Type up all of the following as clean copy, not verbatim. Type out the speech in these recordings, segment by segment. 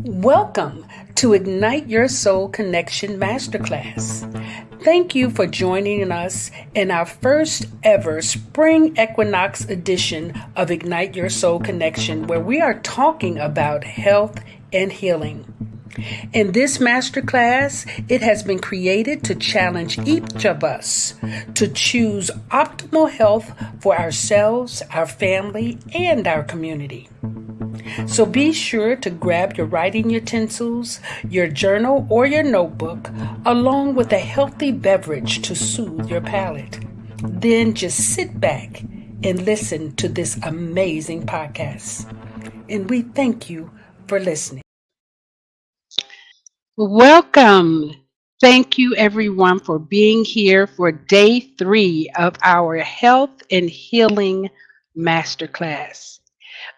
Welcome to Ignite Your Soul Connection Masterclass. Thank you for joining us in our first ever spring equinox edition of Ignite Your Soul Connection, where we are talking about health and healing. In this masterclass, it has been created to challenge each of us to choose optimal health for ourselves, our family, and our community. So be sure to grab your writing utensils, your journal, or your notebook, along with a healthy beverage to soothe your palate. Then just sit back and listen to this amazing podcast. And we thank you for listening. Welcome. Thank you, everyone, for being here for day 3 of our Health and Healing Masterclass.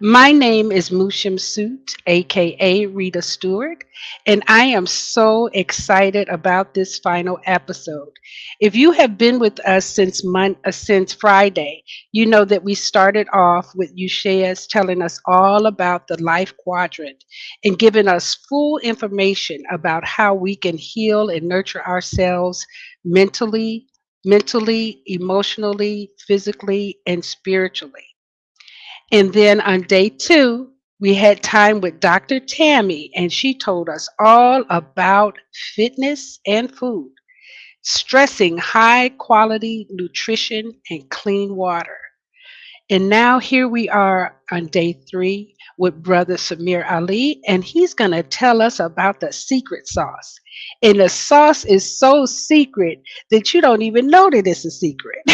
My name is Mushemsu-t, aka Rita Stewart, and I am so excited about this final episode. If you have been with us since Friday, you know that we started off with Iysc telling us all about the life quadrant and giving us full information about how we can heal and nurture ourselves mentally, emotionally, physically, and spiritually. And then on day 2, we had time with Dr. Tammy, and she told us all about fitness and food, stressing high quality nutrition and clean water. And now here we are on day 3 with Brother Samir Ali, and he's going to tell us about the secret sauce. And the sauce is so secret that you don't even know that it's a secret.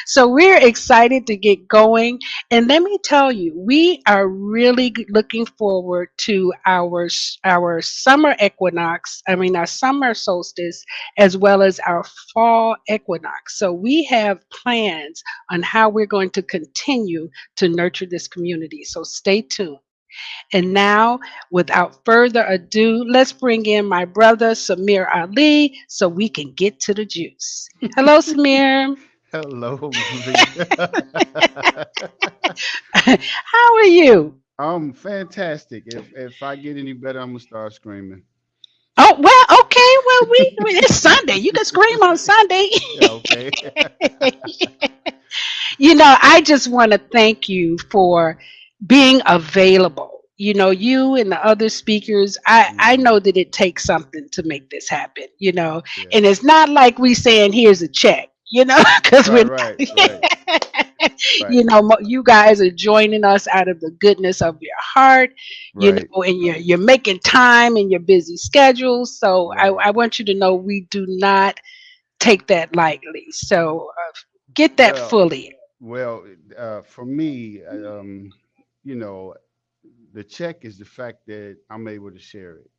So we're excited to get going. And let me tell you, we are really looking forward to our summer equinox, our summer solstice, as well as our fall equinox. So we have plans on how we're going to continue to nurture this community. So stay tuned. And now, without further ado, let's bring in my brother, Samir Ali, so we can get to the juice. Hello, Samir. Hello, Rita. How are you? I'm fantastic. If I get any better, I'm gonna start screaming. Oh, well, okay. Well, it's Sunday. You can scream on Sunday. Yeah, okay. I just want to thank you for being available. You and the other speakers, I Mhm. know that it takes something to make this happen. Yeah. And it's not like we saying, here's a check, because Right, we're right, right, not. right, You guys are joining us out of the goodness of your heart, right, and you're making time in your busy schedule. So right. I want you to know we do not take that lightly. So get that Well, fully. well, for me, you know, the check is the fact that I'm able to share it.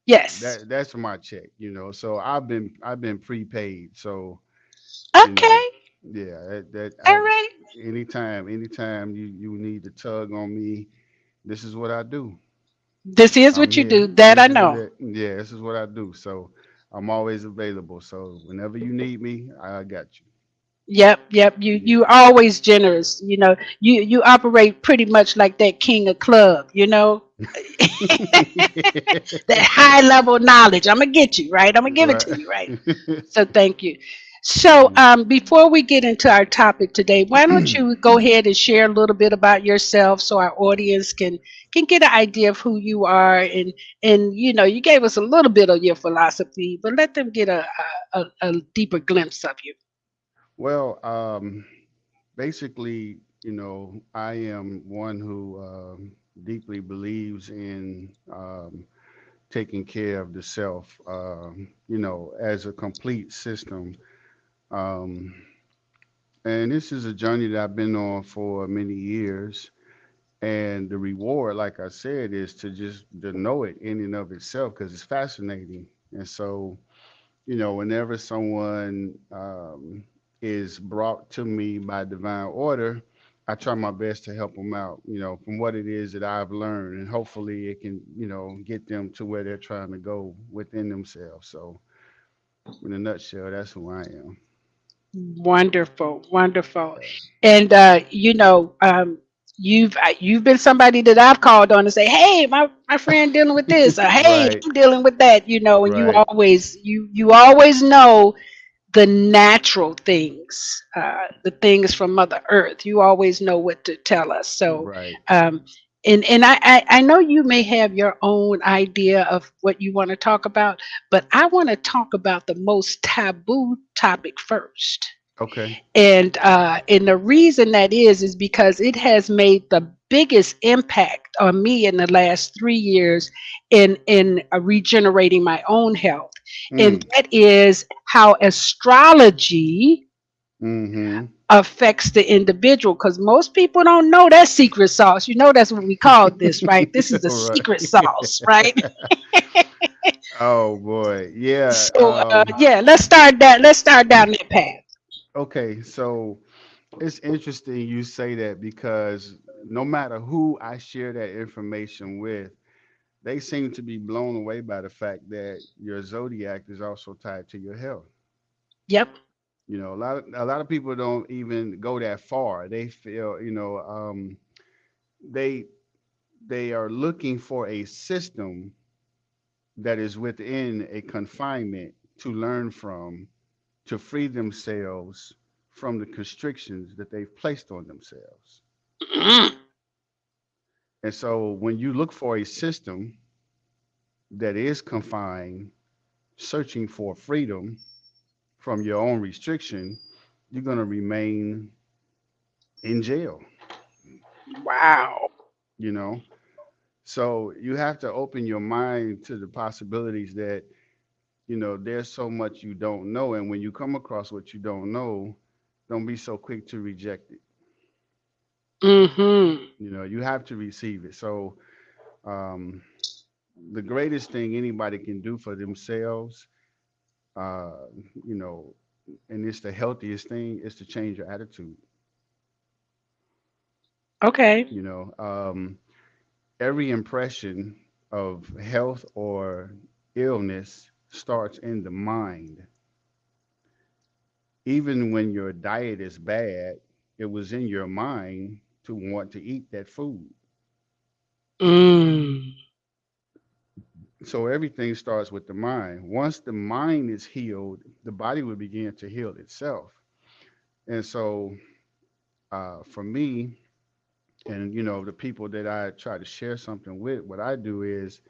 Yes. That's my check. So I've been prepaid. So you know, Okay. yeah, that All I right. anytime you need to tug on me, this is what I do. This is I'm what you here. do. That I This is know. it. Yeah, this is what I do. So I'm always available. So whenever you need me, I got you. Yep. You Yeah. always generous. You operate pretty much like that king of club. That high level knowledge. I'm gonna get you right. I'm gonna give it Right. to you right. So thank you. So Mhm. before we get into our topic today, why don't you go ahead and share a little bit about yourself so our audience can get an idea of who you are, and you gave us a little bit of your philosophy, but let them get a deeper glimpse of you. Well, basically, I am one who deeply believes in taking care of the self, as a complete system. Um, and this is a journey that I've been on for many years. And the reward, like I said, is to just to know it in and of itself because it's fascinating. And so, whenever someone is brought to me by divine order, I try my best to help them out, from what it is that I've learned. And hopefully it can, get them to where they're trying to go within themselves. So, in a nutshell, that's who I am. Wonderful, wonderful. And you've been somebody that I've called on to say, hey, my friend dealing with this, or hey, Right, I'm dealing with that, and right, you always know the natural things, the things from Mother Earth. You always know what to tell us. So, right. um, and I know you may have your own idea of what you want to talk about, but I want to talk about the most taboo topic first. Okay. And the reason that is because it has made the biggest impact on me in the last 3 years in regenerating my own health, and Mm. that is how astrology Mm-hmm. affects the individual, because most people don't know that secret sauce. That's what we call this, right? This is the Right. secret sauce, right? Oh boy. Yeah. So yeah, let's start down that path. Okay. So it's interesting you say that because no matter who I share that information with, they seem to be blown away by the fact that your zodiac is also tied to your health. Yep. A lot of people don't even go that far. They feel, they they are looking for a system that is within a confinement to learn from, to free themselves from the constrictions that they've placed on themselves. And so when you look for a system that is confined, searching for freedom from your own restriction, you're going to remain in jail, Wow. you know? So you have to open your mind to the possibilities that, there's so much you don't know. And when you come across what you don't know, don't be so quick to reject it. Mm-hmm. You have to receive it. So, um, the greatest thing anybody can do for themselves, uh, you know, and it's the healthiest thing, is to change your attitude. Okay. You know, every impression of health or illness starts in the mind. Even when your diet is bad, it was in your mind to want to eat that food. Mm. So everything starts with the mind. Once the mind is healed, the body will begin to heal itself. And so, for me, and the people that I try to share something with, what I do is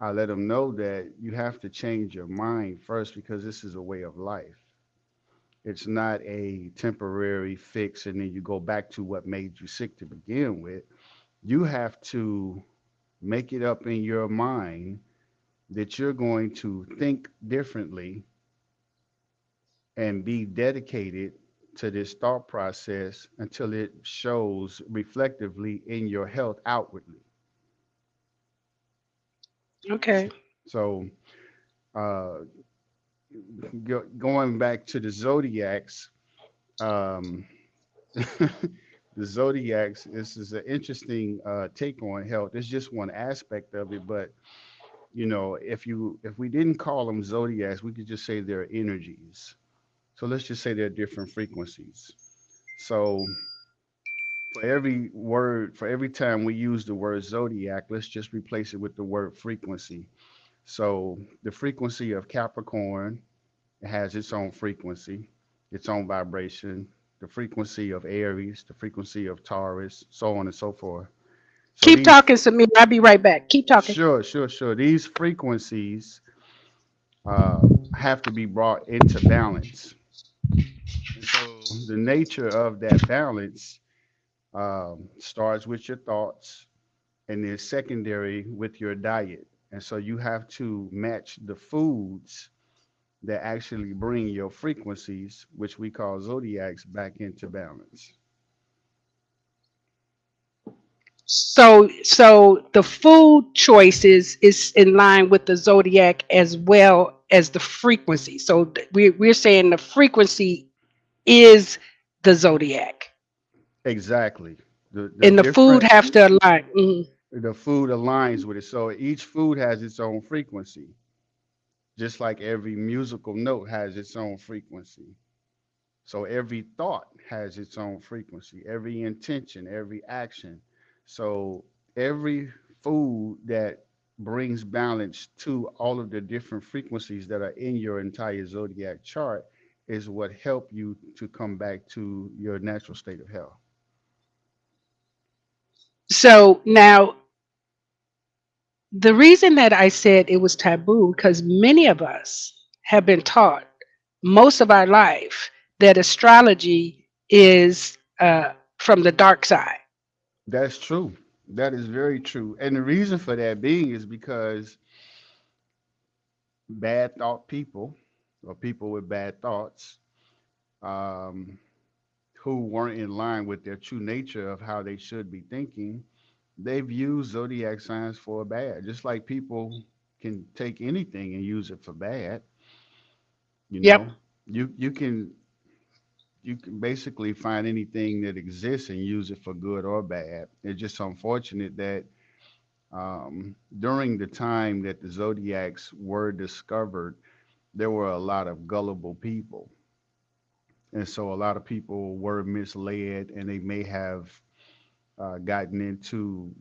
I let them know that you have to change your mind first, because this is a way of life. It's not a temporary fix and then you go back to what made you sick to begin with. You have to make it up in your mind that you're going to think differently and be dedicated to this thought process until it shows reflectively in your health outwardly. Okay. So, uh, going back to the zodiacs, um, the zodiacs, this is an interesting take on health. It's just one aspect of it, but if we didn't call them zodiacs, we could just say they're energies. So let's just say they're different frequencies. So for every time we use the word zodiac, let's just replace it with the word frequency. So the frequency of Capricorn has its own frequency, its own vibration. The frequency of Aries, the frequency of Taurus, so on and so forth. So Keep these, talking, Samir. I'll be right back. Keep talking. sure, sure, sure. These frequencies have to be brought into balance. And so the nature of that balance starts with your thoughts and is secondary with your diet. And so you have to match the foods that actually bring your frequencies, which we call zodiacs, back into balance. So the food choices is in line with the zodiac as well as the frequency. So we're saying the frequency is the zodiac, Exactly. The and the food different have to align. Mhm. the food aligns with it. So each food has its own frequency, just like every musical note has its own frequency. So every thought has its own frequency, every intention, every action. So every food that brings balance to all of the different frequencies that are in your entire zodiac chart is what help you to come back to your natural state of health. So now, the reason that I said it was taboo, because many of us have been taught most of our life that astrology is from the dark side. That's true. That is very true. And the reason for that being is because bad thought people or people with bad thoughts um, who weren't in line with their true nature of how they should be thinking, they've used zodiac signs for bad. Just like people can take anything and use it for bad, you Yep. know, you can basically find anything that exists and use it for good or bad. It's just unfortunate that during the time that the zodiacs were discovered, there were a lot of gullible people, and so a lot of people were misled, and they may have gotten into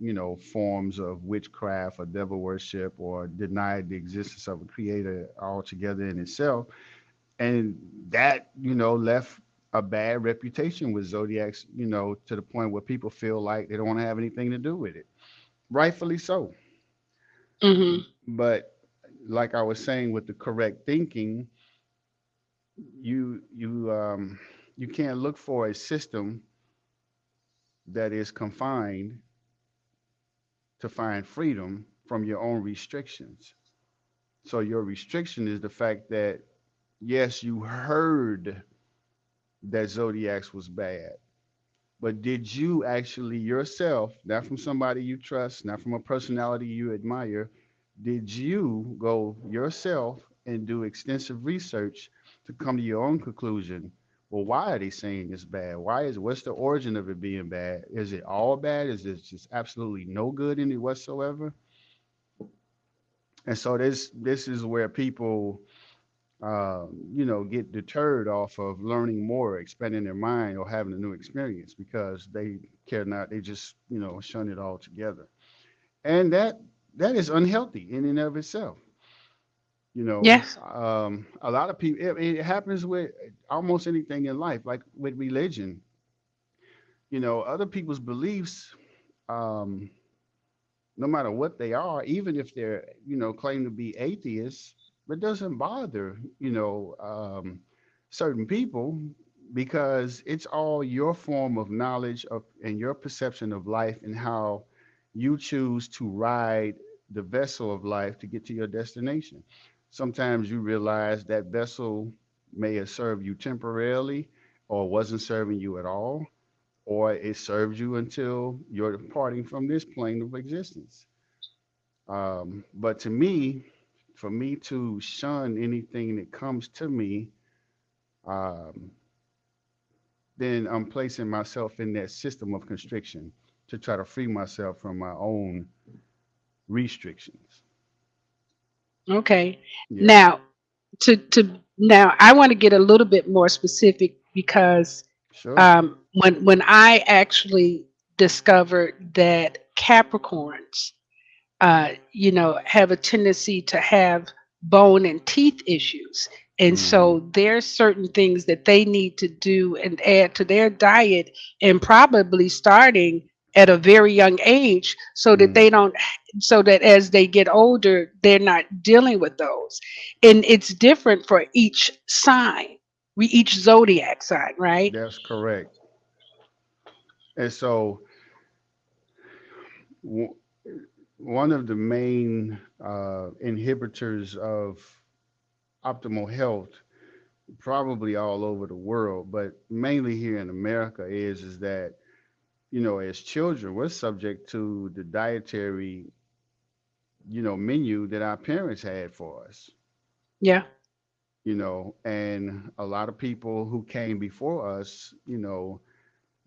forms of witchcraft or devil worship or denied the existence of a creator altogether in itself, and that left a bad reputation with zodiacs, to the point where people feel like they don't want to have anything to do with it, rightfully so. Hmm. But like I was saying, with the correct thinking, you can't look for a system that is confined to find freedom from your own restrictions. So your restriction is the fact that yes, you heard that zodiacs was bad, but did you actually yourself, not from somebody you trust, not from a personality you admire, did you go yourself and do extensive research to come to your own conclusion? Well, why are they saying it's bad? What's the origin of it being bad? Is it all bad? Is there just absolutely no good in it whatsoever? And so this is where people get deterred off of learning more, expanding their mind, or having a new experience because they care not. They just shun it altogether, and that is unhealthy in and of itself. Yes. A lot of people. It happens with almost anything in life, like with religion. Other people's beliefs. Um, no matter what they are, even if they're claim to be atheists, it doesn't bother certain people because it's all your form of knowledge of and your perception of life and how you choose to ride the vessel of life to get to your destination. Sometimes you realize that vessel may have served you temporarily or wasn't serving you at all, or it serves you until you're departing from this plane of existence. But to me, for me to shun anything that comes to me, um, then I'm placing myself in that system of constriction to try to free myself from my own restrictions. Okay. Yeah, Now, I want to get a little bit more specific because sure. when I actually discovered that Capricorns have a tendency to have bone and teeth issues. And Hmm. so there's certain things that they need to do and add to their diet, and probably starting at a very young age, so that Hmm. they don't, so that as they get older, they're not dealing with those. And it's different for each sign, we each zodiac sign, right? That's correct. And so w- one of the main inhibitors of optimal health, probably all over the world, but mainly here in America, is that as children, we're subject to the dietary, menu that our parents had for us, Yeah. and a lot of people who came before us,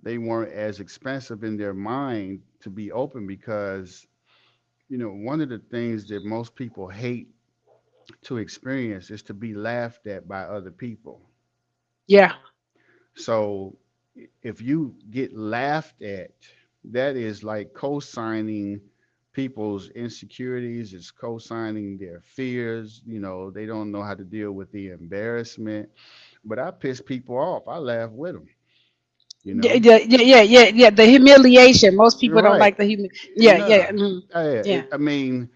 they weren't as expansive in their mind to be open because, one of the things that most people hate to experience is to be laughed at by other people. Yeah. So if you get laughed at, that is like co-signing people's insecurities, it's co-signing their fears. They don't know how to deal with the embarrassment. But I piss people off. I laugh with them, you Yeah, know? yeah, yeah, yeah, yeah, yeah. The humiliation. Most You're people don't right. like the Yeah, No. yeah, mhm, yeah. I mean,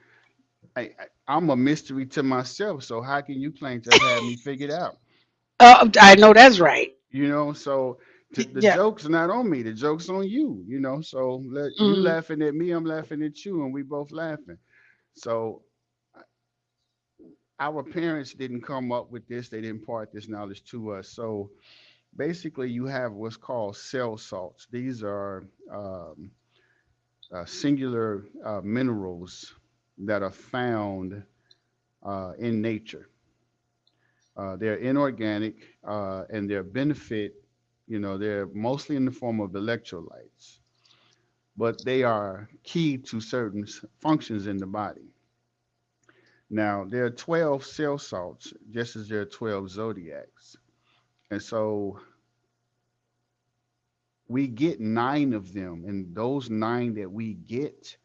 I'm a mystery to myself. So how can you claim to have had me figured out? Oh, I know that's right. So the Yeah. joke's not on me. The joke's on you. So you Hmm. laughing at me, I'm laughing at you, and we both laughing. So our parents didn't come up with this. They didn't impart this knowledge to us. So basically, you have what's called cell salts. These are singular minerals that are found in nature. They're inorganic and their benefit, they're mostly in the form of electrolytes, but they are key to certain functions in the body. Now, there are 12 cell salts, just as there are 12 zodiacs. And so we get nine of them, and those nine that we get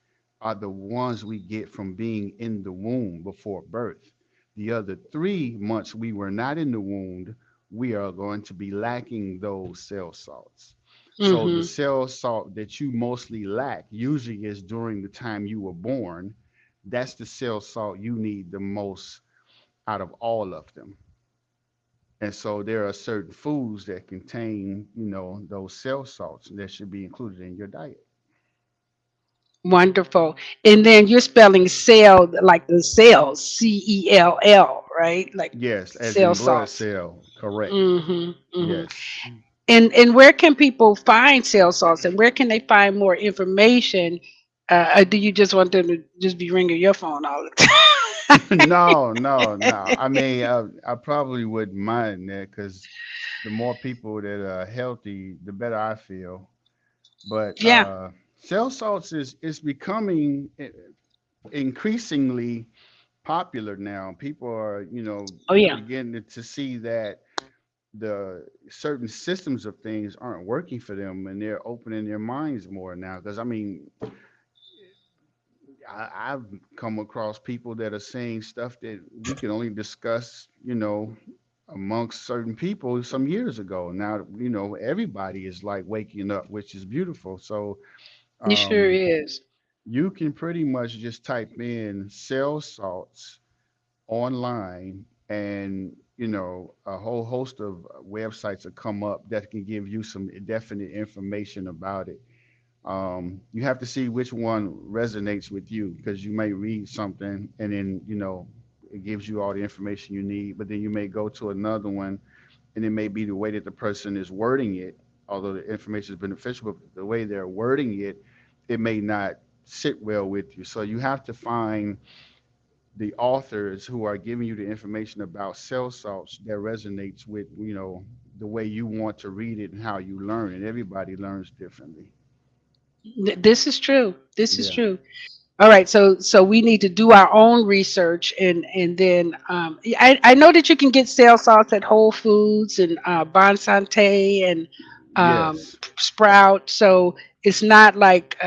are the ones we get from being in the womb before birth. The other 3 months we were not in the womb, we are going to be lacking those cell salts. So the Hmm. cell salt that you mostly lack usually is during the time you were born. That's the cell salt you need the most out of all of them. And so there are certain foods that contain, those cell salts that should be included in your diet. Wonderful. And then you're spelling cell like the cells, CELL, right? Like Yes, as cell in blood salts. cell. Correct. Hmm. Hmm. Yes. And where can people find cell salts, and where can they find more information? Do you just want them to just be ringing your phone all the time? No, no, no. I mean, I probably wouldn't mind that because the more people that are healthy, the better I feel. But Yeah. cell salts is becoming increasingly popular now. People are, Oh yeah. beginning to see that the certain systems of things aren't working for them, and they're opening their minds more now. Because I mean, I've come across people that are saying stuff that we could only discuss, amongst certain people some years ago. Now, everybody is like waking up, which is beautiful. So, It sure um, is. you can pretty much just type in cell salts online, and a whole host of websites will come up that can give you some definite information about it. You have to see which one resonates with you, because you may read something and then it gives you all the information you need, but then you may go to another one and it may be the way that the person is wording it, although the information is beneficial, but the way they're wording it, it may not sit well with you. So you have to find the authors who are giving you the information about cell salts that resonates with the way you want to read it and how you learn, and everybody learns differently. This is true. This is Yeah. true. All right, so we need to do our own research, and then I know that you can get sale salts at Whole Foods and Bon Sante and Yes. Sprout. So it's not like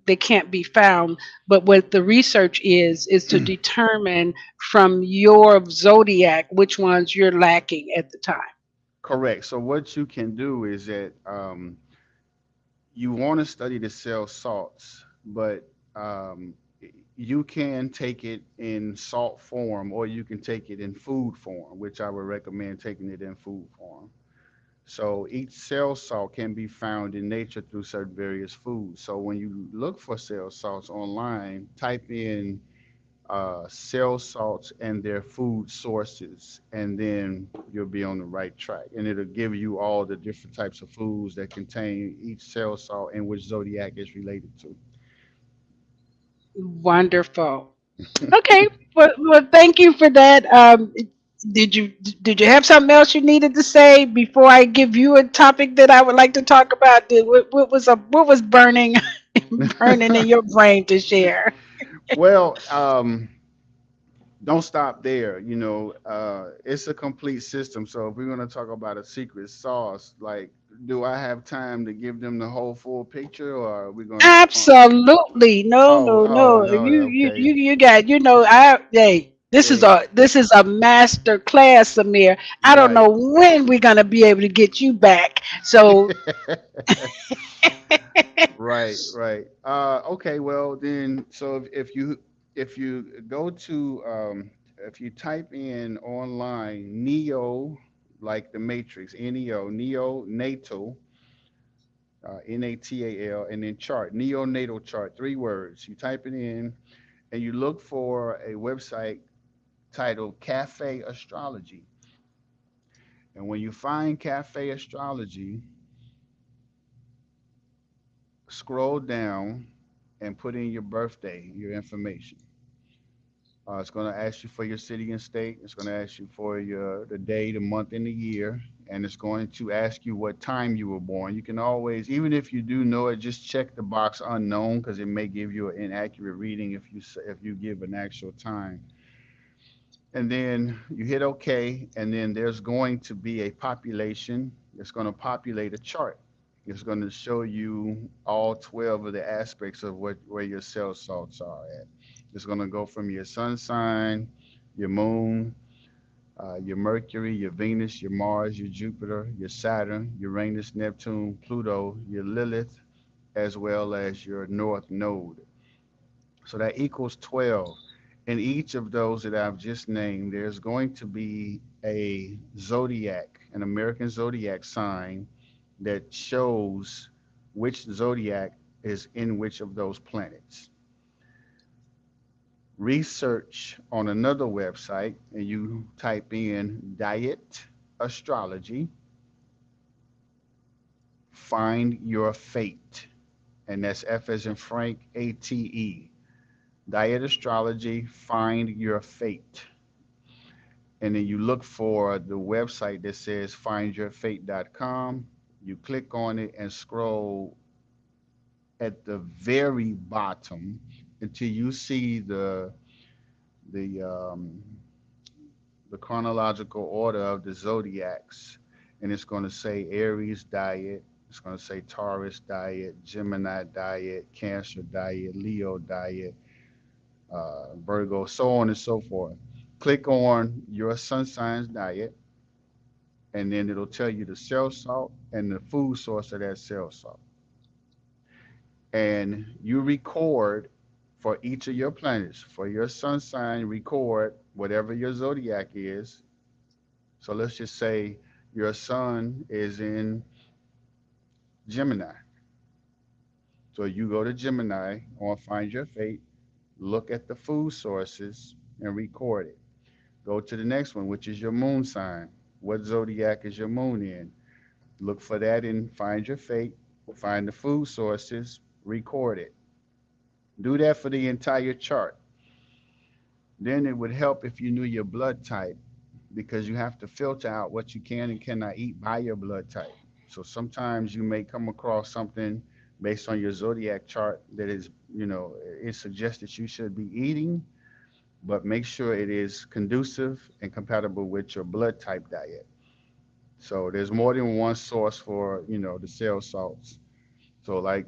they can't be found. But what the research is to determine from your zodiac which ones you're lacking at the time. Correct. So what you can do is that you want to study the cell salts, but you can take it in salt form or you can take it in food form, which I would recommend taking it in food form. So each cell salt can be found in nature through certain various foods. So when you look for cell salts online, type in cell salts and their food sources, and then you'll be on the right track. And it'll give you all the different types of foods that contain each cell salt and which zodiac is related to. Wonderful. Okay. Well, thank you for that. Did you did you have something else you needed to say before I give you a topic that I would like to talk about? What was burning burning in your brain to share? Well, don't stop there. It's a complete system. So if we're gonna talk about a secret sauce, like, do I have time to give them the whole full picture, or are we gonna? Absolutely. No, Oh, no, oh no. no, okay. You got, hey, Hey, this is a master class, Samir. I don't right. know when we're gonna be able to get you back. So Right, right. Okay, well then, so if you go to if you type in online Neo, like the Matrix, Neo natal, Natal, and then chart, neonatal chart, 3 words. You type it in, and you look for a website titled Cafe Astrology. And when you find Cafe Astrology, scroll down and put in your birthday, your information. It's going to ask you for your city and state. It's going to ask you for the day, the month, and the year, and it's going to ask you what time you were born. You can always, even if you do know it, just check the box unknown, because it may give you an inaccurate reading if you give an actual time. And then you hit OK, and then there's going to be a population. It's going to populate a chart. It's going to show you all 12 of the aspects of where your cell salts are at. It's going to go from your sun sign, your moon, your Mercury, your Venus, your Mars, your Jupiter, your Saturn, Uranus, Neptune, Pluto, your Lilith, as well as your North Node. So that equals 12. In each of those that I've just named, there's going to be a zodiac, an American zodiac sign that shows which zodiac is in which of those planets. Research on another website, and you type in diet astrology, find your fate. And that's F as in Frank, ATE. Diet astrology, find your fate. And then you look for the website that says findyourfate.com. You click on it and scroll at the very bottom until you see the the chronological order of the zodiacs, and it's going to say Aries diet. It's going to say Taurus diet, Gemini diet, Cancer diet, Leo diet, Virgo, so on and so forth. Click on your sun signs diet, and then it'll tell you the cell salt and the food source of that cell salt. And you record for each of your planets. For your sun sign, record whatever your zodiac is. So let's just say your sun is in Gemini. So you go to Gemini or Find Your Fate, look at the food sources and record it. Go to the next one, which is your moon sign. What zodiac is your moon in? Look for that and Find Your Fate. Find the food sources, record it. Do that for the entire chart. Then it would help if you knew your blood type, because you have to filter out what you can and cannot eat by your blood type. So sometimes you may come across something based on your zodiac chart that is, it suggests that you should be eating, but make sure it is conducive and compatible with your blood type diet. So there's more than one source for, the cell salts. So, like,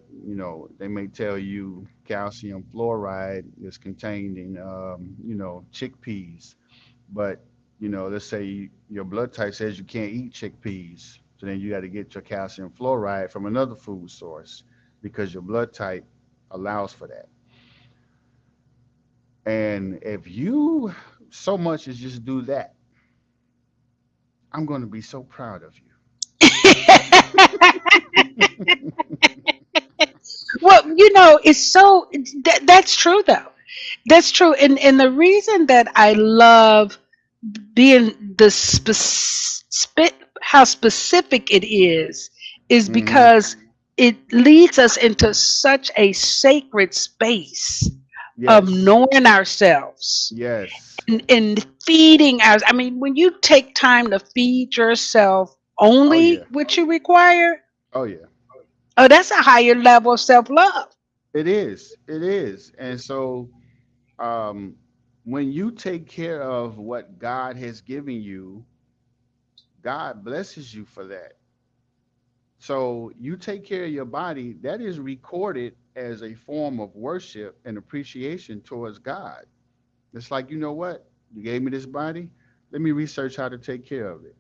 they may tell you calcium fluoride is contained in, chickpeas. But, let's say your blood type says you can't eat chickpeas. So then you got to get your calcium fluoride from another food source because your blood type allows for that. And if you so much as just do that, I'm going to be so proud of you. well, it's that's true though. That's true. And the reason that I love being how specific it is Hmm. because it leads us into such a sacred space of Yes. knowing ourselves Yes. and feeding us. I mean, when you take time to feed yourself Oh, yeah. only what you require, Oh, yeah. oh, that's a higher level of self love. It is. It is. And so, um, when you take care of what God has given you, God blesses you for that. So you take care of your body, that is recorded as a form of worship and appreciation towards God. It's like, you know what? You gave me this body. Let me research how to take care of it.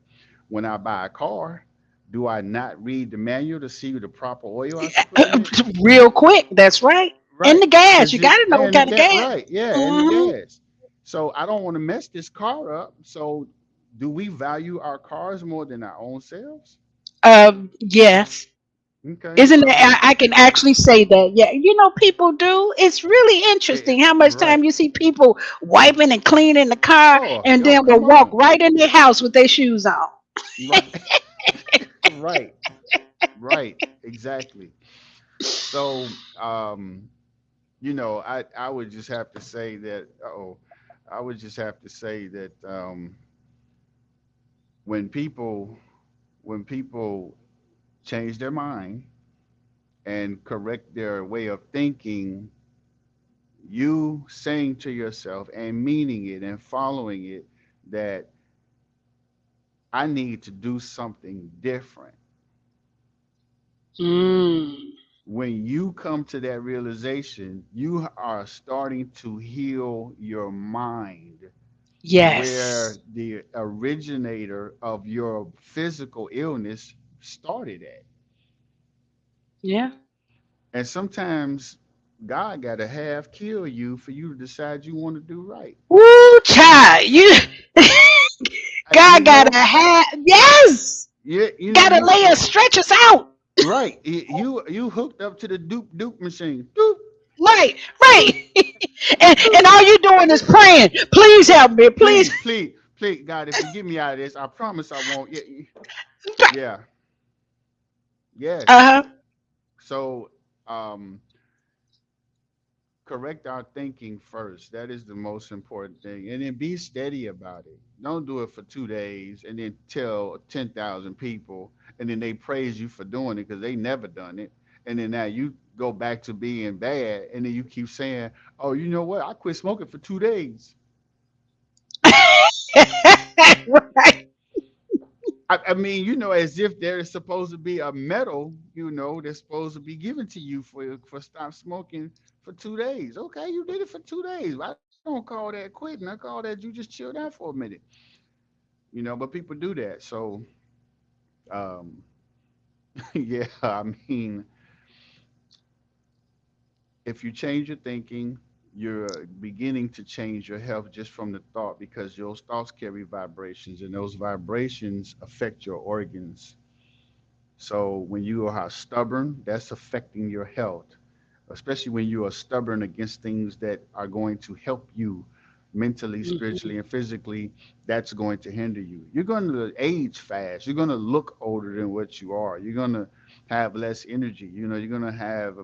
When I buy a car, do I not read the manual to see the proper oil I should put in it? Real quick. That's right. And Right. the gas. Because You you got to know what and the kind of gas, gas. right. Yeah, and the Hmm. gas. So I don't want to mess this car up. So do we value our cars more than our own selves? Yes. Okay. Isn't it? So I can actually say that. Yeah. People do. It's really interesting how much right. time you see people wiping and cleaning the car Oh, and yo, then will come walk on. right in their house with their shoes on. Right. Right. Right. Exactly. So I would just have to say that I would just have to say that when people when people change their mind and correct their way of thinking, you saying to yourself and meaning it and following it that I need to do something different. Mm. When you come to that realization, you are starting to heal your mind Yes. where the originator of your physical illness started at. Yeah. And sometimes God got to half kill you for you to decide you want to do right. Woo, child. You You God gotta know, have, yes. yeah, Gotta lay us, stretch us out. right. You hooked up to the doop machine. Doop, Right, doop, right. And doop. all you doing is praying. Please help me. Please. Please, God, if you get me out of this, I promise I won't. Yeah, yeah, yes. Uh-huh. So, um, correct our thinking first. That is the most important thing. And then be steady about it. Don't do it for 2 days and then tell 10,000 people and then they praise you for doing it because they never done it. And then now you go back to being bad and then you keep saying, oh, you know what? I quit smoking for 2 days. Right. I mean, as if there is supposed to be a medal, that's supposed to be given to you for stop smoking for 2 days. Okay, you did it for 2 days. I don't call that quitting. I call that you just chilled out for a minute. But people do that. So, um, yeah, I mean, if you change your thinking, you're beginning to change your health just from the thought because those thoughts carry vibrations, and those vibrations affect your organs. So when you are stubborn, that's affecting your health, especially when you are stubborn against things that are going to help you mentally, Mhm. spiritually, and physically. That's going to hinder you. You're going to age fast. You're going to look older than what you are. You're going to have less energy. You're going to have,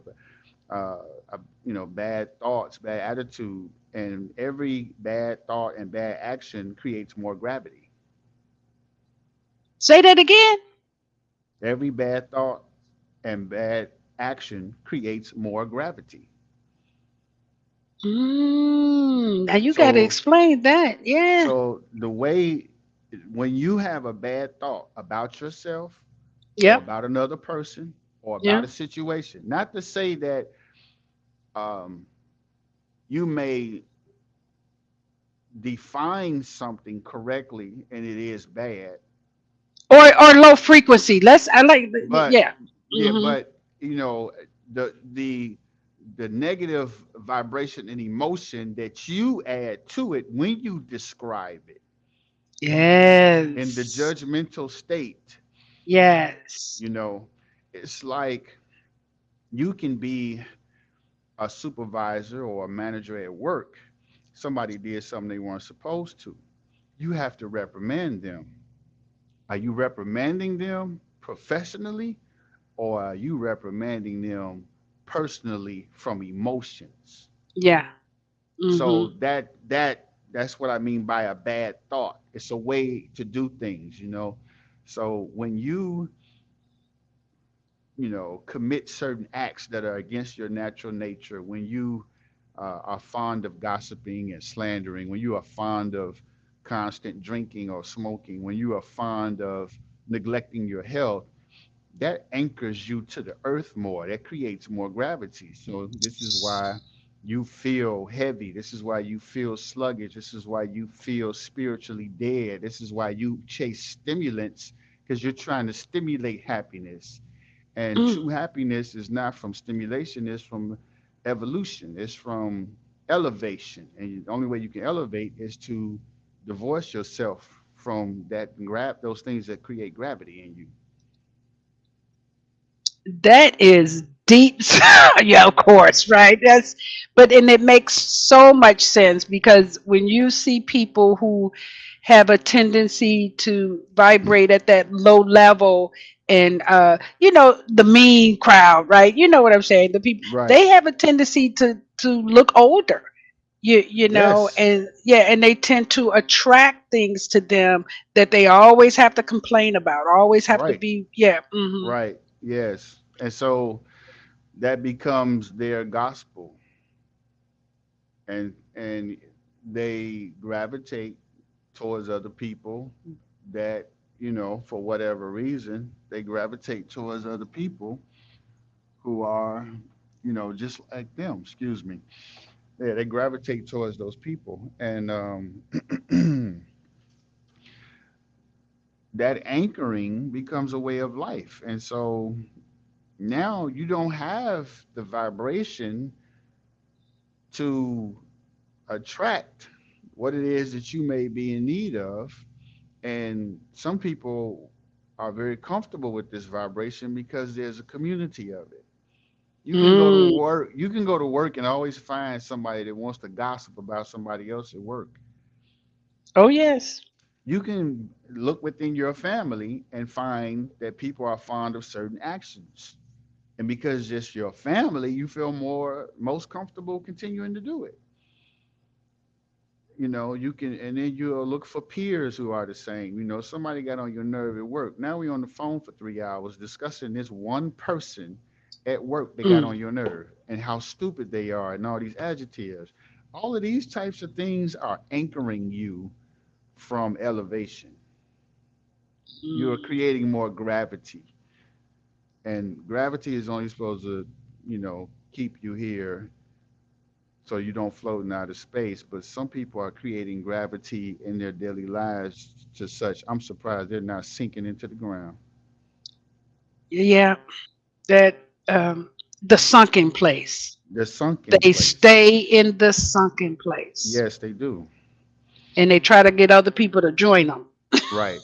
bad thoughts, bad attitude, and every bad thought and bad action creates more gravity. Say that again. Every bad thought and bad action creates more gravity. Now you got to So, explain that. Yeah. so the way when you have a bad thought about yourself or Yep. about another person or about Yeah. a situation, not to say that um, you may define something correctly and it is bad, Or low frequency. I like but yeah. yeah, Hmm. but the the the negative vibration and emotion that you add to it when you describe it in the Yes. judgmental state, Yes. you know, it's like you can be a supervisor or a manager at work. Somebody did something they weren't supposed to. You have to reprimand them. Are you reprimanding them professionally or are you reprimanding them personally from emotions? Yeah. So Hmm. that's what I mean by a bad thought. It's a way to do things. So when you commit certain acts that are against your natural nature, when you are fond of gossiping and slandering, when you are fond of constant drinking or smoking, when you are fond of neglecting your health, that anchors you to the earth more. That creates more gravity. So this is why you feel heavy. This is why you feel sluggish. This is why you feel spiritually dead. This is why you chase stimulants, because you're trying to stimulate happiness. And Mm. true happiness is not from stimulation, it's from evolution, it's from elevation. And the only way you can elevate is to divorce yourself from that and grab those things that create gravity in you. That is deep. Yeah, of course, right? That's but and it makes so much sense because when you see people who have a tendency to vibrate at that low level and the mean crowd, right? You know what I'm saying? The people Right. they have a tendency to look older. Yes. And yeah, and they tend to attract things to them that they always have to complain about, always have to Right. be, yeah. Mhm. Right. Yes. And so that becomes their gospel, and they gravitate towards other people that, for whatever reason, they gravitate towards other people who are, just like them. Excuse me. Yeah, they gravitate towards those people, and that anchoring becomes a way of life. And so now you don't have the vibration to attract what it is that you may be in need of. And some people are very comfortable with this vibration because there's a community of it. Mm. You can go to work and always find somebody that wants to gossip about somebody else at work. Oh, yes. You can look within your family and find that people are fond of certain actions. And because it's your family, you feel most comfortable continuing to do it. You can, and then you'll look for peers who are the same. Somebody got on your nerve at work. Now we on the phone for 3 hours discussing this one person at work that got Mm. on your nerve and how stupid they are and all these adjectives. All of these types of things are anchoring you from elevation. You're Mm. creating more gravity, and gravity is only supposed to, keep you here so you don't float in outer space. But some people are creating gravity in their daily lives to such, I'm surprised they're not sinking into the ground. Yeah, that the sunken place. They're sunk in They place. stay in the sunken place, Yes, they do. and they try to get other people to join them. Right.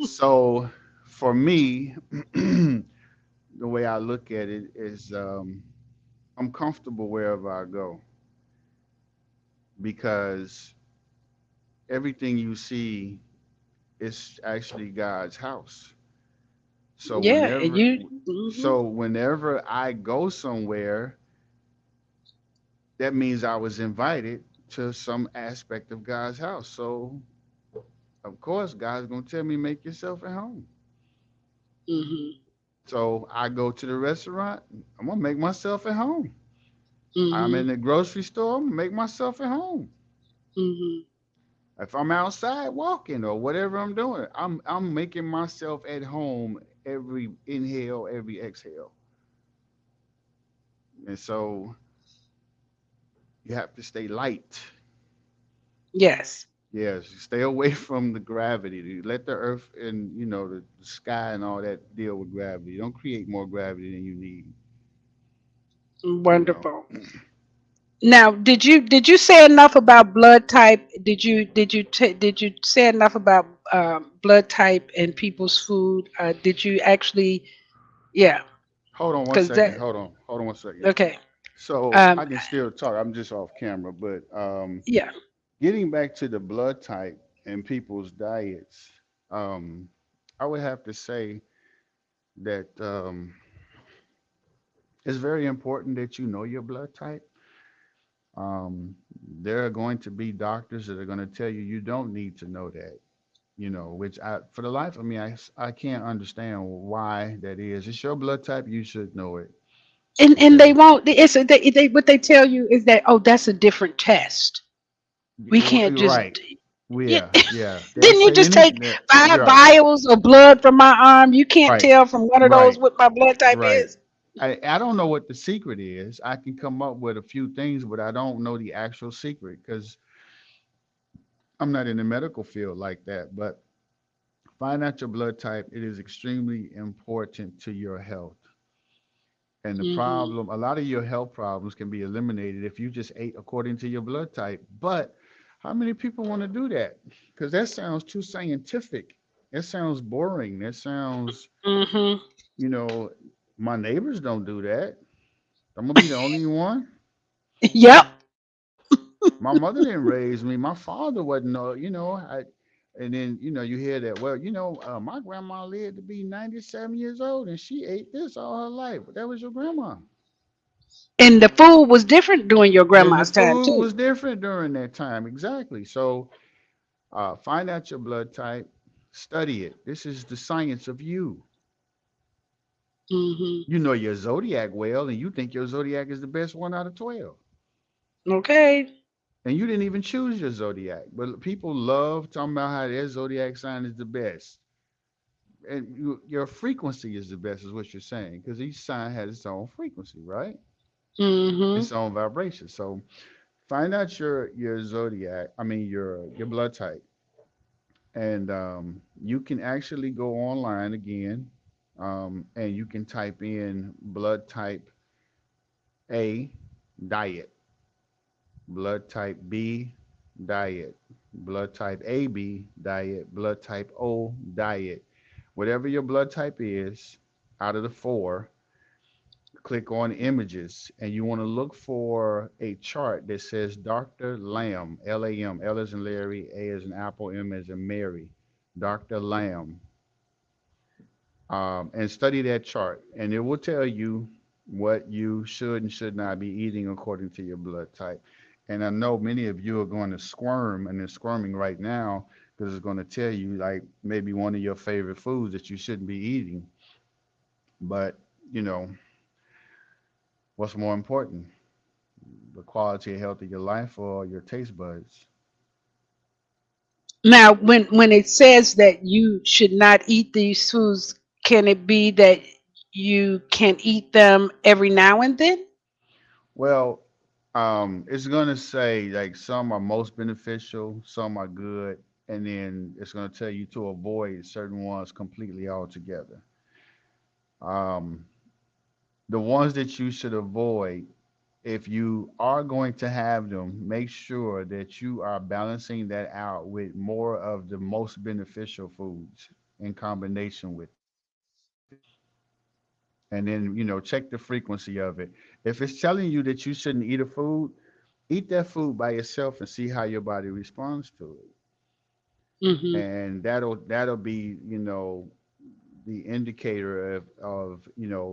So for me, the way I look at it is, I'm comfortable wherever I go because everything you see is actually God's house. So Yeah, and whenever you. Hmm. so whenever I go somewhere, that means I was invited to some aspect of God's house. So of course God's gonna tell me make yourself at home. Hmm. So I go to the restaurant, I'm gonna make myself at home. I'm in Hmm. the grocery store, I'm gonna make myself at home. Hmm. If I'm outside walking or whatever I'm doing, I'm making myself at home every inhale, every exhale. And so you have to stay light. Yes. Yes, stay away from the gravity. Let the earth and the sky and all that deal with gravity. Don't create more gravity than you need. You know. Wonderful. Now, did you say enough about blood type? Did you say enough about blood type and people's food? Did you actually? Yeah, Hold on one because second. that. Hold on one second. Okay. So Um. I can still talk. I'm just off camera, but Yeah. getting back to the blood type and people's diets, um, I would have to say that it's very important that you know your blood type. There are going to be doctors that are going to tell you you don't need to know that, which for the life of me, I can't understand why that is. It's your blood type, you should know it. And they Okay. won't. They what they tell you is that, oh, that's a different test. We can't You're just. right. Yeah. Yeah, yeah. They'll Didn't you say just any. take five You're right. vials of blood from my arm? You can't Right. tell from one of those Right. what my blood type Right. is. I don't know what the secret is. I can come up with a few things, but I don't know the actual secret because I'm not in the medical field like that. But find out your blood type. It is extremely important to your health. And the Hmm. problem, a lot of your health problems can be eliminated if you just ate according to your blood type. But how many people want to do that? Because that sounds too scientific. It sounds boring. That sounds, Hmm. you know, my neighbors don't do that. I'm gonna be the only one. Yep. My mother didn't raise me. My father wasn't. And then you hear that. Well, my grandma lived to be 97 years old, and she ate this all her life. But that was your grandma. And the food was different during your And the grandma's time food too. was different during that time. Exactly. So find out your blood type, study it. This is the science of you. Hmm. You know your zodiac well, and you think your zodiac is the best one out of 12. Okay. And you didn't even choose your zodiac. But people love talking about how their zodiac sign is the best. And your frequency is the best, is what you're saying, because each sign has its own frequency, right? Hmm. Its own vibration. So find out your zodiac. I mean your blood type, and you can actually go online again, and you can type in blood type A diet, blood type B diet, blood type AB diet, blood type O diet. Whatever your blood type is, out of the four, click on images, and you want to look for a chart that says Dr. Lamb, Lam, L as in Larry, A as in Apple, M as in Mary, Dr. Lamb, and study that chart, and it will tell you what you should and should not be eating according to your blood type. And I know many of you are going to squirm, and they're squirming right now because it's going to tell you like maybe one of your favorite foods that you shouldn't be eating. But you know what's more important, the quality and health of your life or your taste buds? Now, when it says that you should not eat these foods, can it be that you can eat them every now and then? Well, it's gonna say like some are most beneficial, some are good, and then it's gonna tell you to avoid certain ones completely altogether. Um, the ones that you should avoid, if you are going to have them, make sure that you are balancing that out with more of the most beneficial foods in combination with it. And then, check the frequency of it. If it's telling you that you shouldn't eat a food, eat that food by yourself and see how your body responds to it. Hmm. And that'll be, the indicator of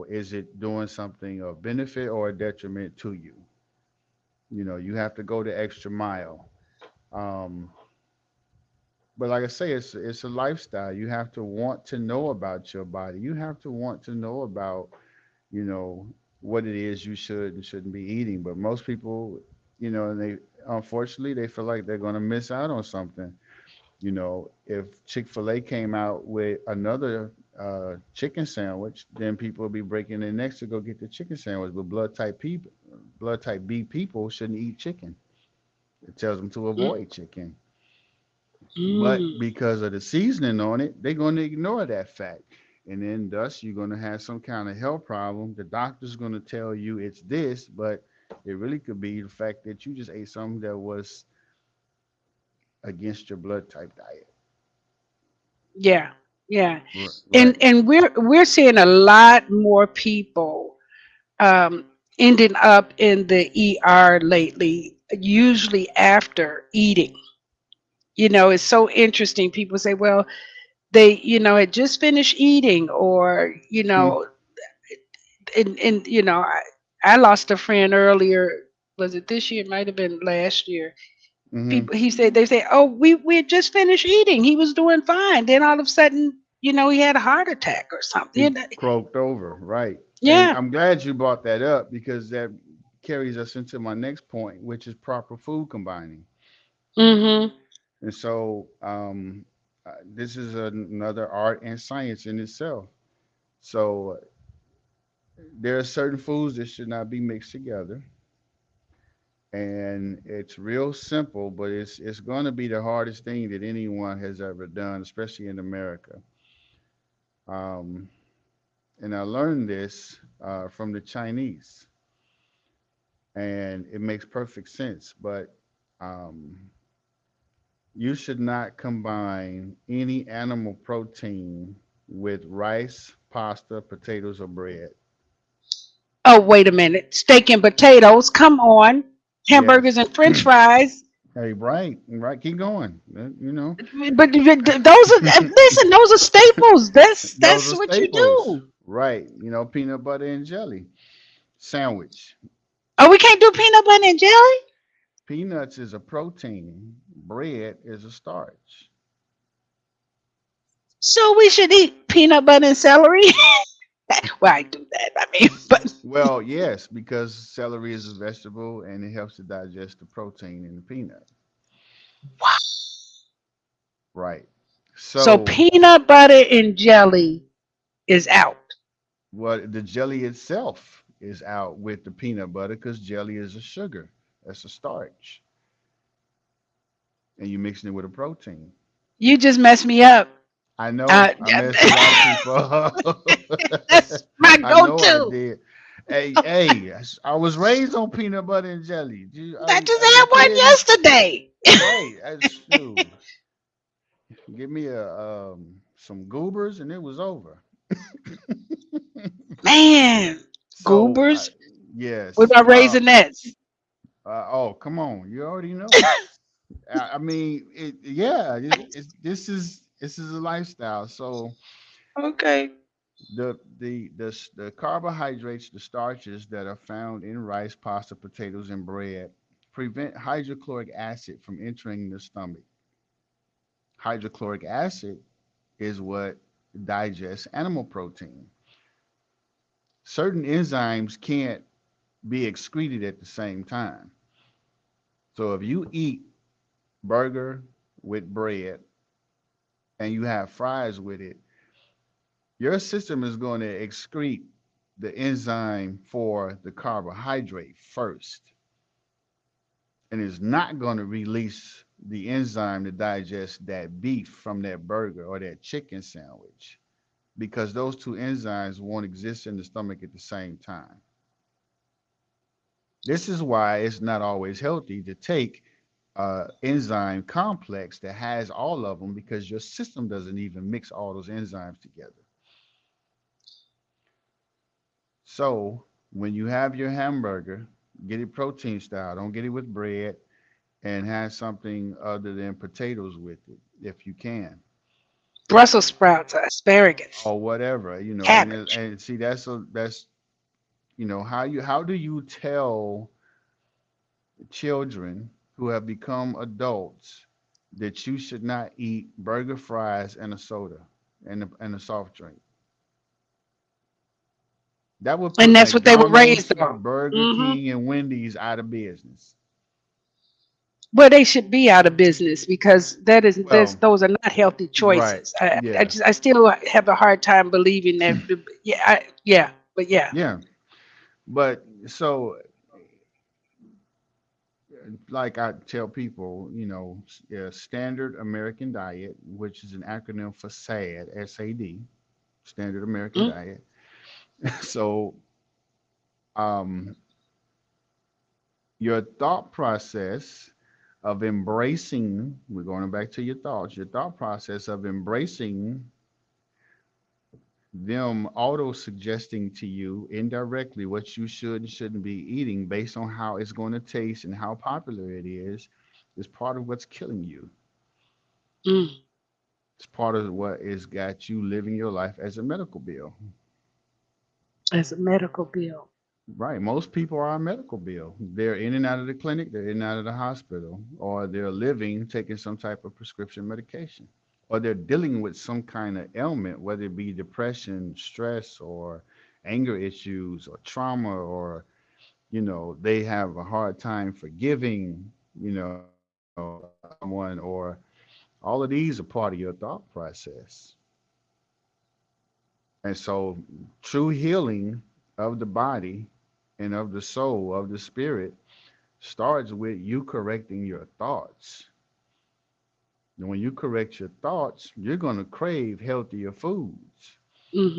is it doing something of benefit or a detriment to you. You have to go the extra mile. Um, but like I say, it's a lifestyle. You have to want to know about your body. You have to want to know about, you know, what it is you should and shouldn't be eating. But most people, and they unfortunately they feel like they're going to miss out on something. If Chick-fil-A came out with another chicken sandwich, then people would be breaking their necks to go get the chicken sandwich. But blood type B people shouldn't eat chicken. It tells them to avoid chicken. But Mm. because of the seasoning on it, they're going to ignore that fact. And then thus you're going to have some kind of health problem. The doctor's going to tell you it's this, but it really could be the fact that you just ate something that was against your blood type diet. Yeah, yeah. And Right. and we're seeing a lot more people um, ending up in the ER lately, usually after eating. It's so interesting. People say, well, they, had just finished eating, or, Hmm. and I lost a friend earlier. Was it this year? It might have been last year. Hmm. People, he said, they say, oh, we had just finished eating. He was doing fine. Then all of a sudden, he had a heart attack or something. He croaked over. Right. And Yeah. I'm glad you brought that up because that carries us into my next point, which is proper food combining. Mm-hmm. And so this is another art and science in itself. So there are certain foods that should not be mixed together. And it's real simple, but it's going to be the hardest thing that anyone has ever done, especially in America. Um, and I learned this from the Chinese, and it makes perfect sense. But um, you should not combine any animal protein with rice, pasta, potatoes, or bread. Oh, wait a minute. Steak and potatoes. Come on. Hamburgers Yes. and French fries. Hey, right, right. Keep going. You know, But those are listen. Those are staples. those That's are what you staples, do. right? You know, peanut butter and jelly sandwich. Oh, we can't do peanut butter and jelly. Peanuts is a protein. Bread is a starch. So we should eat peanut butter and celery. Well, I do that. I mean, but Well, yes, because celery is a vegetable and it helps to digest the protein in the peanut. Right. so So, peanut butter and jelly is out. what the jelly itself is out with the peanut butter because jelly is a sugar. That's a starch, and you're mixing it with a protein. You just messed me up. I know I messed a lot of Yeah, people up. that's my I know I go-to. did. Hey, I was raised on peanut butter and jelly. I just As a had one kid, yesterday. right? Shoot, give me a some goobers and it was over. Man, So goobers. What yes. about raisinets? Oh, come on, you already know. I mean, yeah. This is a lifestyle. So Okay. the carbohydrates, the starches that are found in rice, pasta, potatoes, and bread prevent hydrochloric acid from entering the stomach. Hydrochloric acid is what digests animal protein. Certain enzymes can't be excreted at the same time. So if you eat burger with bread and you have fries with it, your system is going to excrete the enzyme for the carbohydrate first and is not going to release the enzyme to digest that beef from that burger or that chicken sandwich because those two enzymes won't exist in the stomach at the same time. This is why it's not always healthy to take enzyme complex that has all of them because your system doesn't even mix all those enzymes together. So when you have your hamburger, get it protein style. Don't get it with bread and have something other than potatoes with it if you can, Brussels sprouts, asparagus, or whatever. cabbage. And see that's how do you tell children who have become adults that you should not eat burger, fries, and a soda and a soft drink? That would And put that's what they were raised McDonald's, on. Burger Hmm. King, and Wendy's out of business. Well, they should be out of business because Well, those are not healthy right. choices. I Yeah. just I still have a hard time believing that. Yeah, yeah, but yeah. Yeah. But so, like I tell people, standard American diet, which is an acronym for SAD, SAD, standard American Mm. diet. So, um, your thought process of embracing, we're going back to your thought process of embracing them auto suggesting to you indirectly what you should and shouldn't be eating based on how it's going to taste and how popular it is part of what's killing you. Mm. It's part of what has got you living your life as a medical bill. As a medical bill. Right. Most people are a medical bill. They're in and out of the clinic, they're in and out of the hospital, or they're living taking some type of prescription medication, or they're dealing with some kind of ailment, whether it be depression, stress, or anger issues or trauma, or they have a hard time forgiving, someone, or all of these are part of your thought process. And so, true healing of the body and of the soul, of the spirit, starts with you correcting your thoughts. And when you correct your thoughts, you're going to crave healthier foods.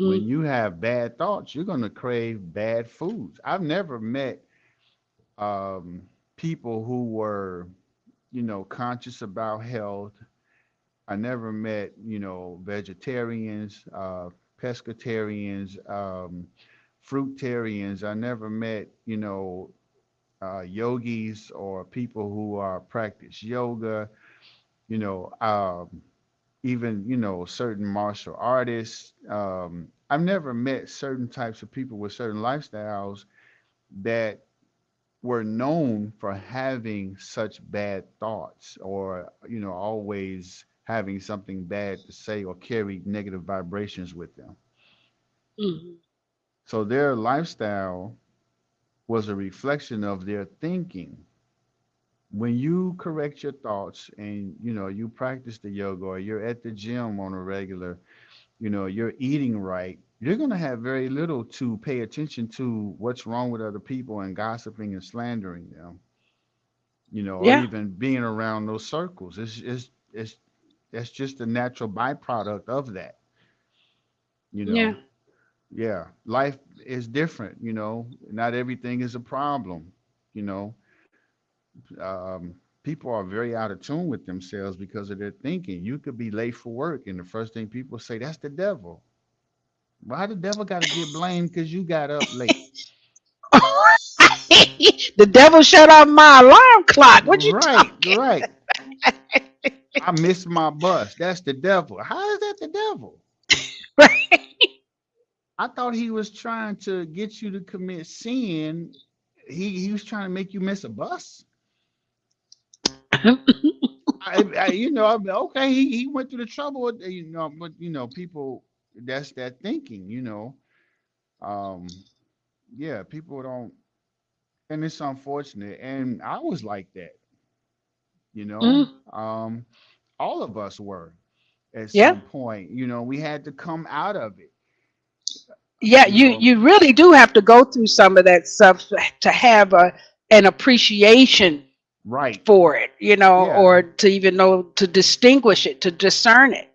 When Mhm. you have bad thoughts, you're going to crave bad foods. I've never met um, people who were, conscious about health. I never met, vegetarians, pescatarians, fruitarians. I never met, yogis or people who are practice yoga, you know, even, certain martial artists. I've never met certain types of people with certain lifestyles that were known for having such bad thoughts, or always having something bad to say, or carry negative vibrations with them. Mhm. So their lifestyle was a reflection of their thinking. When you correct your thoughts, and you practice the yoga, or you're at the gym on a regular, you're eating right, you're going to have very little to pay attention to what's wrong with other people and gossiping and slandering them, or Yeah. even being around those circles. It's That's just a natural byproduct of that, you Yeah. know. Yeah, life is different, Not everything is a problem, you know. People are very out of tune with themselves because of their thinking. You could be late for work, and the first thing people say, that's the devil. Why the devil got to get blamed because you got up late? The devil shut off my alarm clock. What you Right, talking? right. I missed my bus. That's the devil. How is that the devil? Right. I thought he was trying to get you to commit sin. He was trying to make you miss a bus. I mean, okay, he went through the trouble, but people, that's that thinking. Um, yeah, people don't, and it's unfortunate. And I was like that, you know. Mm. Um, all of us were at Yeah. some point. We had to come out of it. Yeah, You you know, you really do have to go through some of that stuff to have an appreciation right? for it, Yeah, or to even know to distinguish it, to discern it,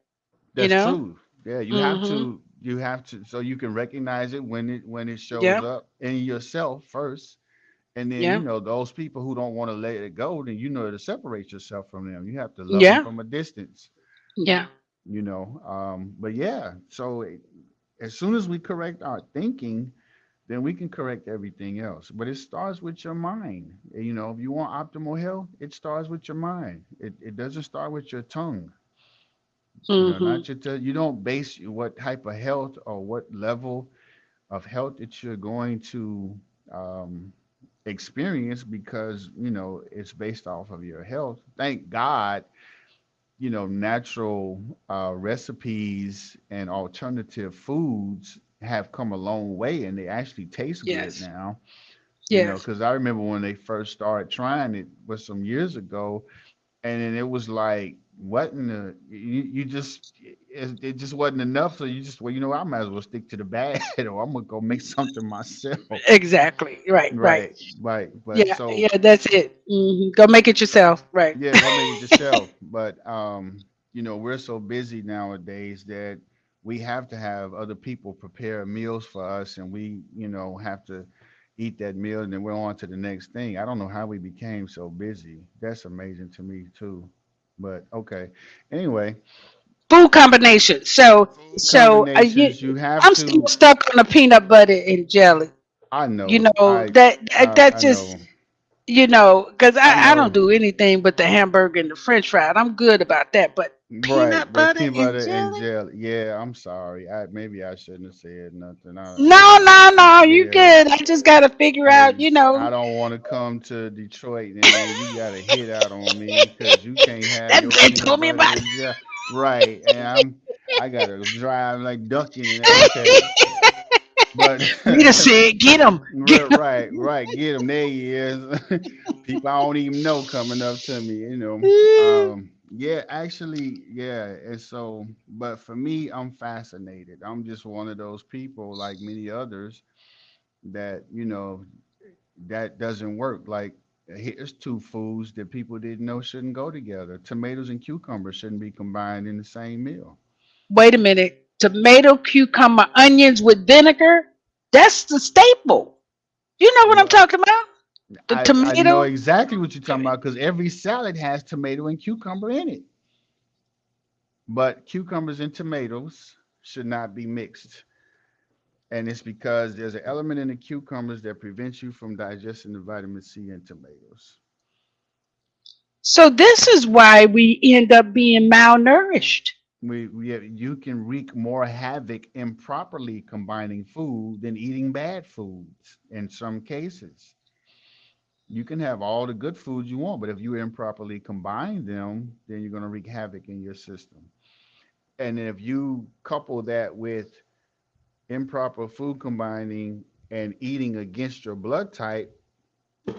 you that's know? true. Yeah, you have Mhm. to. You have to, so you can recognize it when it shows Yeah. up in yourself first. And then, Yeah. those people who don't want to let it go, then to separate yourself from them. You have to love them Yeah. from a distance, Yeah. But yeah, so as soon as we correct our thinking, then we can correct everything else. But it starts with your mind. If you want optimal health, it starts with your mind. It doesn't start with your tongue. Mhm. Not your you don't base what type of health or what level of health that you're going to um, experience, because it's based off of your health. Thank God, natural recipes and alternative foods have come a long way, and they actually taste good Yes. now. Yes. Because I remember when they first started trying it was some years ago, and then it was like, what in the, you just, it just wasn't enough. So you just, well, I might as well stick to the bad, or I'm gonna go make something myself. Exactly. Right. Right. Right, right. But Yeah. so, Yeah. That's it. Go make it yourself. Right. yeah, go make it yourself. But we're so busy nowadays that we have to have other people prepare meals for us, and we, have to eat that meal, and then we're on to the next thing. I don't know how we became so busy. That's amazing to me too. But okay. Anyway, Food combination. food combinations, you have I'm still to. stuck on the peanut butter and jelly. I You know. know that I just know. because I I don't know. do anything but the hamburger and the French fry. I'm good about that, but Right, peanut but butter peanut and butter and jelly? jelly. Yeah, I'm sorry. Maybe I shouldn't have said nothing. No, no, no. You Yeah. good? I just got to figure out. I don't want to come to Detroit, and then you got a hit out on me because you can't have That your they peanut told me butter about. and jelly. Right, and I gotta drive like ducking, and okay. But Rita said, "Get him, get him." right, get him. There he is. People I don't even know coming up to me, you know. Yeah, actually, yeah. And so, but for me, I'm fascinated. I'm just one of those people, like many others, that that doesn't work. Like, here's two foods that people didn't know shouldn't go together. Tomatoes and cucumbers shouldn't be combined in the same meal. Wait a minute. Tomato, cucumber, onions with vinegar. That's the staple. You know what I'm Well, talking about? The I know tomato. exactly what you're talking about because every salad has tomato and cucumber in it. But cucumbers and tomatoes should not be mixed. And it's because there's an element in the cucumbers that prevents you from digesting the vitamin C in tomatoes. So this is why we end up being malnourished. You can wreak more havoc improperly combining food than eating bad foods in some cases. You can have all the good foods you want, but if you improperly combine them, then you're going to wreak havoc in your system. And if you couple that with improper food combining and eating against your blood type,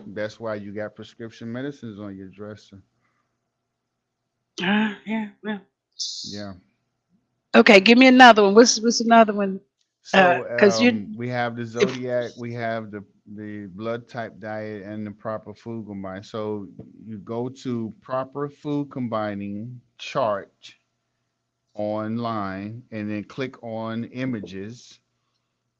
that's why you got prescription medicines on your dresser. Yeah, yeah. Yeah. Okay, give me another one. What's another one? So Because you, we have the if zodiac, we have the blood type diet, and the proper food combine. So you go to proper food combining chart online, and then click on images,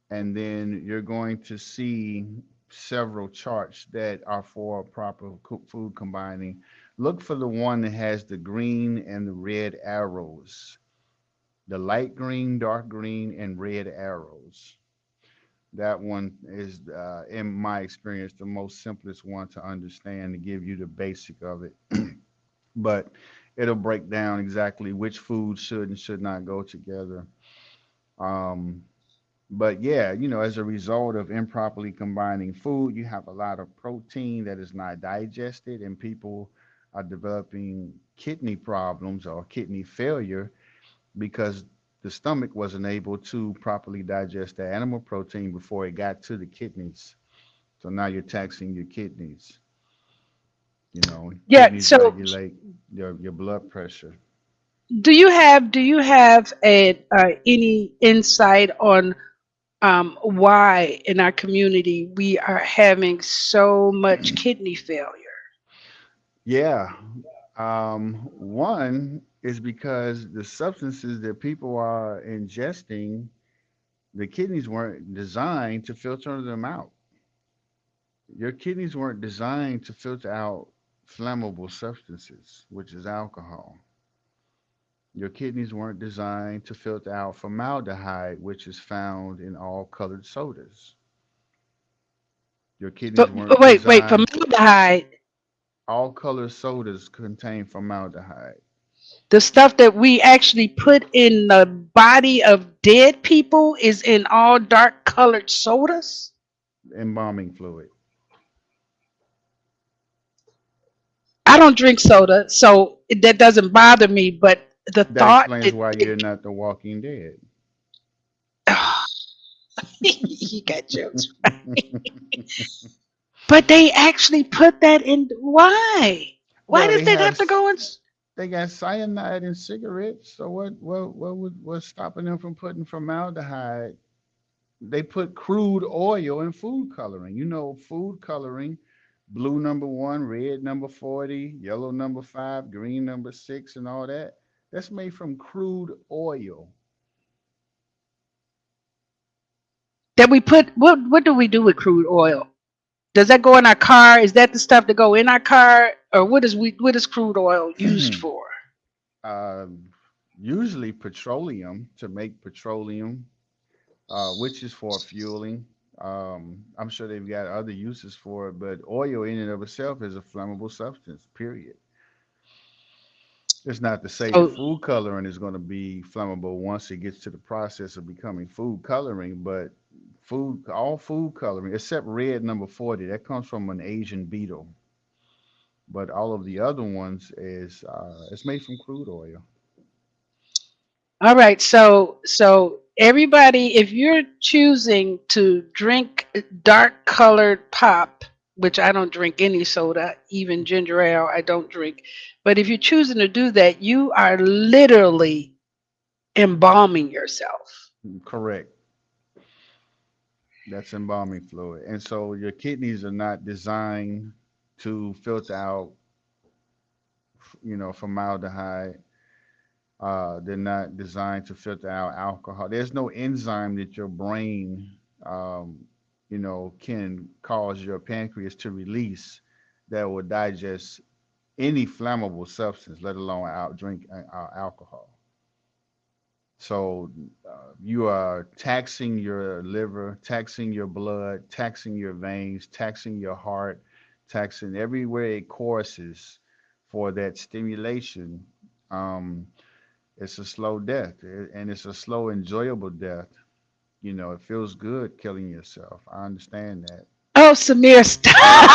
and then you're going to see several charts that are for proper food combining. Look for the one that has the green and the red arrows, the light green, dark green, and red arrows. That one is, in my experience, the most simplest one to understand to give you the basic of it. But it'll break down exactly which foods should and should not go together. Um, but yeah, as a result of improperly combining food, you have a lot of protein that is not digested, and people are developing kidney problems or kidney failure because the stomach wasn't able to properly digest the animal protein before it got to the kidneys. So now you're taxing your kidneys. yeah. Kidneys So regulate your blood pressure. do you have any insight on why in our community we are having so much kidney failure? Yeah. One is because the substances that people are ingesting, the kidneys weren't designed to filter them out. Your kidneys weren't designed to filter out flammable substances, which is alcohol. Your kidneys weren't designed to filter out formaldehyde, which is found in all colored sodas. Your kidneys But weren't wait, designed. formaldehyde, All colored sodas contain formaldehyde. the stuff that we actually put in the body of dead people, is in all dark colored sodas. Embalming fluid. I don't drink soda, so that doesn't bother me. But the That thought explains that why you're not the Walking Dead. you got jokes, but they actually put that in. Why? Why Well, does that have to go in? they got cyanide in cigarettes. So what's stopping them from putting formaldehyde? They put crude oil in food coloring. Food coloring, blue number one, red number 40, yellow number five, green number six, and all that. That's made from crude oil. That we put. What do we do with crude oil? Does that go in our car? Is that the stuff that go in our car, or what is crude oil used for? uh, Usually petroleum, to make petroleum, which is for fueling. I'm sure they've got other uses for it, but oil in and of itself is a flammable substance, period. It's not to say that So food coloring is going to be flammable once it gets to the process of becoming food coloring, but all food coloring, except red number 40, that comes from an Asian beetle. But all of the other ones is it's made from crude oil. all right, so Everybody, if you're choosing to drink dark colored pop, which I don't drink any soda, even ginger ale, I don't drink. But if you're choosing to do that, you are literally embalming yourself. Correct. That's embalming fluid. And so your kidneys are not designed to filter out, formaldehyde. They're not designed to filter out alcohol. There's no enzyme that your brain, can cause your pancreas to release that will digest any flammable substance, let alone out drink alcohol. So you are taxing your liver, taxing your blood, taxing your veins, taxing your heart, taxing everywhere it courses for that stimulation. Um, it's a slow death, and it's a slow, enjoyable death. It feels good killing yourself. I understand that. Oh, Samir, stop.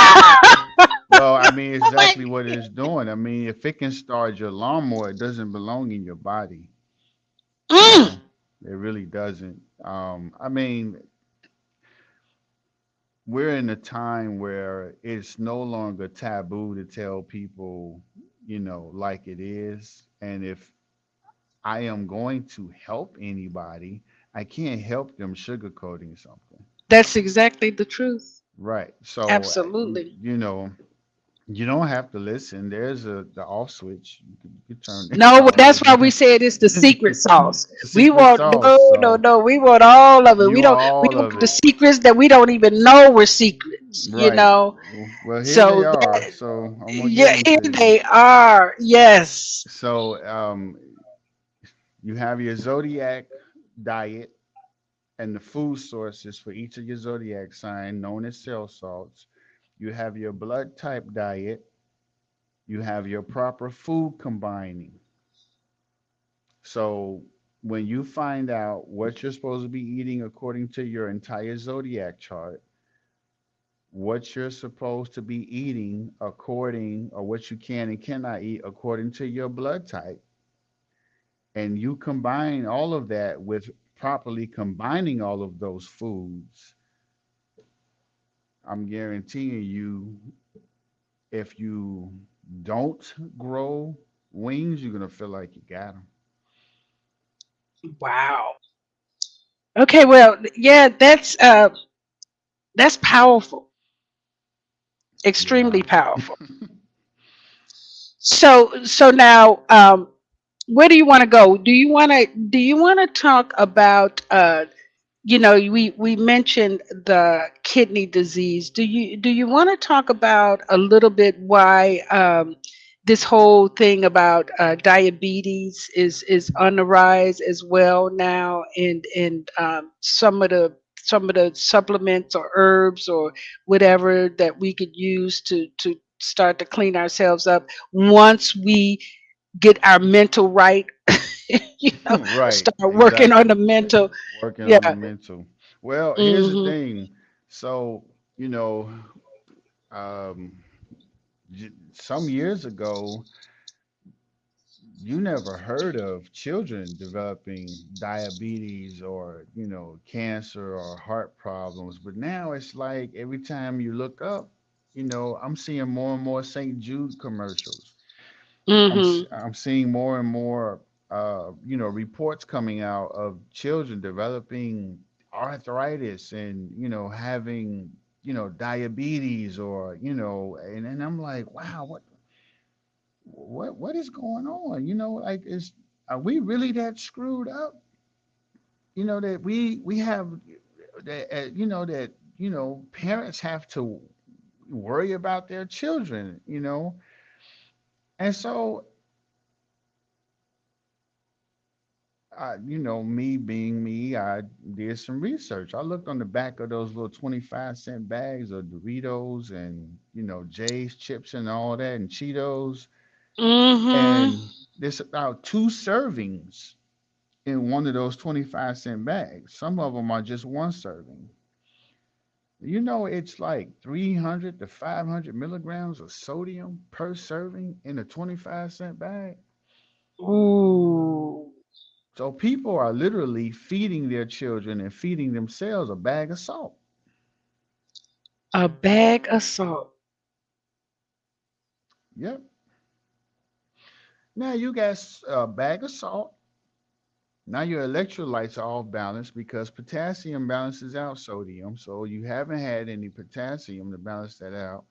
Well, I mean, Oh my. exactly what it's doing. I mean, if it can start your lawnmower, it doesn't belong in your body. Mm. It really doesn't. I mean, we're in a time where it's no longer taboo to tell people, like it is. And if I am going to help anybody, I can't help them sugarcoating something. That's exactly the truth. Right. So, Absolutely. you don't have to listen. There's the off switch. You can turn it No, off that's if why you. we said it's the secret sauce. It's a We secret want sauce. no, no, So no. We want all of it. you want We all want of the it. secrets that we don't even know were secrets. Right. Well, here they So are. that, So I'm gonna give yeah, them here to you. they are. Yes. So you have your zodiac diet and the food sources for each of your zodiac sign, known as cell salts. You have your blood type diet. You have your proper food combining. So when you find out what you're supposed to be eating according to your entire zodiac chart, what you're supposed to be eating according, or what you can and cannot eat according to your blood type, and you combine all of that with properly combining all of those foods, I'm guaranteeing you, if you don't grow wings, you're gonna feel like you got them. Wow. Okay. Well, yeah, that's powerful. Yeah. Extremely powerful. So now, where do you want to go? Do you want to talk about we mentioned the kidney disease. Do you want to talk about a little bit why this whole thing about diabetes is on the rise as well now, and some of the supplements or herbs or whatever that we could use to start to clean ourselves up once we get our mental right. you know Right, Start working on exactly. the mental. Working Yeah. on the mental. Well, here's the Hmm. thing. So, you know, um, some years ago, you never heard of children developing diabetes or, cancer or heart problems. But now it's like every time you look up, I'm seeing more and more St. Jude commercials. Hmm. I'm seeing more and more reports coming out of children developing arthritis and having diabetes, or and I'm like, wow, what is going on? Like, is are we really that screwed up? That we have that that parents have to worry about their children, and so me being me, I did some research. I looked on the back of those little 25-cent bags of Doritos and, Jay's chips and all that, and Cheetos. Hmm. And there's about two servings in one of those 25-cent bags. Some of them are just one serving. It's like 300 to 500 milligrams of sodium per serving in a 25-cent bag. Ooh. So people are literally feeding their children and feeding themselves a bag of salt. A bag of salt. Yep. Now you got a bag of salt. Now your electrolytes are off balance because potassium balances out sodium. So you haven't had any potassium to balance that out.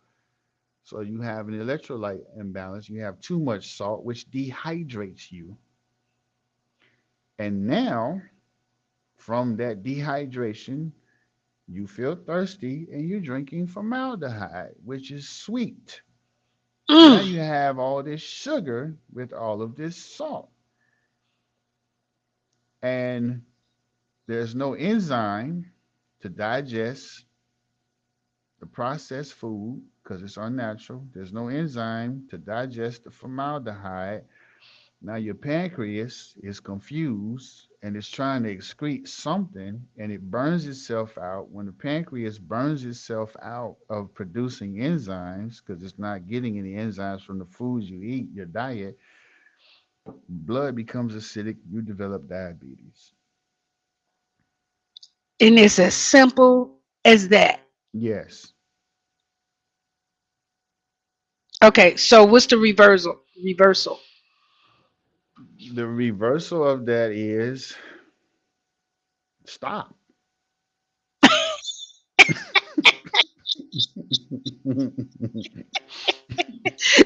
So you have an electrolyte imbalance. You have too much salt, which dehydrates you. And now, from that dehydration, you feel thirsty and you're drinking formaldehyde, which is sweet. Now Mm. you have all this sugar with all of this salt. And there's no enzyme to digest the processed food because it's unnatural. There's no enzyme to digest the formaldehyde. Now your pancreas is confused and it's trying to excrete something and it burns itself out. When the pancreas burns itself out of producing enzymes because it's not getting any enzymes from the foods you eat, your diet, blood becomes acidic, you develop diabetes. And it's as simple as that. Yes. Okay, so what's the reversal? Reversal. The reversal of that is stop.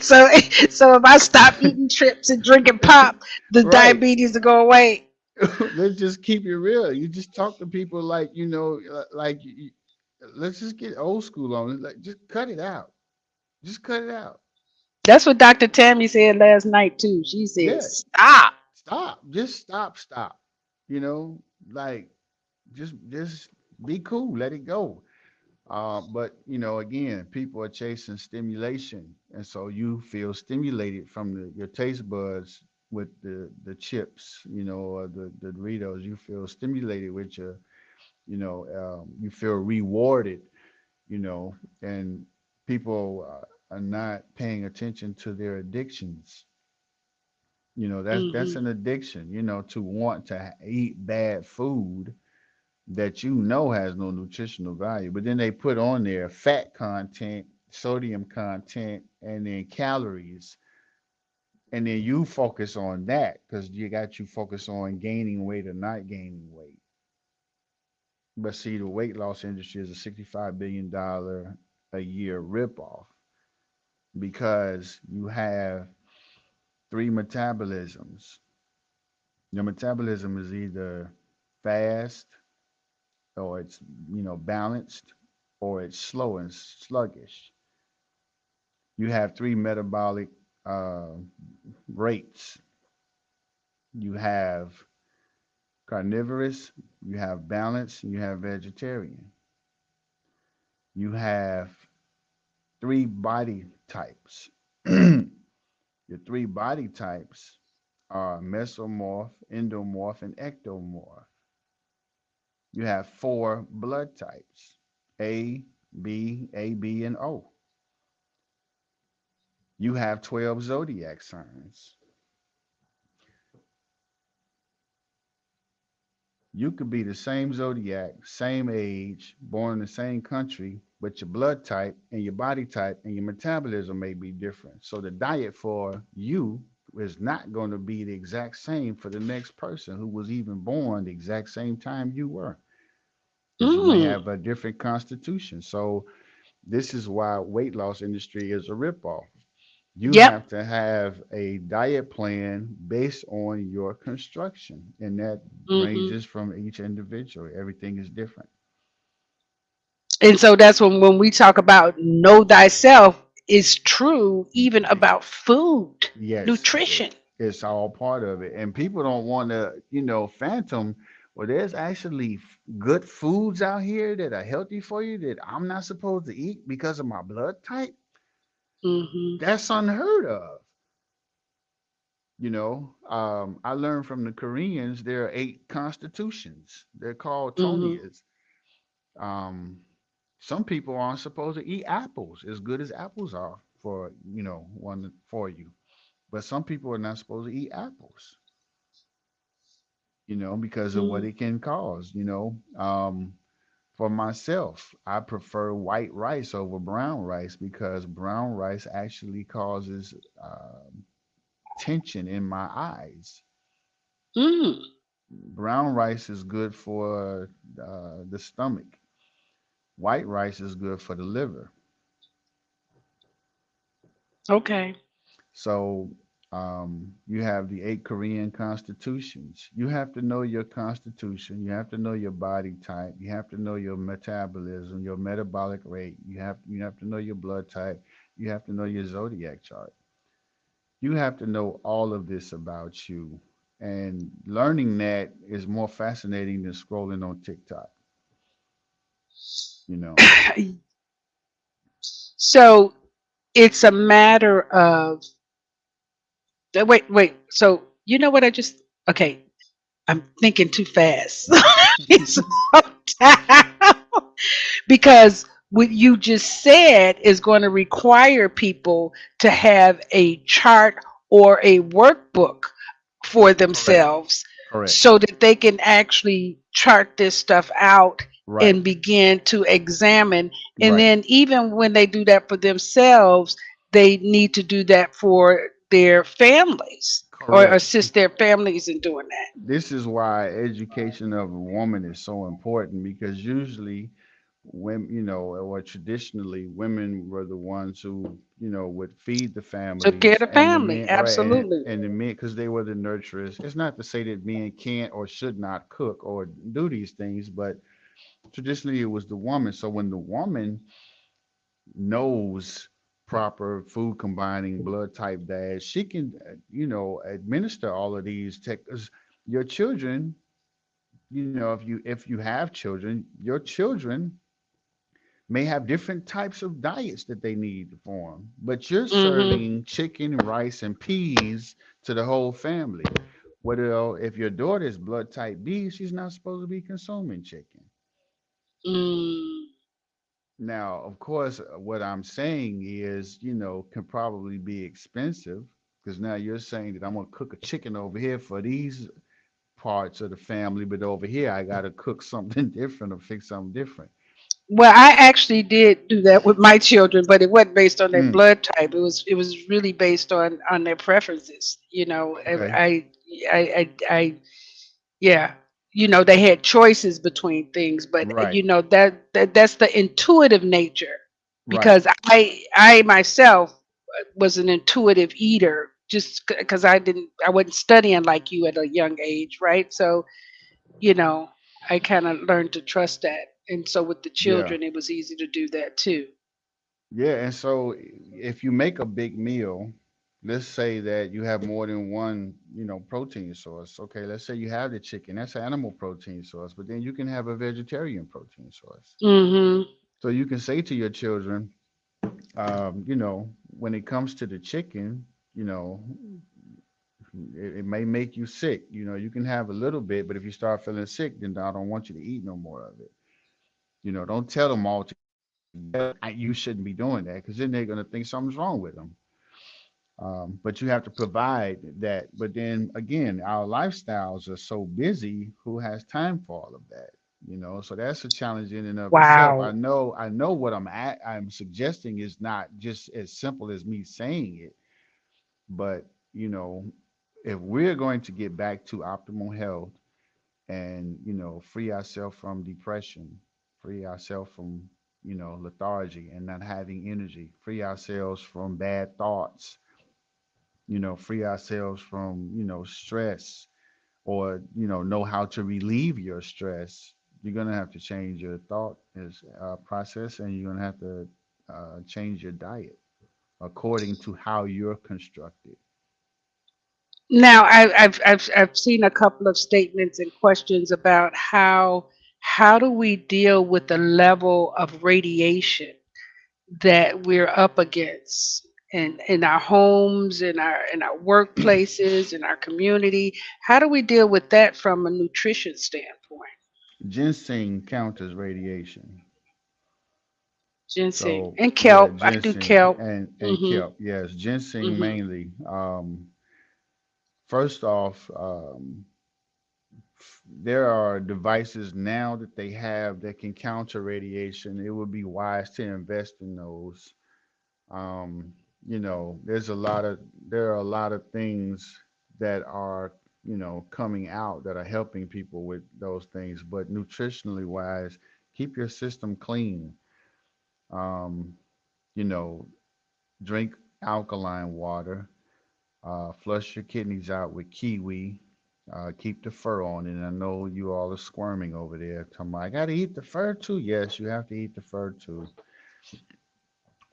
So so if I stop eating chips and drinking pop, the Right. diabetes will go away. Let's just keep it real. You just talk to people like, like let's just get old school on it. Like, just cut it out. Just cut it out. That's what Dr. Tammy said last night too. She said, Yeah. "Stop." Stop. Just stop. Stop. You know, like just be cool. Let it go. But again, people are chasing stimulation, and so you feel stimulated from your taste buds with the chips, or the Doritos. You feel stimulated with your, you feel rewarded, you know, and people are not paying attention to their addictions. That's Hmm. an addiction, to want to eat bad food that has no nutritional value, but then they put on there fat content, sodium content, and then calories, and then you focus on that because you focus on gaining weight or not gaining weight. But see, the weight loss industry is a $65 billion a year ripoff because you have three metabolisms. Your metabolism is either fast or it's balanced or it's slow and sluggish. You have three metabolic uh, rates. You have carnivorous, you have balanced, and you have vegetarian. You have three body types. Your three body types are mesomorph, endomorph, and ectomorph. You have four blood types: A, B, AB, and O. You have 12 zodiac signs. You could be the same zodiac, same age, born in the same country, but your blood type and your body type and your metabolism may be different. So the diet for you is not going to be the exact same for the next person who was even born the exact same time you were, because you may Mm. have a different constitution. So this is why weight loss industry is a ripoff. You Yep. have to have a diet plan based on your construction, and that Hmm. ranges from each individual. Everything is different. And so that's when we talk about know thyself is true even about food, Yes, nutrition. it's all part of it. And people don't want to, phantom. Well, there's actually good foods out here that are healthy for you that I'm not supposed to eat because of my blood type. Hmm. That's unheard of. I learned from the Koreans there are eight constitutions. They're called Hmm. tonias. Um, some people aren't supposed to eat apples as good as apples are for one for you, but some people are not supposed to eat apples. because of what Mm. it can cause. For myself, I prefer white rice over brown rice because brown rice actually causes tension in my eyes. Mm. Brown rice is good for the stomach. White rice is good for the liver. Okay. So you have the 8 Korean constitutions. You have to know your constitution. You have to know your body type. You have to know your metabolism, your metabolic rate. You have to know your blood type. You have to know your zodiac chart. You have to know all of this about you. And learning that is more fascinating than scrolling on TikTok, you know. So it's a matter of wait. So you know what I just okay. I'm thinking too fast. It's because what you just said is going to require people to have a chart or a workbook for Correct. themselves Correct. so that they can actually chart this stuff out Right. and begin to examine. And Right. then, even when they do that for themselves, they need to do that for their families or Correct. assist their families in doing that. This is why education of a woman is so important because usually women, or traditionally women were the ones who, would feed the Took care of families the and the family. men, right, Absolutely. and the men because they were the nurturers. It's not to say that men can't or should not cook or do these things, but traditionally it was the woman. So when the woman knows proper food combining blood type dash, she can, administer all of these tech. 'Cause your children, if you have children, your children may have different types of diets that they need to form, but you're Hmm. serving chicken, rice, and peas to the whole family. Well, if your daughter is blood type B, she's not supposed to be consuming chicken. Mm. Now, of course, what I'm saying is, can probably be expensive because now you're saying that I'm going to cook a chicken over here for these parts of the family, but over here I got to cook something different or fix something different. Well, I actually did do that with my children, but it wasn't based on their Mm, blood type. It was really based on their preferences. okay. I yeah. They had choices between things, but Right. that's the intuitive nature Right. because I myself was an intuitive eater just because I wasn't studying like you at a young age, right? So you know, I kind of learned to trust that. And so with the Yeah. children, it was easy to do that too. Yeah. And so if you make a big meal, let's say that you have more than one, protein source. Okay. Let's say you have the chicken, that's an animal protein source, but then you can have a vegetarian protein source. Hmm. So you can say to your children, when it comes to the chicken, you know, it may make you sick. You can have a little bit, but if you start feeling sick, then I don't want you to eat no more of it. Don't tell them all together, you shouldn't be doing that because then they're going to think something's wrong with them. But you have to provide that. But then again, our lifestyles are so busy. Who has time for all of that? So that's a challenge in and of itself. I Wow. know, I know what I'm suggesting is not just as simple as me saying it, but you know, if we're going to get back to optimal health and free ourselves from depression, free ourselves from lethargy and not having energy, free ourselves from bad thoughts, free ourselves from stress, or know how to relieve your stress. You're going to have to change your thought process, and you're going to have to change your diet according to how you're constructed. Now, I've seen a couple of statements and questions about how do we deal with the level of radiation that we're up against in our homes, in our workplaces, in our community. How do we deal with that from a nutrition standpoint? Ginseng counts as radiation. Ginseng So and yeah, kelp. I do ginseng kelp. and Hmm. kelp. Yes, ginseng Hmm. mainly. First off, there are devices now that they have that can counter radiation. It would be wise to invest in those. Um, there's a lot of there are a lot of things that are coming out that are helping people with those things. But nutritionally wise, keep your system clean. Um, you know, drink alkaline water. Flush your kidneys out with kiwi. Keep the fur on, and I know you all are squirming over there. Talking about, I gotta eat the fur too. Yes, you have to eat the fur too.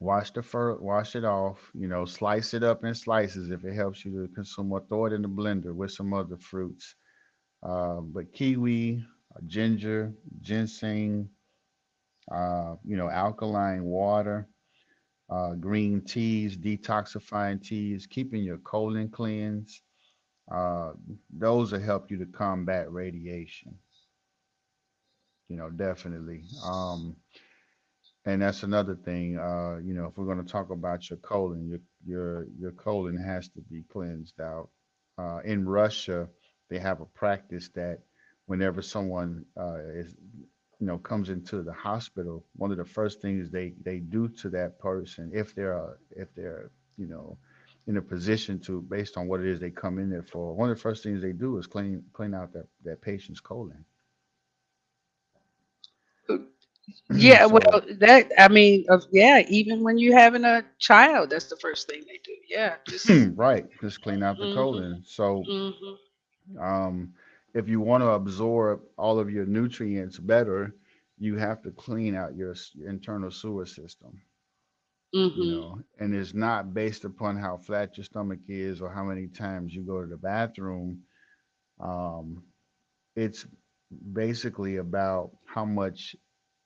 Wash the fur, wash it off. Slice it up in slices if it helps you to consume, or throw it in the blender with some other fruits. But kiwi, ginger, ginseng, alkaline water, green teas, detoxifying teas, keeping your colon cleansed. Uh, those will help you to combat radiation. Definitely. And that's another thing. If we're going to talk about your colon, your colon has to be cleansed out. In Russia, they have a practice that whenever someone is comes into the hospital, one of the first things they do to that person, if they're you know in a position to, based on what it is they come in there for, one of the first things they do is clean out that patient's colon. Yeah, So well, that I mean, yeah, even when you're having a child, that's the first thing they do. Yeah, just right, just clean out the mhm, colon. So mhm, um, if you want to absorb all of your nutrients better, you have to clean out your internal sewer system. mhm, And it's not based upon how flat your stomach is or how many times you go to the bathroom. Um, it's basically about how much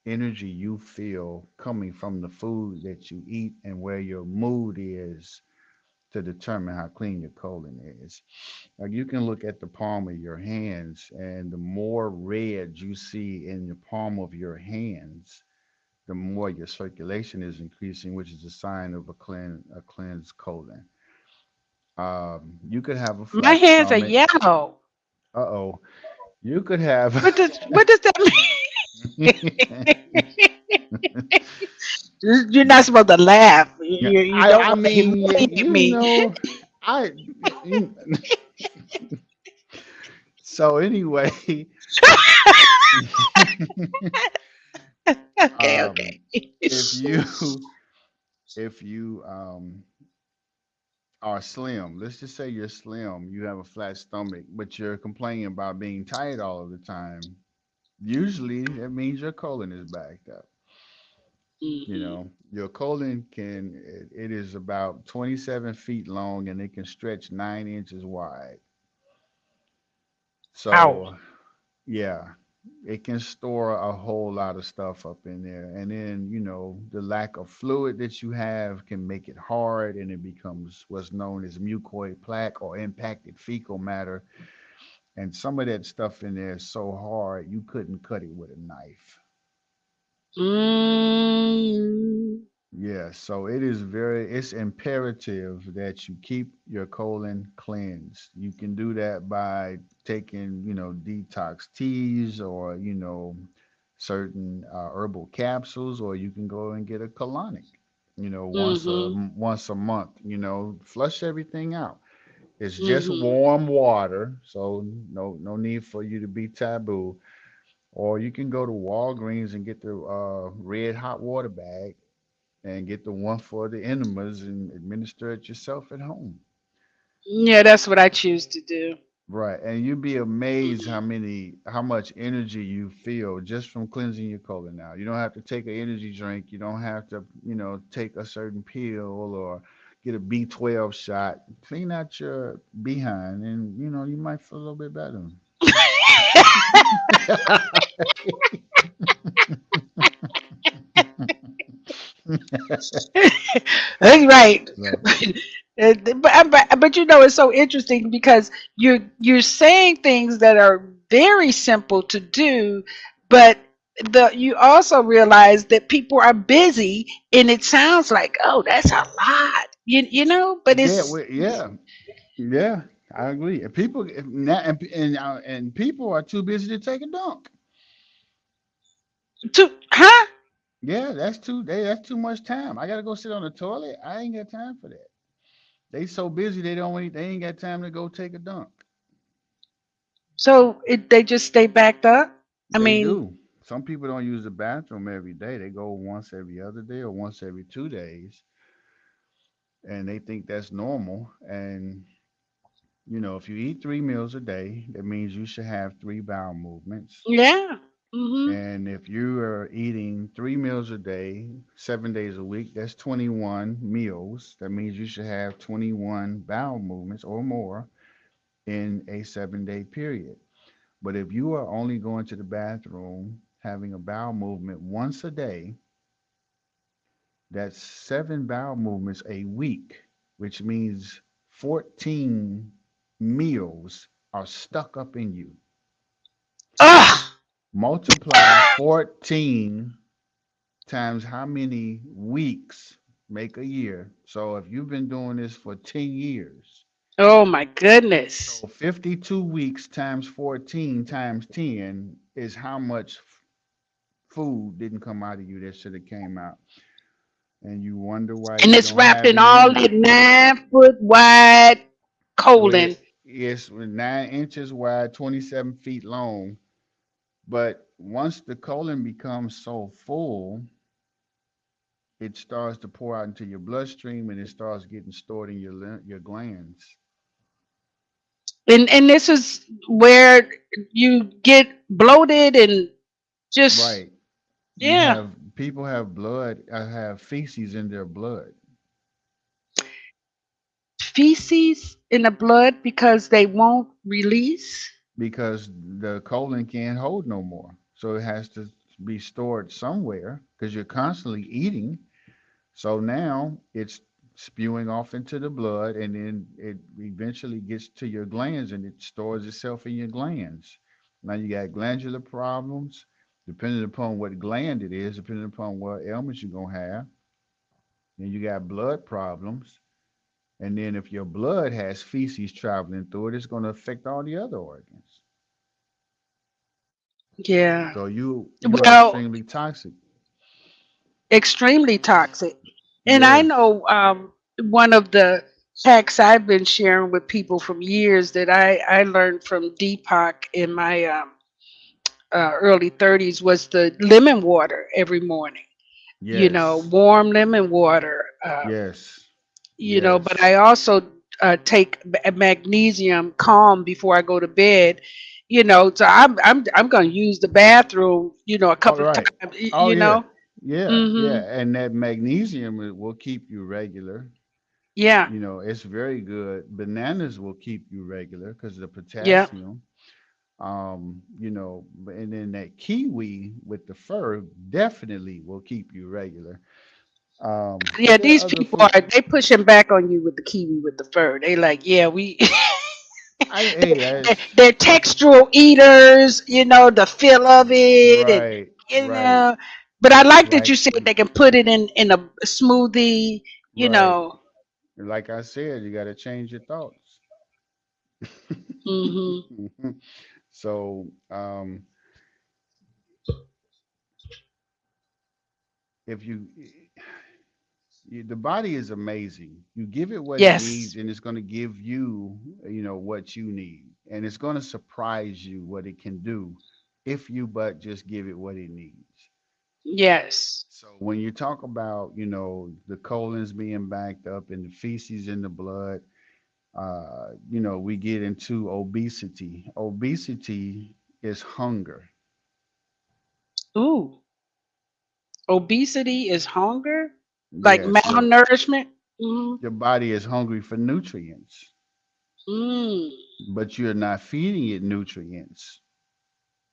energy you feel coming from the food that you eat and where your mood is to determine how clean your colon is. Like, you can look at the palm of your hands, and the more red you see in the palm of your hands, the more your circulation is increasing, which is a sign of a cleansed colon. You could have a my flat hands are stomach. yellow. Uh-oh. You could have. What does that mean? You're not supposed to laugh. Yeah, You don't I want to mean, humiliate me. I. You, so anyway, Okay, um, okay. if you if you are slim, let's just say you're slim, you have a flat stomach, but you're complaining about being tired all of the time. Usually, that means your colon is backed up. Mhm. Your colon it is about 27 feet long, and it can stretch 9 inches wide. Ow. So, yeah, it can store a whole lot of stuff up in there. And then, the lack of fluid that you have can make it hard, and it becomes what's known as mucoid plaque or impacted fecal matter. And some of that stuff in there is so hard you couldn't cut it with a knife. Mm, Yeah, so it's imperative that you keep your colon cleansed. You can do that by taking, detox teas, or, certain herbal capsules, or you can go and get a colonic, mhm, once a month, flush everything out. It's just mhm. warm water, so no need for you to be taboo. Or you can go to Walgreens and get the red hot water bag and get the one for the enemas and administer it yourself at home. Yeah, that's what I choose to do. Right. And you'd be amazed Mhm. how much energy you feel just from cleansing your colon out. You don't have to take an energy drink. You don't have to, take a certain pill or get a B12 shot. Clean out your behind, and, you might feel a little bit better. That's right. So, But it's so interesting because you're saying things that are very simple to do, but you also realize that people are busy, and it sounds like, oh, that's a lot, but yeah, it's yeah, yeah. I agree. And people now and people are too busy to take a dunk. Huh? Yeah, that's too much time. I gotta go sit on the toilet. I ain't got time for that. They so busy they ain't got time to go take a dunk. So they just stay backed up. I They mean, do. Some people don't use the bathroom every day. They go once every other day or once every 2 days, and they think that's normal. And if you eat 3 meals a day, that means you should have three bowel movements. yeah. Hmm. And if you are eating 3 meals a day, 7 days a week, that's 21 meals. That means you should have 21 bowel movements or more in a 7 day period. But if you are only going to the bathroom, having a bowel movement once a day, that's 7 bowel movements a week, which means 14 meals are stuck up in you. Ugh. Multiply 14 times how many weeks make a year. So if you've been doing this for 10 years, Oh my goodness. so 52 weeks times 14 times 10 is how much food didn't come out of you that should have came out. And you wonder why And you it's don't wrapped have in it all in you. that 9 foot wide Where colon. it's 9 inches wide, 27 feet long. But once the colon becomes so full, it starts to pour out into your bloodstream and it starts getting stored in your glands. And this is where you get bloated and just, Right. You yeah, have people have blood, have feces in their blood feces in the blood because they won't release. because the colon can't hold no more. So it has to be stored somewhere because you're constantly eating. So now it's spewing off into the blood and then it eventually gets to your glands and it stores itself in your glands. Now you got glandular problems, depending upon what gland it is, depending upon what ailments you're going to have. Then you got blood problems. And then if your blood has feces traveling through it, it's going to affect all the other organs. Yeah. So you are Well, extremely toxic. extremely toxic. And I Yes. know one of the hacks I've been sharing with people from years that I learned from Deepak in my early 30s was the lemon water every morning. Yes. Warm lemon water. Yes. But Yes. I also take magnesium calm before I go to bed. So I'm going to use the bathroom, a All couple of right. times. Oh yeah. Yeah, Hmm. yeah. And that magnesium will keep you regular. Yeah, It's very good. Bananas will keep you regular because of the yeah, potassium. And then that kiwi with the fur definitely will keep you regular. yeah. There are These other people food. they pushing back on you with the kiwi with the fur. They like, yeah, we. Hey, that's They're textural eaters. The feel of it, and right, you right, know. But I like that like you said they can put it in a smoothie. You right. know. Like I said, you got to change your thoughts. Hmm. So, if the body is amazing. You give it what it Yes. needs, and it's going to give you, what you need, and it's going to surprise you what it can do if you but just give it what it needs. Yes. So when you talk about, the colons being backed up and the feces in the blood, we get into obesity. Obesity is hunger. Ooh. Obesity is hunger, like Yes, malnourishment. Mm. your body is hungry for nutrients, Mm. but you're not feeding it nutrients.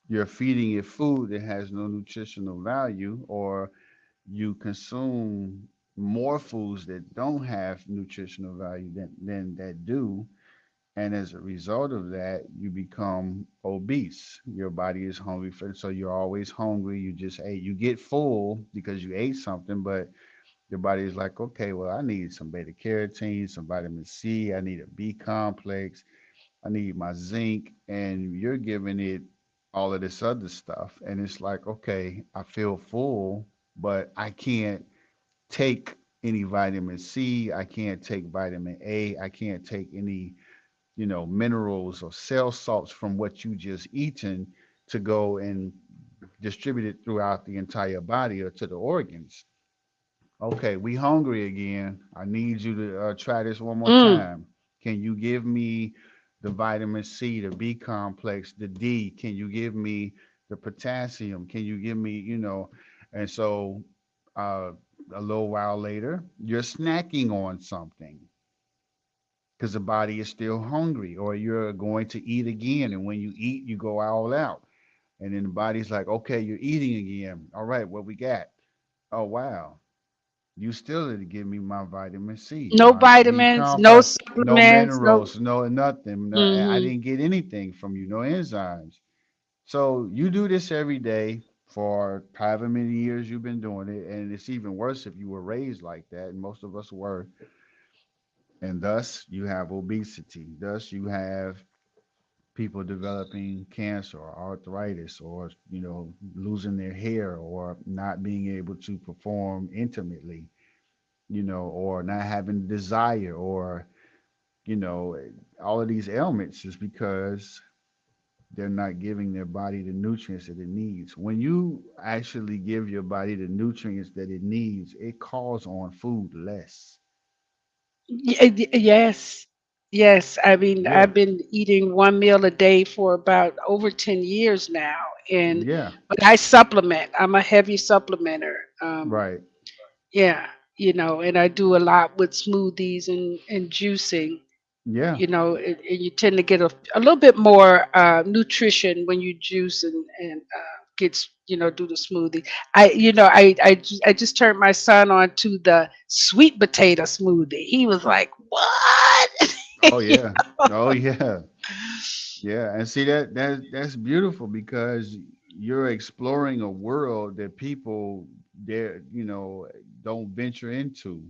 You're feeding it food that has no nutritional value, or you consume more foods that don't have nutritional value than that do. And as a result of that, you become obese. Your body is hungry for it. So you're always hungry. You just ate. You get full because you ate something, but your body is like, okay, well, I need some beta carotene, some vitamin C. I need a B complex. I need my zinc, and you're giving it all of this other stuff. And it's like, okay, I feel full, but I can't take any vitamin C. I can't take vitamin A. I can't take any, minerals or cell salts from what you just eaten to go and distribute it throughout the entire body or to the organs. Okay, we hungry again. I need you to try this one more Mm. time. Can you give me the vitamin C, the B complex, the D? Can you give me the potassium? Can you give me, and so uh, a little while later, you're snacking on something because the body is still hungry, or you're going to eat again. And when you eat, you go all out. And then the body's like, okay, you're eating again. All right, what we got? Oh, wow. You still didn't give me my vitamin C, No my B vitamins, no complex, no supplements, no. minerals, no nothing. I Hmm. didn't get anything from you, no enzymes. So you do this every day for however many years you've been doing it, and it's even worse if you were raised like that, and most of us were. And thus, you have obesity. Thus, you have people developing cancer or arthritis, or losing their hair, or not being able to perform intimately, or not having desire, or, you know, all of these ailments is because they're not giving their body the nutrients that it needs. When you actually give your body the nutrients that it needs, it calls on food less. Yes, yes. I mean, Yeah, I've been eating one meal a day for about over 10 years now, and yeah, but I supplement. I'm a heavy supplementer. right. Yeah, and I do a lot with smoothies and juicing. Yeah, And you tend to get a little bit more nutrition when you juice and do the smoothie. I just turned my son on to the sweet potato smoothie. He was like, "What?" oh yeah, oh yeah, yeah. And see, that's beautiful because you're exploring a world that people there, don't venture into.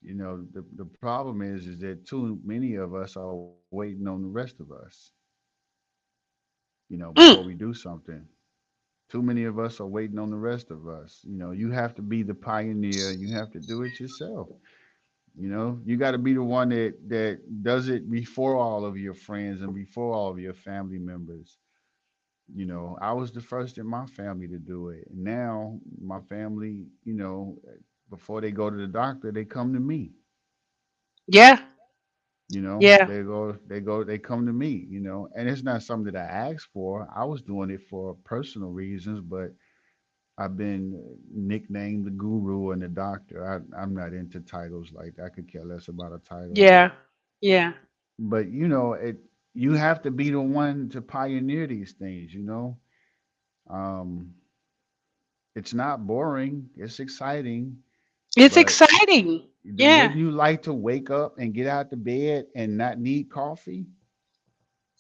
The problem is that too many of us are waiting on the rest of us, before we Mm, do something. Too many of us are waiting on the rest of us. You have to be the pioneer. You have to do it yourself. You got to be the one that does it before all of your friends and before all of your family members. I was the first in my family to do it. And now my family, before they go to the doctor, they come to me. yeah, yeah, They come to me, and it's not something that I asked for. I was doing it for personal reasons, but I've been nicknamed the guru and the doctor. I'm not into titles like that. I could care less about a title, yeah, yeah. but you have to be the one to pioneer these things. Um, it's not boring. It's exciting, It's but exciting. Yeah, wouldn't you like to wake up and get out the bed and not need coffee?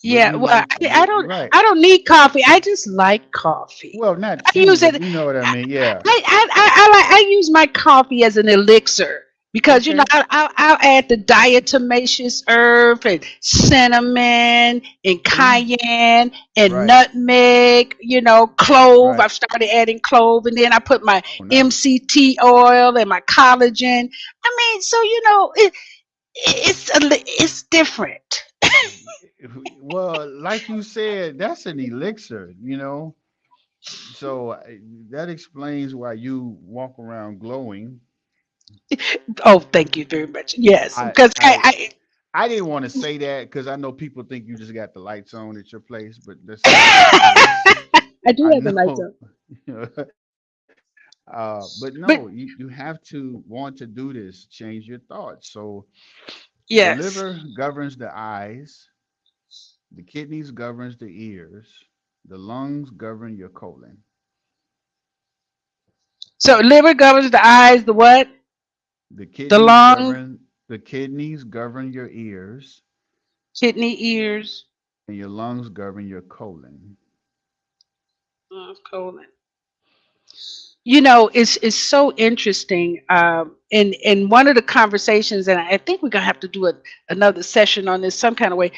Wouldn't yeah. you Well, like right? I don't need coffee. I just like coffee. Well, not I you, use it. but you know what I mean. Yeah. I use my coffee as an elixir because Okay. I'll add the diatomaceous herb and cinnamon and See? cayenne and Right. nutmeg. Clove. Right. I've started adding clove, and then I put my Oh, nice. MCT oil and my collagen. I mean, so it's different. Well, like you said, that's an elixir. So that explains why you walk around glowing. Oh, thank you very much. Yes, I because I I didn't want to say that because I know people think you just got the lights on at your place, but that's not what it is. I do I have the lights know. on, But no, but you have to want to do this, change your thoughts. So the yes. liver governs the eyes, the kidneys governs the ears, the lungs govern your colon. So liver governs the eyes, the what? The The kidneys lung, govern the kidneys govern your ears, kidney, ears, and your lungs govern your colon. colon. it's so interesting. In one of the conversations, and I think we're gonna have to do another session on this some kind of way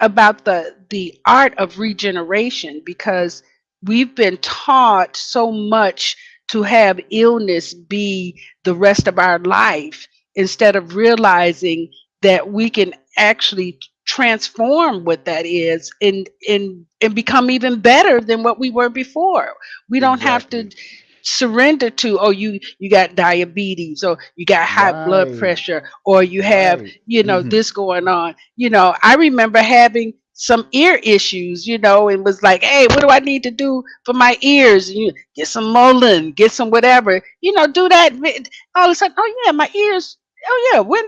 about the art of regeneration, because we've been taught so much to have illness be the rest of our life, instead of realizing that we can actually transform what that is and become even better than what we were before. We don't have to Exactly. surrender to, oh, you got diabetes, or you got high blood Right. pressure, or you have Right. this going on. I remember having some ear issues, and was like, hey, what do I need to do for my ears? You get some Molin, get some whatever, do that. All of a sudden, oh yeah, my ears, oh yeah, when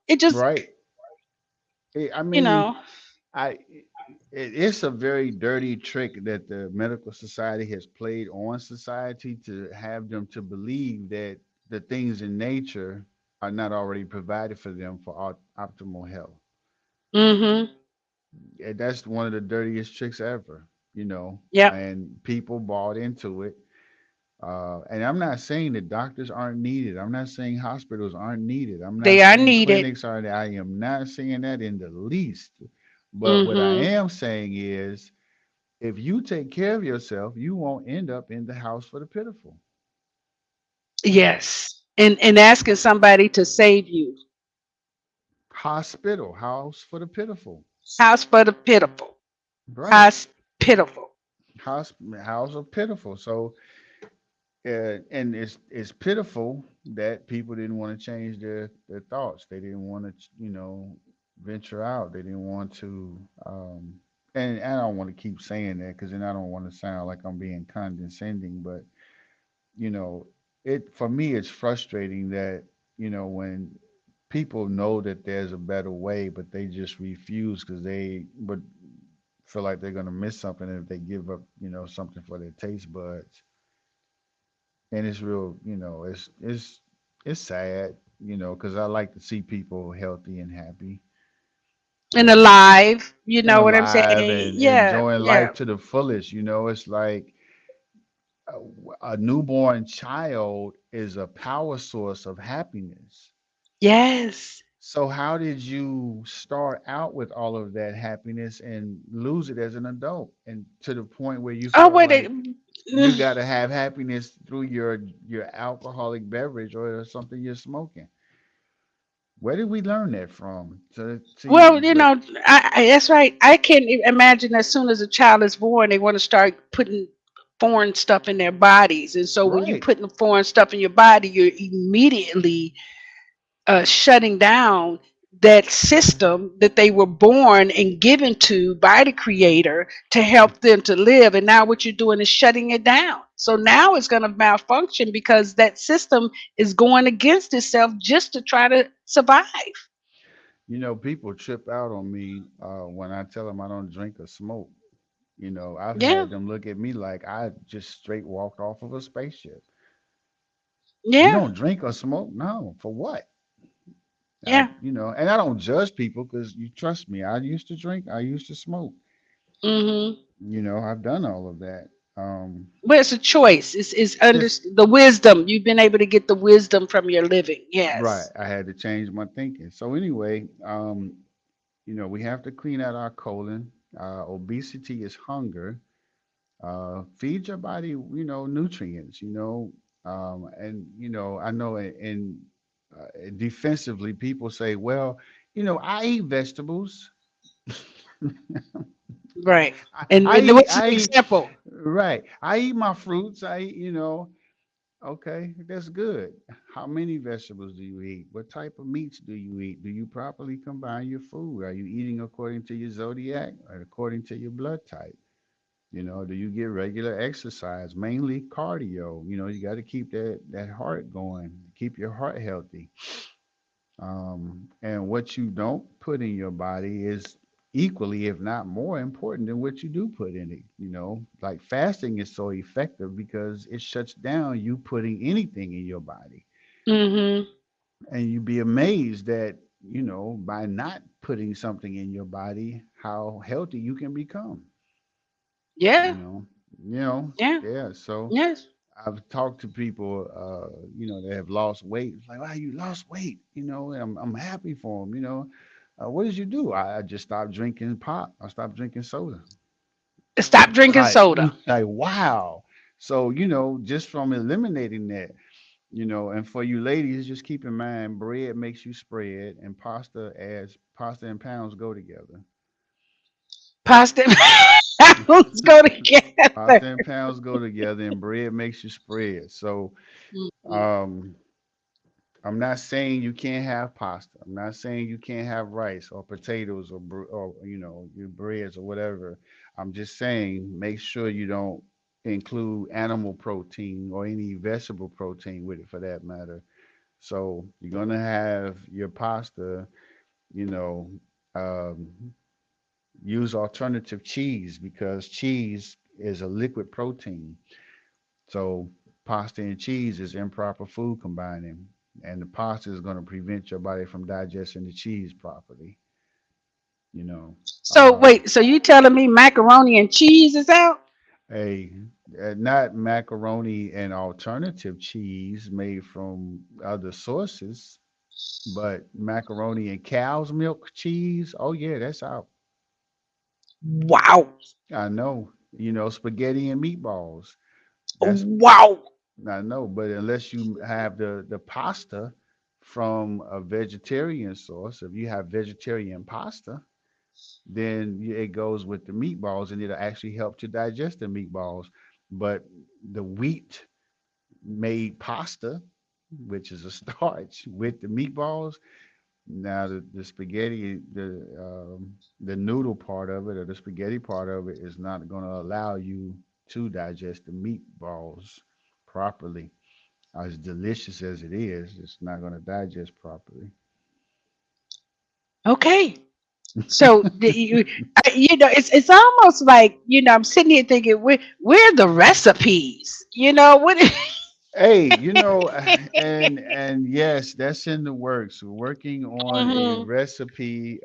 it just, Right. I you mean, know I it's a very dirty trick that the medical society has played on society to have them to believe that the things in nature are not already provided for them for optimal health. mm-hmm. And that's one of the dirtiest tricks ever, you know. Yep. And people bought into it. And I'm not saying that doctors aren't needed. I'm not saying hospitals aren't needed. I'm not They are saying needed. clinics are. I am not saying that in the least. But what I Mm-hmm. am saying is, if you take care of yourself, you won't end up in the house for the pitiful. Yes. And asking somebody to save you. Hospital, house for the pitiful. House for the pitiful. Right. House pitiful. House of pitiful. So, and it's pitiful that people didn't want to change their thoughts. They didn't want to, venture out. They didn't want to. And I don't want to keep saying that because then I don't want to sound like I'm being condescending. But you know, it for me, it's frustrating that when people know that there's a better way, but they just refuse because they but feel like they're gonna miss something if they give up, something for their taste buds. And it's real, it's sad, because I like to see people healthy and happy, And um, alive. You and know what I'm alive saying? and Yeah. enjoying Yeah. life to the fullest. It's like a, a newborn child is a power source of happiness. Yes. So how did you start out with all of that happiness and lose it as an adult, and to the point where you Oh, feel wait. like you got to have happiness through your alcoholic beverage or something you're smoking? Where did we learn that from? To see, Well, but that's right. I can imagine as soon as a child is born, they want to start putting foreign stuff in their bodies. And so when you right. put the foreign stuff in your body, you're immediately shutting down that system that they were born and given to by the creator to help them to live. And now what you're doing is shutting it down. So now it's going to malfunction because that system is going against itself just to try to survive. People trip out on me when I tell them I don't drink or smoke. I've Yeah. had them look at me like I just straight walked off of a spaceship. You Yeah. don't drink or smoke? No, for what? Yeah. And I don't judge people because you trust me. I used to drink, I used to smoke. Hmm. I've done all of that. Um, But it's a choice. It's under it's the wisdom. You've been able to get the wisdom from your living. right. Yes. I had to change my thinking. So anyway, we have to clean out our colon. Obesity is hunger. Feed your body, nutrients. And I know defensively, people say, well, I eat vegetables. Right. I, And, I and eat, what's an I eat, example? right. I eat my fruits. Okay, that's good. How many vegetables do you eat? What type of meats do you eat? Do you properly combine your food? Are you eating according to your zodiac or according to your blood type? Do you get regular exercise, mainly cardio? You got to keep that heart going, keep your heart healthy. And what you don't put in your body is equally, if not more important than what you do put in it. Like fasting is so effective because it shuts down you putting anything in your body. Hmm. And you'd be amazed that, by not putting something in your body, how healthy you can become, Yeah. you know, you know, Yeah. yeah. So Yes. I've talked to people, that have lost weight. It's like, wow, you lost weight, and I'm happy for them, what did you do? I just stopped drinking pop. I stopped drinking soda. Stop drinking Like, soda. like, wow. So, just from eliminating that, and for you ladies, just keep in mind, bread makes you spread, and pasta and pounds go together. Pasta and pounds go together. Pasta and pounds go together, and bread makes you spread. So, Mhm. um, I'm not saying you can't have pasta. I'm not saying you can't have rice or potatoes or your breads or whatever. I'm just saying make sure you don't include animal protein or any vegetable protein with it for that matter. So you're gonna have your pasta, you know, um, use alternative cheese because cheese is a liquid protein. So pasta and cheese is improper food combining, and the pasta is going to prevent your body from digesting the cheese properly. You know, So um, wait, so you telling me macaroni and cheese is out? a not macaroni and alternative cheese made from other sources, but macaroni and cow's milk cheese. Oh yeah, that's out. Wow. I know. Spaghetti and meatballs. That's Wow. I know, but unless you have the pasta from a vegetarian source, if you have vegetarian pasta, then it goes with the meatballs, and it'll actually help to digest the meatballs. But the wheat made pasta, which is a starch, with the meatballs, now the spaghetti, the noodle part of it or the spaghetti part of it is not going to allow you to digest the meatballs properly. As delicious as it is, it's not going to digest properly. Okay. So it's almost like I'm sitting here thinking where are the recipes? What? Hey, and yes, that's in the works. We're working on a Mhm. recipe.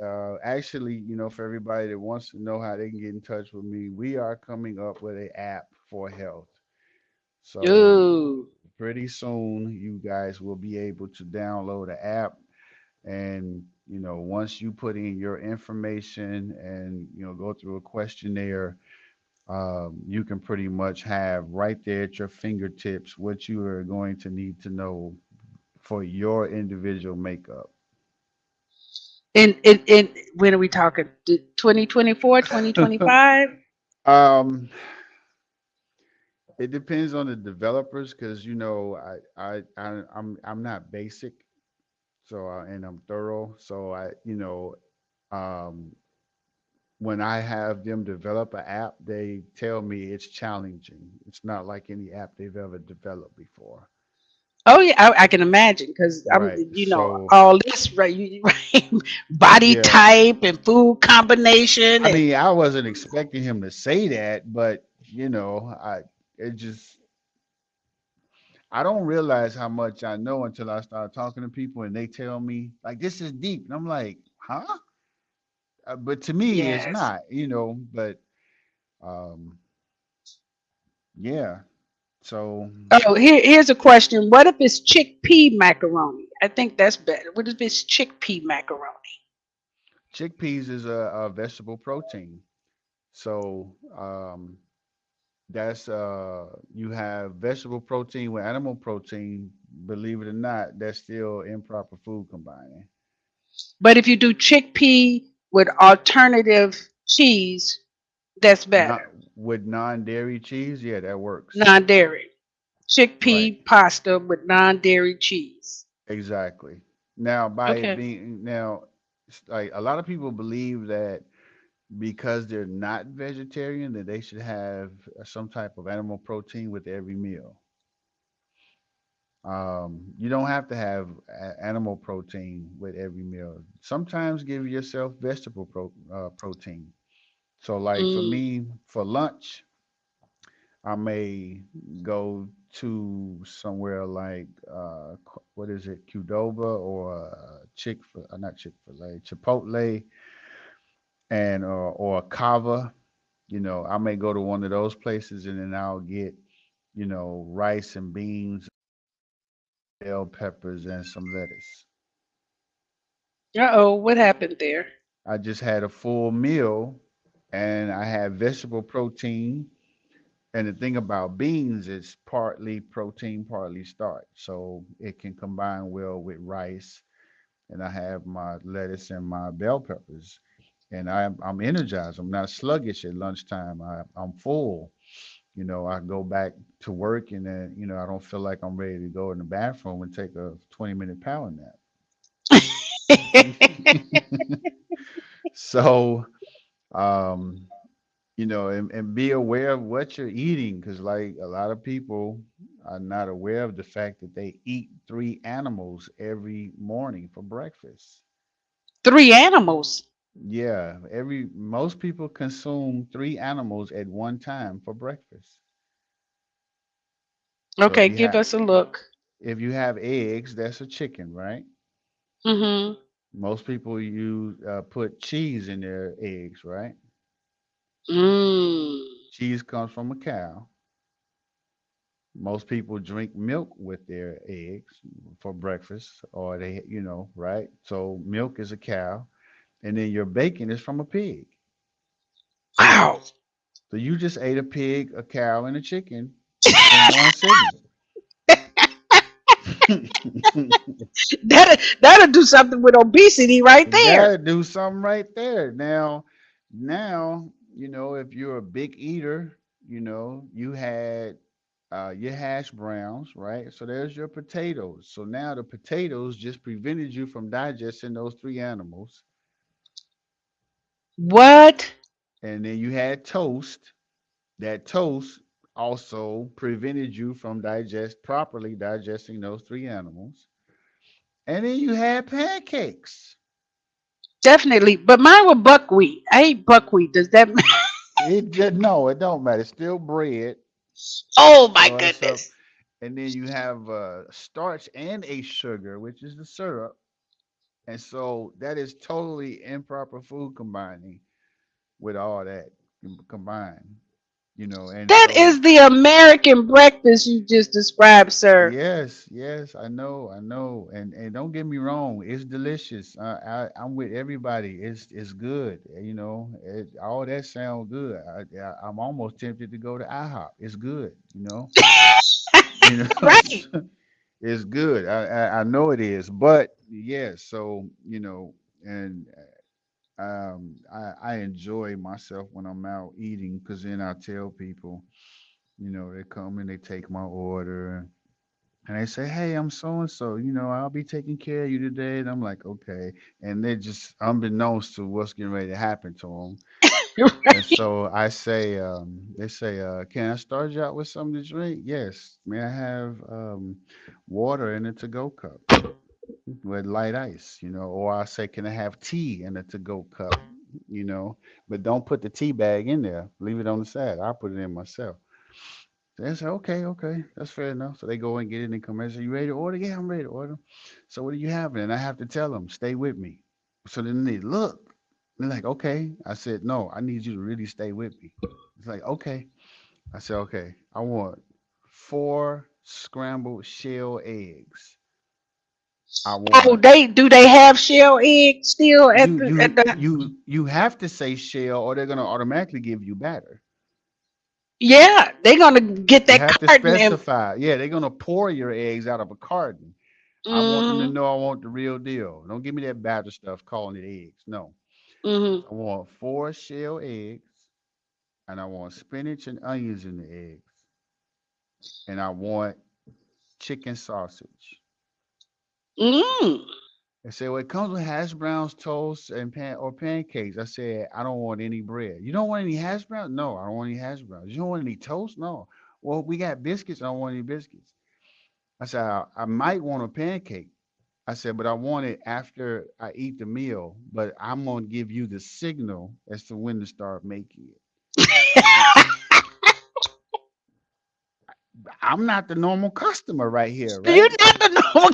Actually, for everybody that wants to know how they can get in touch with me, we are coming up with an app for health. So Ooh. pretty soon, you guys will be able to download the app, and once you put in your information and go through a questionnaire, you can pretty much have right there at your fingertips what you are going to need to know for your individual makeup. And when are we talking? 2024, 2025? um, it depends on the developers because I'm not basic, so and I'm thorough, so um, when I have them develop an app, they tell me it's challenging. It's not like any app they've ever developed before. Oh yeah, I can imagine because I'm, Right. So, all this right, right, body yeah, type and food combination I and mean, I wasn't expecting him to say that, but it just, I don't realize how much I know until I start talking to people and they tell me, like, this is deep. And I'm like, huh? But to me, it's yes. not, but um, yeah. So, Oh, here's a question. What if it's chickpea macaroni? I think that's better. What if it's chickpea macaroni? chickpeas is a vegetable protein. So, that's you have vegetable protein with animal protein. Believe it or not, that's still improper food combining. But if you do chickpea with alternative cheese, that's Not better. with non-dairy cheese, yeah, that works. Non-dairy. Right, Chickpea pasta with non-dairy cheese. exactly. Now, by it Okay. being now, like a lot of people believe that because they're not vegetarian, that they should have some type of animal protein with every meal. You don't have to have animal protein with every meal. Sometimes give yourself vegetable protein. So, like for Mm. me, for lunch, I may go to somewhere like what is it, Qdoba or not Chick Fil A, Chipotle, and or Kava. I may go to one of those places and then I'll get rice and beans, bell peppers, and some lettuce. Uh-oh, what happened there? I just had a full meal and I had vegetable protein. And the thing about beans is partly protein, partly starch. So it can combine well with rice. And I have my lettuce and my bell peppers. And I'm energized. I'm not sluggish at lunchtime. I'm full. I go back to work and then, I don't feel like I'm ready to go in the bathroom and take a 20-minute power nap. So, um, and be aware of what you're eating because, like, a lot of people are not aware of the fact that they eat three animals every morning for breakfast. Three animals. Yeah, most people consume three animals at one time for breakfast. So Okay, give us a look. if you have eggs, that's a chicken, right? Mm-hmm. Most people use put cheese in their eggs, right? Mm. Cheese comes from a cow. Most people drink milk with their eggs for breakfast, or right? So milk is a cow, and then your bacon is from a pig. Wow. So you just ate a pig, a cow, and a chicken in one sitting. That'll do something with obesity right there. That'll do something right there. Now, if you're a big eater, you had your hash browns, right? So there's your potatoes. So now the potatoes just prevented you from digesting those three animals. What? And then you had toast. That toast also prevented you from properly digesting those three animals. And then you had pancakes. Definitely. But mine were buckwheat. I ate buckwheat. Does that It just no, it don't matter. It's still bread. Oh my So that's up. goodness. And then you have starch and a sugar, which is the syrup. And so that is totally improper food combining with all that combined. And That so is the American breakfast you just described, sir. yes, yes, I know, and don't get me wrong, it's delicious. I'm with everybody. It's good. All that sounds good. I'm almost tempted to go to IHOP. It's good. You know, Right. it's good. I know it is, but yeah. So and I enjoy myself when I'm out eating because then I tell people, they come and they take my order and they say, "Hey, I'm so and so. I'll be taking care of you today." And I'm like, "Okay." And they're just unbeknownst to what's getting ready to happen to them. And so they say, "Can I start you out with something to drink?" Yes. May I have water in a to-go cup with light ice? Or I say, "Can I have tea in a to-go cup?" You know, but don't put the tea bag in there. Leave it on the side. I'll put it in myself. So they say, okay, okay, that's fair enough. So they go and get it and come in and say, you ready to order? Yeah, I'm ready to order. So what are you having? And I have to tell them, stay with me. So then they look. They're like, okay. I said, no, I need you to really stay with me. It's like, okay. I said, okay, I want 4 scrambled shell eggs. I Oh, want they have shell eggs still at you the you at the you you have to say shell or they're gonna automatically give you batter. Yeah, they're gonna get You that have to carton and specify. Yeah, they're gonna pour your eggs out of a carton. I want them to mm, know I want the real deal. Don't give me that batter stuff calling it eggs. No. mm, I want 4 shell eggs and I want spinach and onions in the eggs. And I want chicken sausage. mm. They say, well, it comes with hash browns, toast, and pancakes. I said, I don't want any bread. You don't want any hash browns? No, I don't want any hash browns. You don't want any toast? No. Well, we got biscuits. I don't want any biscuits. I said, I might want a pancake. I said, but I want it after I eat the meal, but I'm going to give you the signal as to when to start making it. And I'm not the normal customer right here, You're right? not the normal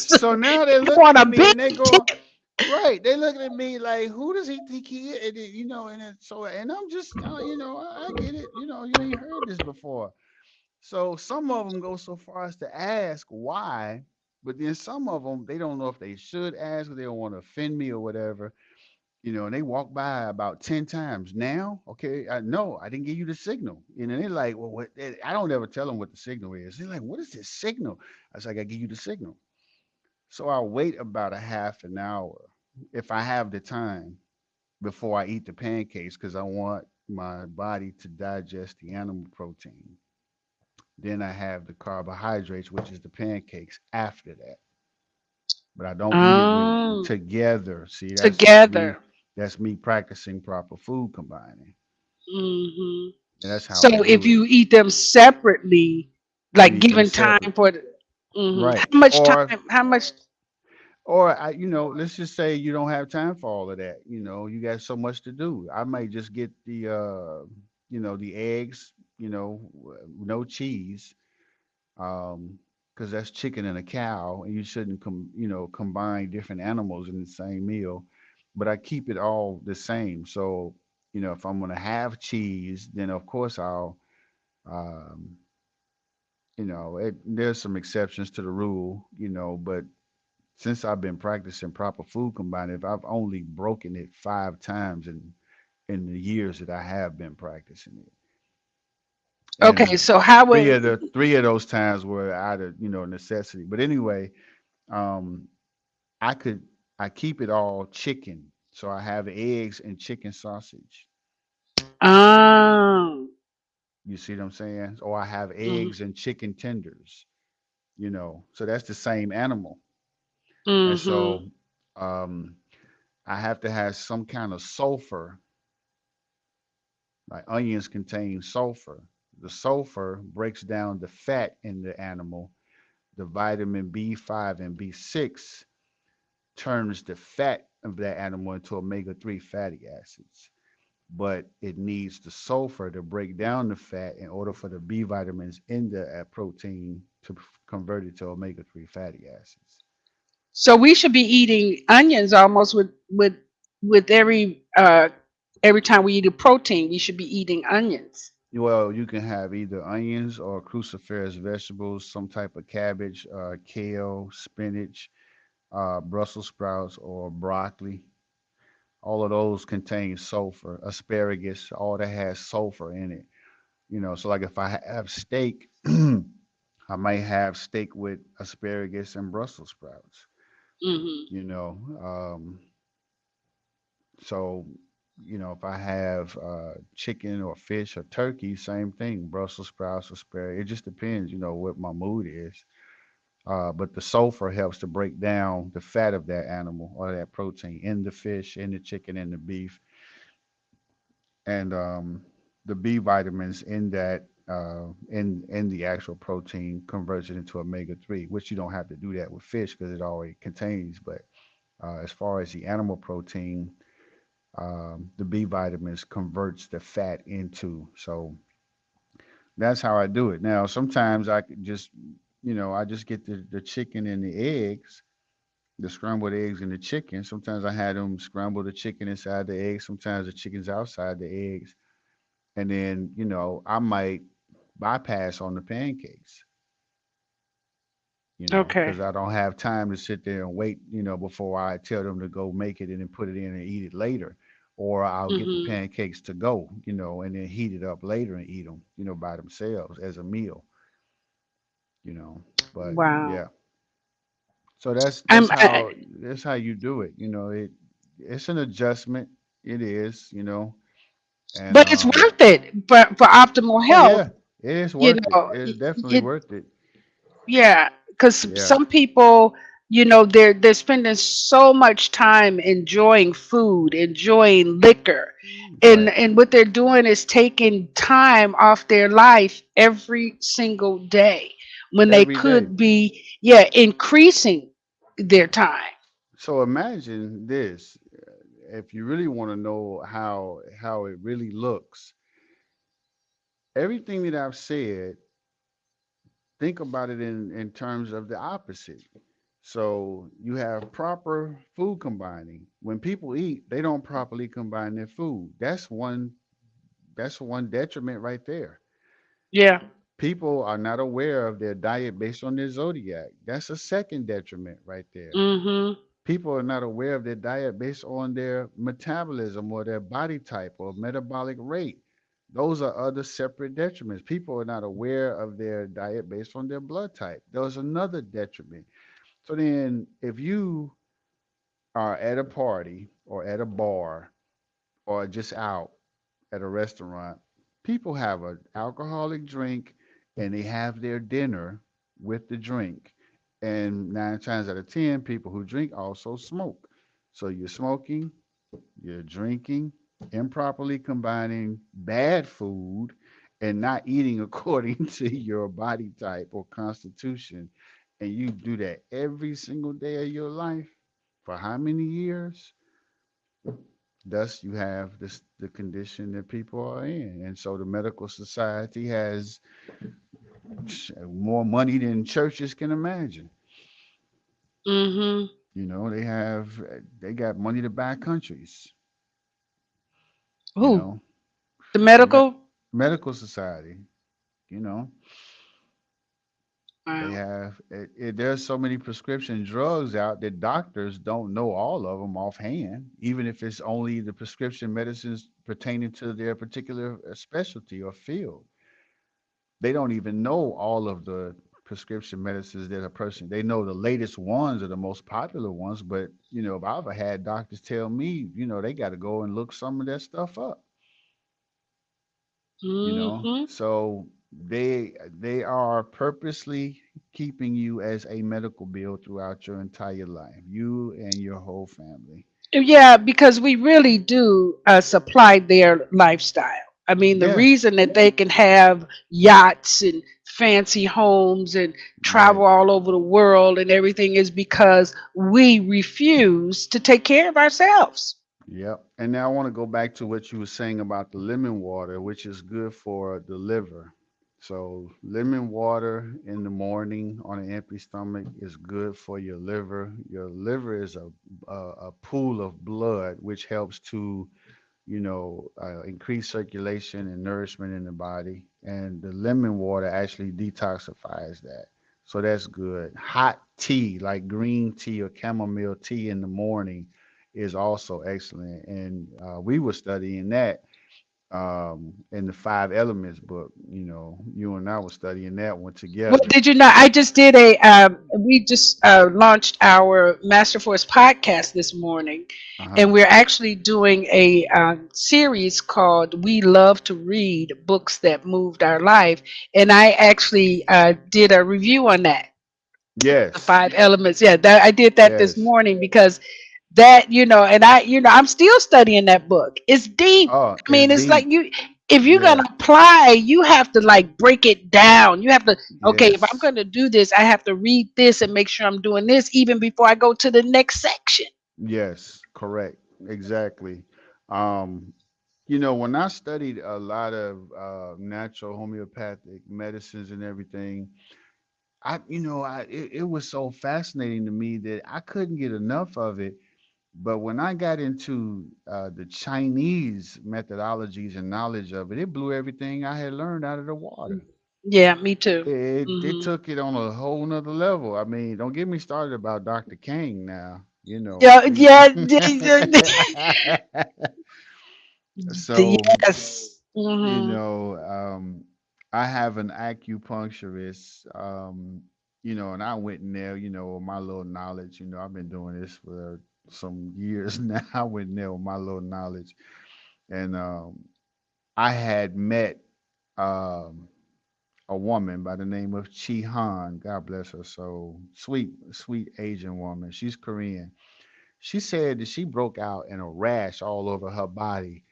So customer. now they're You looking want at a me big and they tip. go, right. They looking at me like, who does he think he is? And and I'm just, I get it. You ain't heard this before. So some of them go so far as to ask why, but then some of them they don't know if they should ask or they don't want to offend me or whatever. And they walk by about 10 times. Now, okay, I know I didn't give you the signal. They're like, well, what? I don't ever tell them what the signal is. They're like, what is this signal? I was like, I give you the signal. So I'll wait about a half an hour if I have the time before I eat the pancakes because I want my body to digest the animal protein. Then I have the carbohydrates, which is the pancakes after that. But I don't eat it with Oh, together. See, together. that's me practicing proper food combining. Hmm. And that's how So I if do it. you eat them separately, You like eat them giving separate. time for the, Right. how much Or time? How much? let's just say you don't have time for all of that. You got so much to do. I might just get the eggs, no cheese, because that's chicken and a cow, and you shouldn't combine different animals in the same meal. But I keep it all the same. So, if I'm gonna have cheese, then of course I'll, um, there's some exceptions to the rule, but since I've been practicing proper food combining, I've only broken it 5 times in the years that I have been practicing it. Okay, And so how three would? of the three of those times were out of necessity. But anyway, um, I could I keep it all chicken. So I have eggs and chicken sausage. Um. You see what I'm saying? Or I have Mm-hmm. eggs and chicken tenders. So that's the same animal. And Mm-hmm. so um, I have to have some kind of sulfur. Like onions contain sulfur. The sulfur breaks down the fat in the animal. The vitamin B5 and B6 turns the fat of that animal into omega-3 fatty acids. But it needs the sulfur to break down the fat in order for the B vitamins in the protein to convert it to omega-3 fatty acids. So we should be eating onions almost with every time we eat a protein, we should be eating onions. Well, you can have either onions or cruciferous vegetables, some type of cabbage, kale, spinach, Brussels sprouts, or broccoli. All of those contain sulfur. Asparagus, all that has sulfur in it. So like if I have steak, I might have steak with asparagus and Brussels sprouts. Hmm. You know, so if I have chicken or fish or turkey, same thing. Brussels sprouts, asparagus. It just depends. What my mood is. But the sulfur helps to break down the fat of that animal or that protein in the fish, in the chicken, and the beef, and the B vitamins in that in the actual protein converts it into omega-3, which you don't have to do that with fish because it already contains. But as far as the animal protein, the B vitamins converts the fat into. So that's how I do it. Now sometimes I could just I just get the chicken and the eggs, the scrambled eggs and the chicken. Sometimes I had them scramble the chicken inside the eggs. Sometimes the chicken's outside the eggs. And then, I might bypass on the pancakes, Okay. because I don't have time to sit there and wait, before I tell them to go make it and then put it in and eat it later. Or I'll get the Hmm. pancakes to go, and then heat it up later and eat them, by themselves as a meal, you know. But Wow. yeah, so that's I'm, that's how that's how you do it. It's an adjustment. It is, and but it's worth it for optimal oh health. yeah, it is You worth it. know, It is definitely it, worth it. yeah, because Yeah. some people, they're spending so much time enjoying food, enjoying liquor, and Right. what they're doing is taking time off their life every single day when they Every day. could be, yeah, increasing their time. So imagine this. If you really want to know how it really looks, everything that I've said, think about it in terms of the opposite. So you have proper food combining. When people eat, they don't properly combine their food. That's one detriment right there. Yeah. People are not aware of their diet based on their zodiac. That's a second detriment right there. Mhm. People are not aware of their diet based on their metabolism or their body type or metabolic rate. Those are other separate detriments. People are not aware of their diet based on their blood type. There's another detriment. So then, if you are at a party or at a bar or just out at a restaurant, people have an alcoholic drink and they have their dinner with the drink. And 9 times out of 10, people who drink also smoke. So you're smoking, you're drinking, improperly combining bad food and not eating according to your body type or constitution. And you do that every single day of your life for how many years? Thus, you have the condition that people are in. And so the medical society has more money than churches can imagine. Mhm. They got money to buy countries, you Ooh, know, the the medical. medical society, you know, they Wow. have, there's so many prescription drugs out that doctors don't know all of them offhand, even if it's only the prescription medicines pertaining to their particular specialty or field. They don't even know all of the prescription medicines that a person, they know the latest ones are the most popular ones, but if I ever had doctors tell me, they got to go and look some of that stuff up, Mhm. so they are purposely keeping you as a medical bill throughout your entire life, you and your whole family. Yeah, because we really do supply their lifestyle. I mean, the Yeah, reason that they can have yachts and fancy homes and right. travel all over the world and everything is because we refuse to take care of ourselves. Yep. And now I want to go back to what you were saying about the lemon water, which is good for the liver. So, lemon water in the morning on an empty stomach is good for your liver. Your liver is a pool of blood, which helps to, increase circulation and nourishment in the body. And the lemon water actually detoxifies that. So, that's good. Hot tea, like green tea or chamomile tea in the morning, is also excellent. And we were studying that in the Five Elements book. You and I were studying that one Well, together. did you know? I just did we just launched our Master Force podcast this morning, Uh huh. and we're actually doing a series called "We Love to Read Books That Moved Our Life," and I actually did a review on that, the Yes. five elements. Yeah, I did that this Yes. morning because and I'm still studying that book. It's deep. Oh, I it's mean, it's like deep. if you're Yeah. gonna apply, you have to like break it down. You have to, okay, if I'm Yes. gonna do this, I have to read this and make sure I'm doing this even before I go to the next section. Yes. Correct. Exactly. Um, when I studied a lot of natural homeopathic medicines and everything, it was so fascinating to me that I couldn't get enough of it. But when I got into the Chinese methodologies and knowledge of it, it blew everything I had learned out of the water. Yeah, me too. It Hmm. took it on a whole nother level. I mean, don't get me started about Dr. King now. Yeah, yeah, So, yes. Hmm. I have an acupuncturist, and I went in there, with my little knowledge. I've been doing this for some years now. I went in there with my little knowledge, and I had met um, a woman by the name of Chi Han. God bless her soul. Sweet, sweet Asian woman. She's Korean. She said that she broke out in a rash all over her body.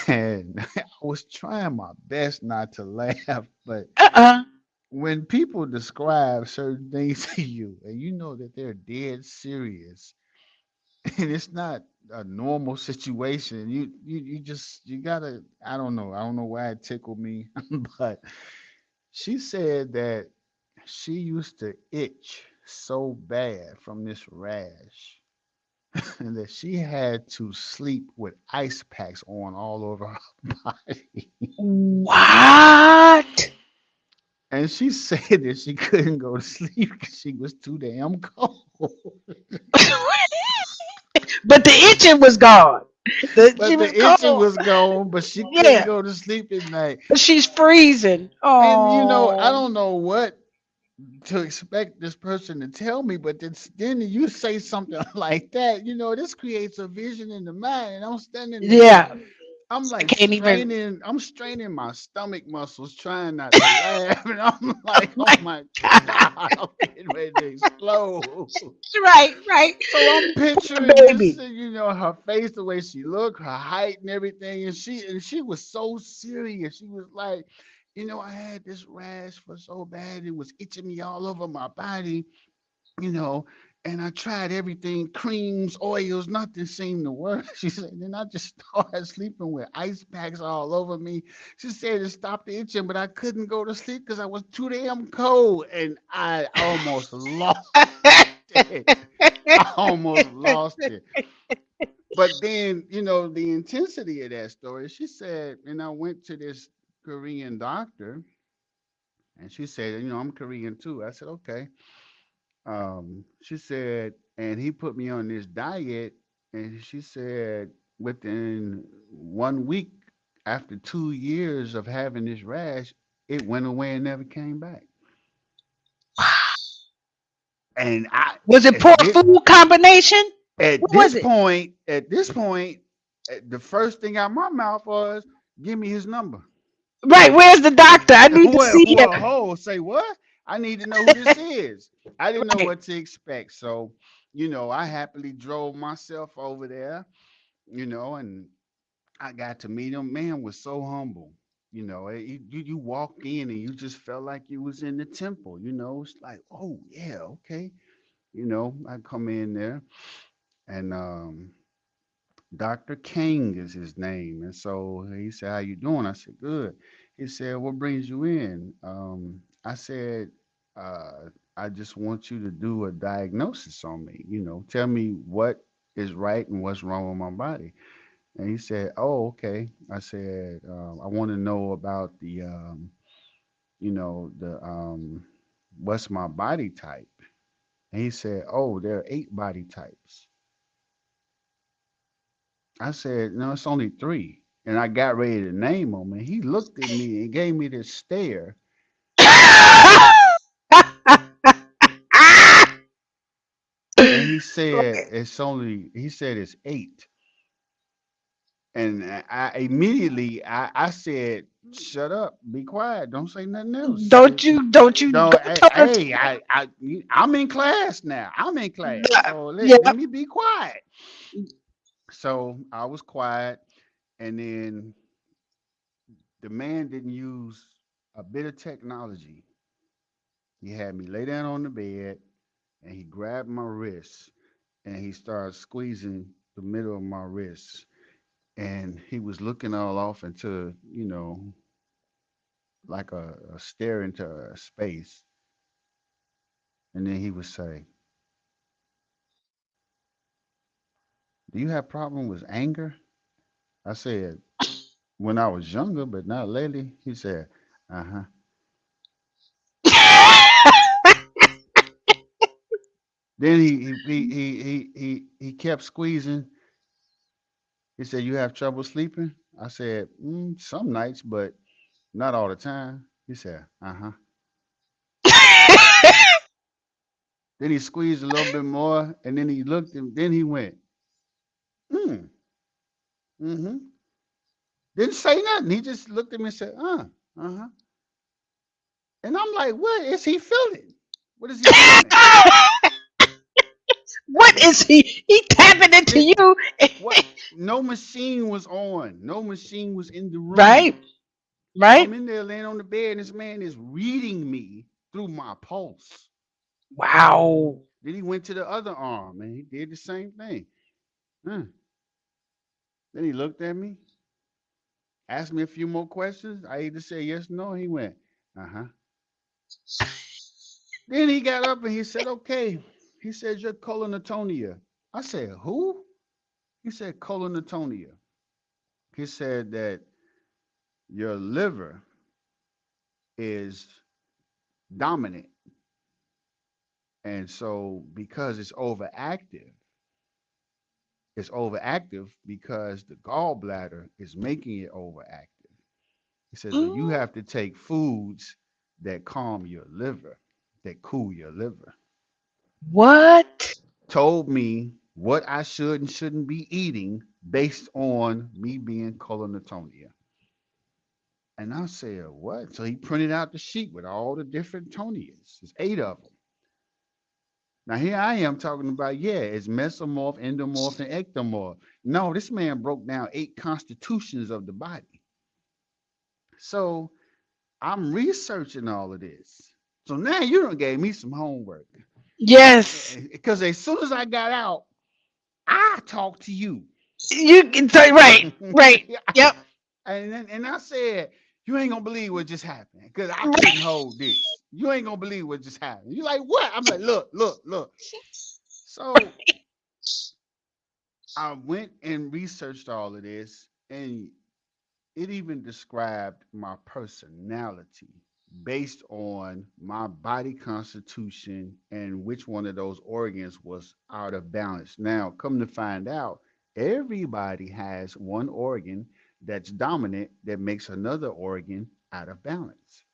And I was trying my best not to laugh, but Uh-uh. when people describe certain things to you and you know that they're dead serious and it's not a normal situation, you gotta, I don't know why it tickled me, but she said that she used to itch so bad from this rash and that she had to sleep with ice packs on all over her body. What? And she said that she couldn't go to sleep because she was too damn cold. But the itching was gone. She But was the itching cold. was gone, but she couldn't Yeah. go to sleep at night. But she's freezing. And I Oh. don't know what to expect this person to tell me, but then you say something like that, this creates a vision in the mind. And I'm standing there, Yeah. I'm I like can't even. straining my stomach muscles, trying not to laugh. And I'm Oh like, oh my my God. God, I'm getting ready to explode. Right, right. So I'm Poor picturing this, baby. her face, the way she looked, her height and everything. And she was so serious. She was like, I had this rash for so bad, it was itching me all over my body, you know, and I tried everything, creams, oils, nothing seemed to work. She said, then I just started sleeping with ice packs all over me. She said it stopped the itching, but I couldn't go to sleep because I was too damn cold. And I almost lost it. I almost lost it. But then, the intensity of that story, she said, and I went to this Korean doctor, and she said, I'm Korean too. I said, okay. She said, and he put me on this diet, and she said, within 1 week, after 2 years of having this rash, it went away and never came back. And I, Was it poor at this, food combination? at What was this it? point, at this point, the first thing out my mouth was, "Give me his number." Right, where's the doctor? I need to Well, see well, him. ho, say what? I need to know who this is. I didn't know Right. what to expect. So, I happily drove myself over there, and I got to meet him. Man was so humble. You walk in and you just felt like you was in the temple. It's like, oh yeah, okay. I come in there, and Dr. King is his name. And so he said, how you doing? I said, good. He said, what brings you in? I said, I just want you to do a diagnosis on me. Tell me what is right and what's wrong with my body. And he said, oh, okay. I said, I want to know about the what's my body type? And he said, oh, there are 8 body types. I said, no, it's only 3. And I got ready to name them. And he looked at me and gave me this stare. And he said, he said it's 8. And I immediately, I said, shut up, be quiet, don't say nothing else. Don't Hey, tell her. I'm in class now. I'm in class. So let Yeah. me be quiet. So I was quiet. And then the man didn't use a bit of technology. He had me lay down on the bed and he grabbed my wrist and he started squeezing the middle of my wrist. And he was looking all off into, like a stare into a space. And then he would say, do you have problem with anger? I said, when I was younger, but not lately. He said, uh-huh. Then he kept squeezing. He said, you have trouble sleeping? I said, some nights, but not all the time. He said, uh-huh. Then he squeezed a little bit more, and then he looked, and then he went, mm, mm-hmm. Didn't say nothing. He just looked at me and said, uh-huh. And I'm like, what is he feeling? What is he feeling? What is he? He tapping into It you. what no machine was on. No machine was in the Right, room. So right. I'm in there laying on the bed, and this man is reading me through my pulse. Wow. Then he went to the other arm and he did the same thing. Huh. Then he looked at me, asked me a few more questions. I either said yes or no. He went, uh-huh. Then he got up and he said, okay. He said, you're colonatonia. I said, who? He said, colonatonia. He said that your liver is dominant. And so because it's overactive because the gallbladder is making it overactive. He says, so you Mm, have to take foods that calm your liver, that cool your liver. what? Told me what I should and shouldn't be eating based on me being colonatonia. And I said, what? So he printed out the sheet with all the different tonias. There's 8 of them. Now here I am talking about, yeah, it's mesomorph, endomorph, and ectomorph. No, this man broke down 8 constitutions of the body. So I'm researching all of this. So now you done gave me some homework. Yes. Because as soon as I got out, I talked to you. You can say right, right. Yep. And I said, you ain't gonna believe what just happened. Because I couldn't Right. hold this. You ain't gonna believe what just happened. You like, what? I'm like, look, look, look. So I went and researched all of this, and it even described my personality based on my body constitution and which one of those organs was out of balance. Now, come to find out, everybody has one organ that's dominant that makes another organ out of balance.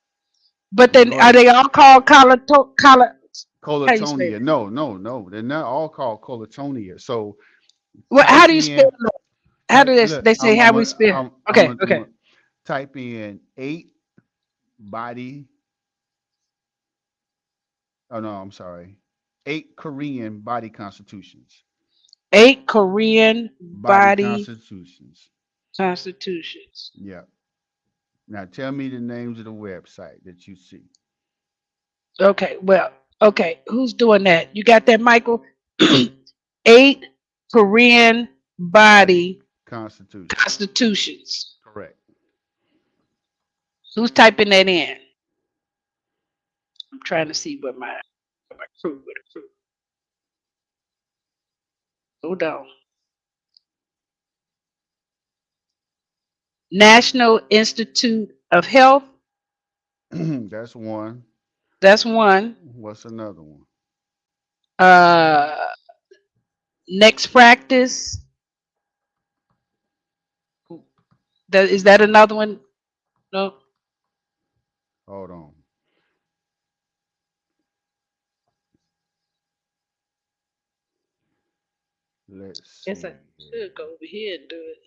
But You then go are ahead. they all called color? How do you spell Colatonia. it? No, no, no. They're not all called colatonia. So How type do you spell in, it? How do type, they, look, they say how we spell? Okay, I'm okay. a type in 8 body. Oh no, I'm sorry. 8 Korean body constitutions. 8 Korean Body body constitutions. constitutions. Yeah. Now tell me the names of the website that you see. Okay, well, okay. Who's doing that? You got that, Michael? 8 Korean Body body constitutions. constitutions. Correct. Who's typing that in? I'm trying to see what my crew with a crew. Hold on. National Institute of Health. That's one. That's one. What's another one? Uh, Next practice. Is that another one? No. Hold on. Let's Guess I see should go here. over here and do it.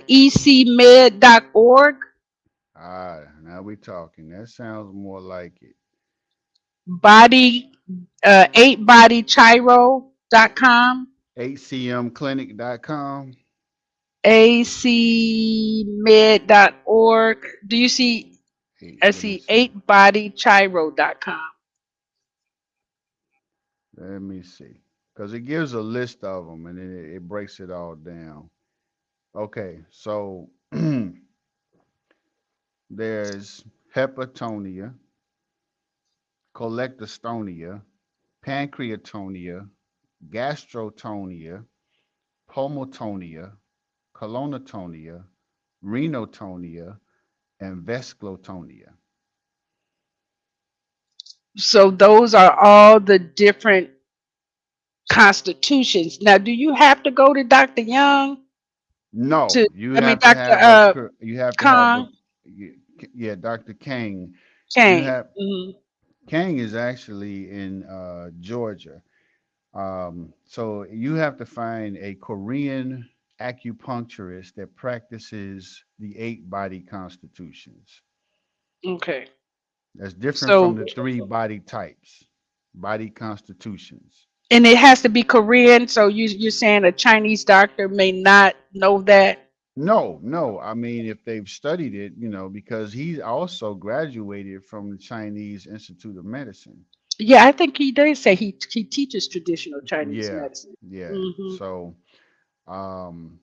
ecmed.org. Ah, now we talking. That sounds more like it. Body 8bodychiro.com. HCMclinic.com. acmed.org. Do you see? I Let me see see. 8bodychiro.com. Let me see. Because it gives a list of them and then it breaks it all down. Okay, so there's hepatonia, cholectostonia, pancreatonia, gastrotonia, pulmotonia, colonatonia, renotonia, and vesiclotonia. So those are all the different constitutions. Now, do you have to go to Dr. Young No, to, you I mean, have to Dr. have you have to have a Kong? yeah, Dr. Kang. You Kang. have Kang is actually in Georgia. So you have to find a Korean acupuncturist that practices the 8 body constitutions. Okay. That's different from So, the 3 body types, body constitutions. and it has to be Korean. So you're saying a Chinese doctor may not know that? No, no. I mean, if they've studied it, because he also graduated from the Chinese Institute of Medicine. Yeah, I think he does say he teaches traditional Chinese Yeah, medicine. yeah. Hmm. So, um,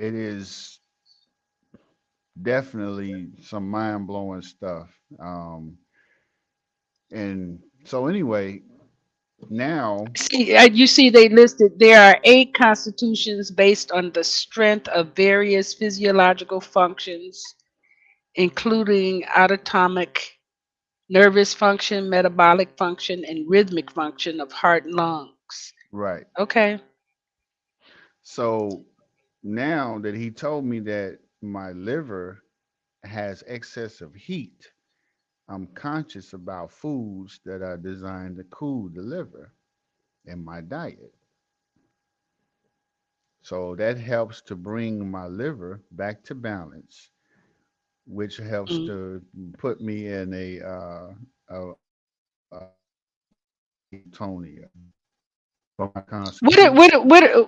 it is definitely some mind blowing stuff. And so anyway, Now, See, you see, they listed there are 8 constitutions based on the strength of various physiological functions, including autonomic nervous function, metabolic function, and rhythmic function of heart and lungs. right. Okay. So now that he told me that my liver has excessive heat, I'm conscious about foods that are designed to cool the liver in my diet. So that helps to bring my liver back to balance, which helps Mm. to put me in a Tonia for my What are, constitution. what are, what are,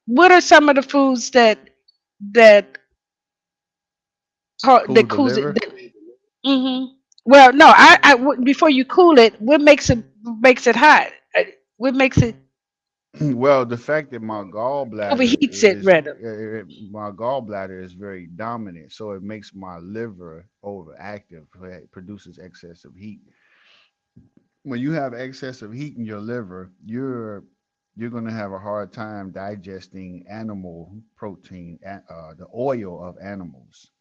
what are some of the foods that Cool that the cools it? liver. Hmm. Well, no, before you cool it, what makes it hot? What makes it Well, the fact that my gallbladder overheats it is rather? my gallbladder is very dominant, so it makes my liver overactive. It produces excessive heat. When you have excessive heat in your liver, you're going to have a hard time digesting animal protein, the oil of animals.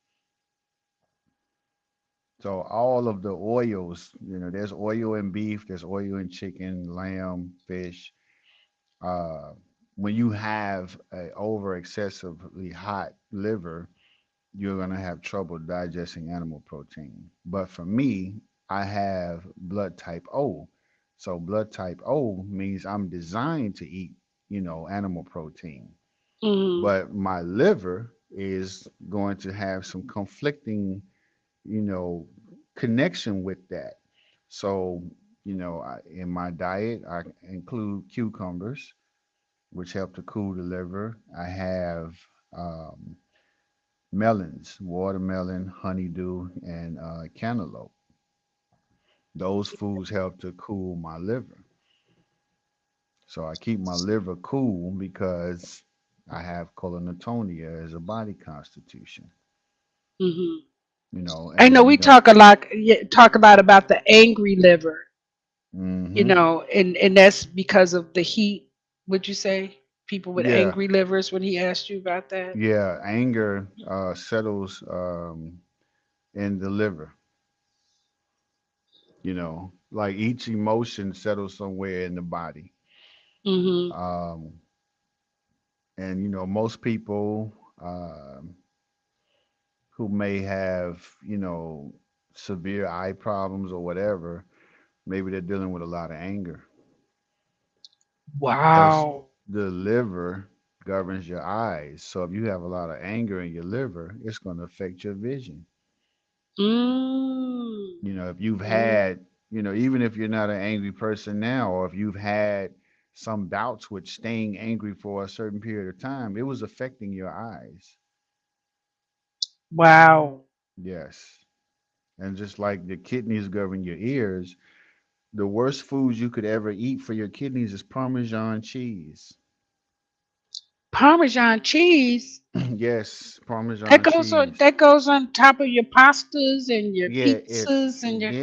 So all of the oils, there's oil in beef, there's oil in chicken, lamb, fish. Uh, when you have a over excessively hot liver, you're gonna have trouble digesting animal protein. But for me, I have blood type O. So blood type O means I'm designed to eat, animal protein. Hmm. But my liver is going to have some conflicting, you know, connection with that. So, in my diet, I include cucumbers, which help to cool the liver. I have um, melons, watermelon, honeydew, and cantaloupe. Those foods help to cool my liver. So I keep my liver cool because I have colonatonia as a body constitution. Hmm. I know And we talk a lot, talk a lot about the angry liver, hmm and that's because of the heat. Would you say people with yeah, angry livers when he asked you about that? yeah, anger settles in the liver. Like each emotion settles somewhere in the body. Hmm. Um, and most people who may have severe eye problems or whatever, maybe they're dealing with a lot of anger because Wow. the liver governs your eyes. So if you have a lot of anger in your liver, it's going to affect your vision. Mm. If you've Mm. had, even if you're not an angry person now, or if you've had some doubts with staying angry for a certain period of time, it was affecting your eyes. Wow. Yes. And just like the kidneys govern your ears, the worst foods you could ever eat for your kidneys is Parmesan cheese. Parmesan cheese. Yes, That Parmesan goes on. cheese. That goes on top of your pastas and your Yeah, pizzas and your.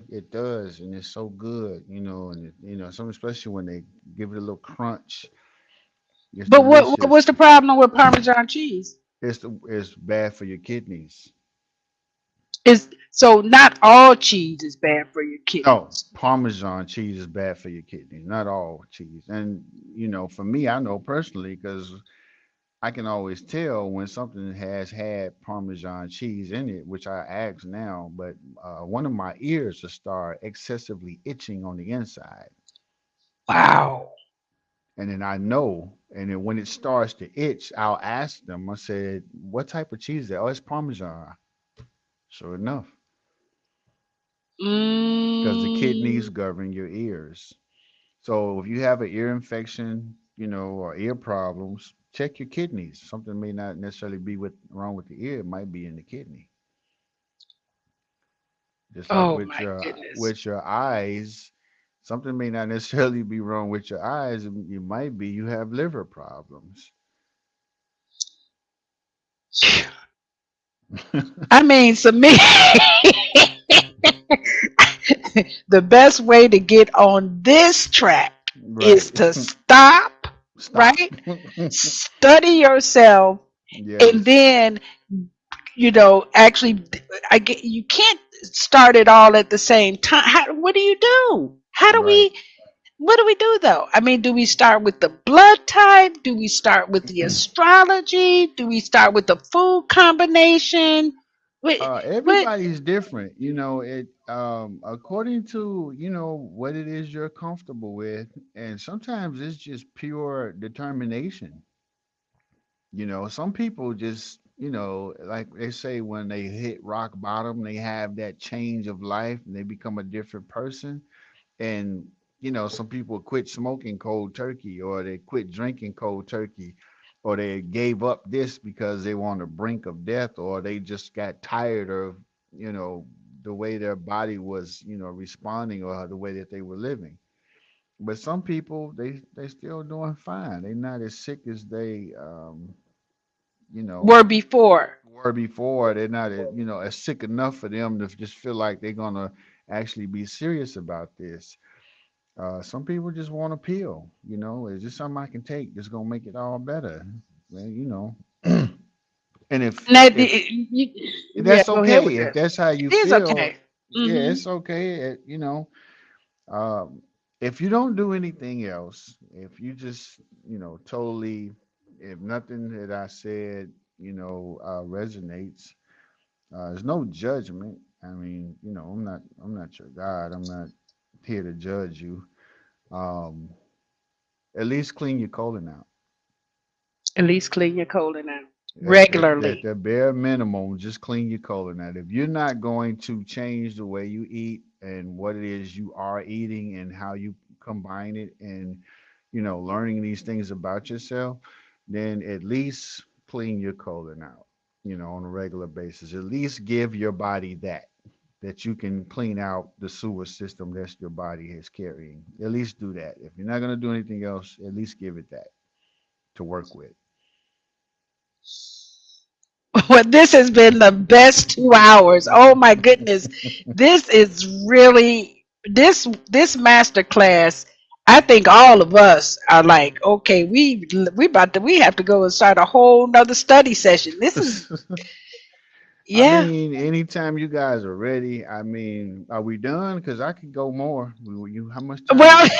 it does, and it's so good, and some especially when they give it a little crunch. It's But what was delicious. the problem with Parmesan cheese? It's bad for your kidneys. Is so not all cheese is bad for your No, kidneys. Parmesan cheese is bad for your kidneys. Not all cheese, and for me, I know personally because I can always tell when something has had Parmesan cheese in it, which I ask now, but one of my ears will start excessively itching on the inside. Wow. And then I know, and then when it starts to itch, I'll ask them, I said, what type of cheese is that? Oh, it's Parmesan. Sure enough, because the kidneys Mm. govern your ears. So if you have an ear infection, or ear problems, check your kidneys. Something may not necessarily be wrong with the ear; it might be in the kidney. Just like Oh with my your goodness. with your eyes, something may not necessarily be wrong with your eyes. It might be you have liver problems. I mean, Samir, the best way to get on this track. is Right. to stop, Stop. right? Study yourself, and Yes. then actually, I get you can't start it all at the same time. What do you do? Right. What do we do though? I mean, do we start with the blood type? Do we start with the astrology? Do we start with the food combination? What Everybody's different, it according to what it is you're comfortable with, and sometimes it's just pure determination. Some people just, like they say, when they hit rock bottom, they have that change of life and they become a different person. And some people quit smoking cold turkey, or they quit drinking cold turkey, or they gave up this because they were on the brink of death, or they just got tired of you know the way their body was responding, or the way that they were living. But some people, they still doing fine. They're not as sick as they you know were before? were before. They're not as sick enough for them to just feel like they're gonna actually be serious about this. Some people just want a pill. Is this something I can take that's gonna make it all better? Well, and Now, if yeah, that's go ahead okay, with if this. that's how you It is feel, okay. yeah, Hmm. it's okay. Um, if you don't do anything else, if you just totally, if nothing that I said resonates, there's no judgment. I mean, I'm not your God. I'm not here to judge you. Um, at least clean your colon out. At least clean your colon out At regularly. the bare minimum, just clean your colon out. If you're not going to change the way you eat and what it is you are eating and how you combine it, and learning these things about yourself, then at least clean your colon out, on a regular basis. At least give your body that you can clean out the sewer system that your body is carrying. At least do that. If you're not going to do anything else, at least give it that to work with. Well, this has been the best 2 hours. Oh my goodness. This is really this master class. I think all of us are like, okay, we have to go and start a whole nother study session. This is I yeah. mean, anytime you guys are ready. I mean, are we done? Because I could go more. How much time you Well, got?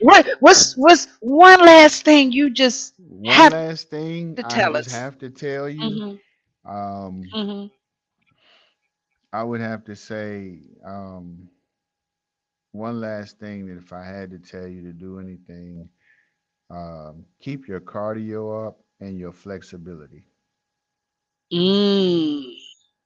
what's one last thing you just One have last thing to I tell just us? have to tell you. Hmm. Um, Hmm. I would have to say one last thing, that if I had to tell you to do anything, keep your cardio up and your flexibility. Mm,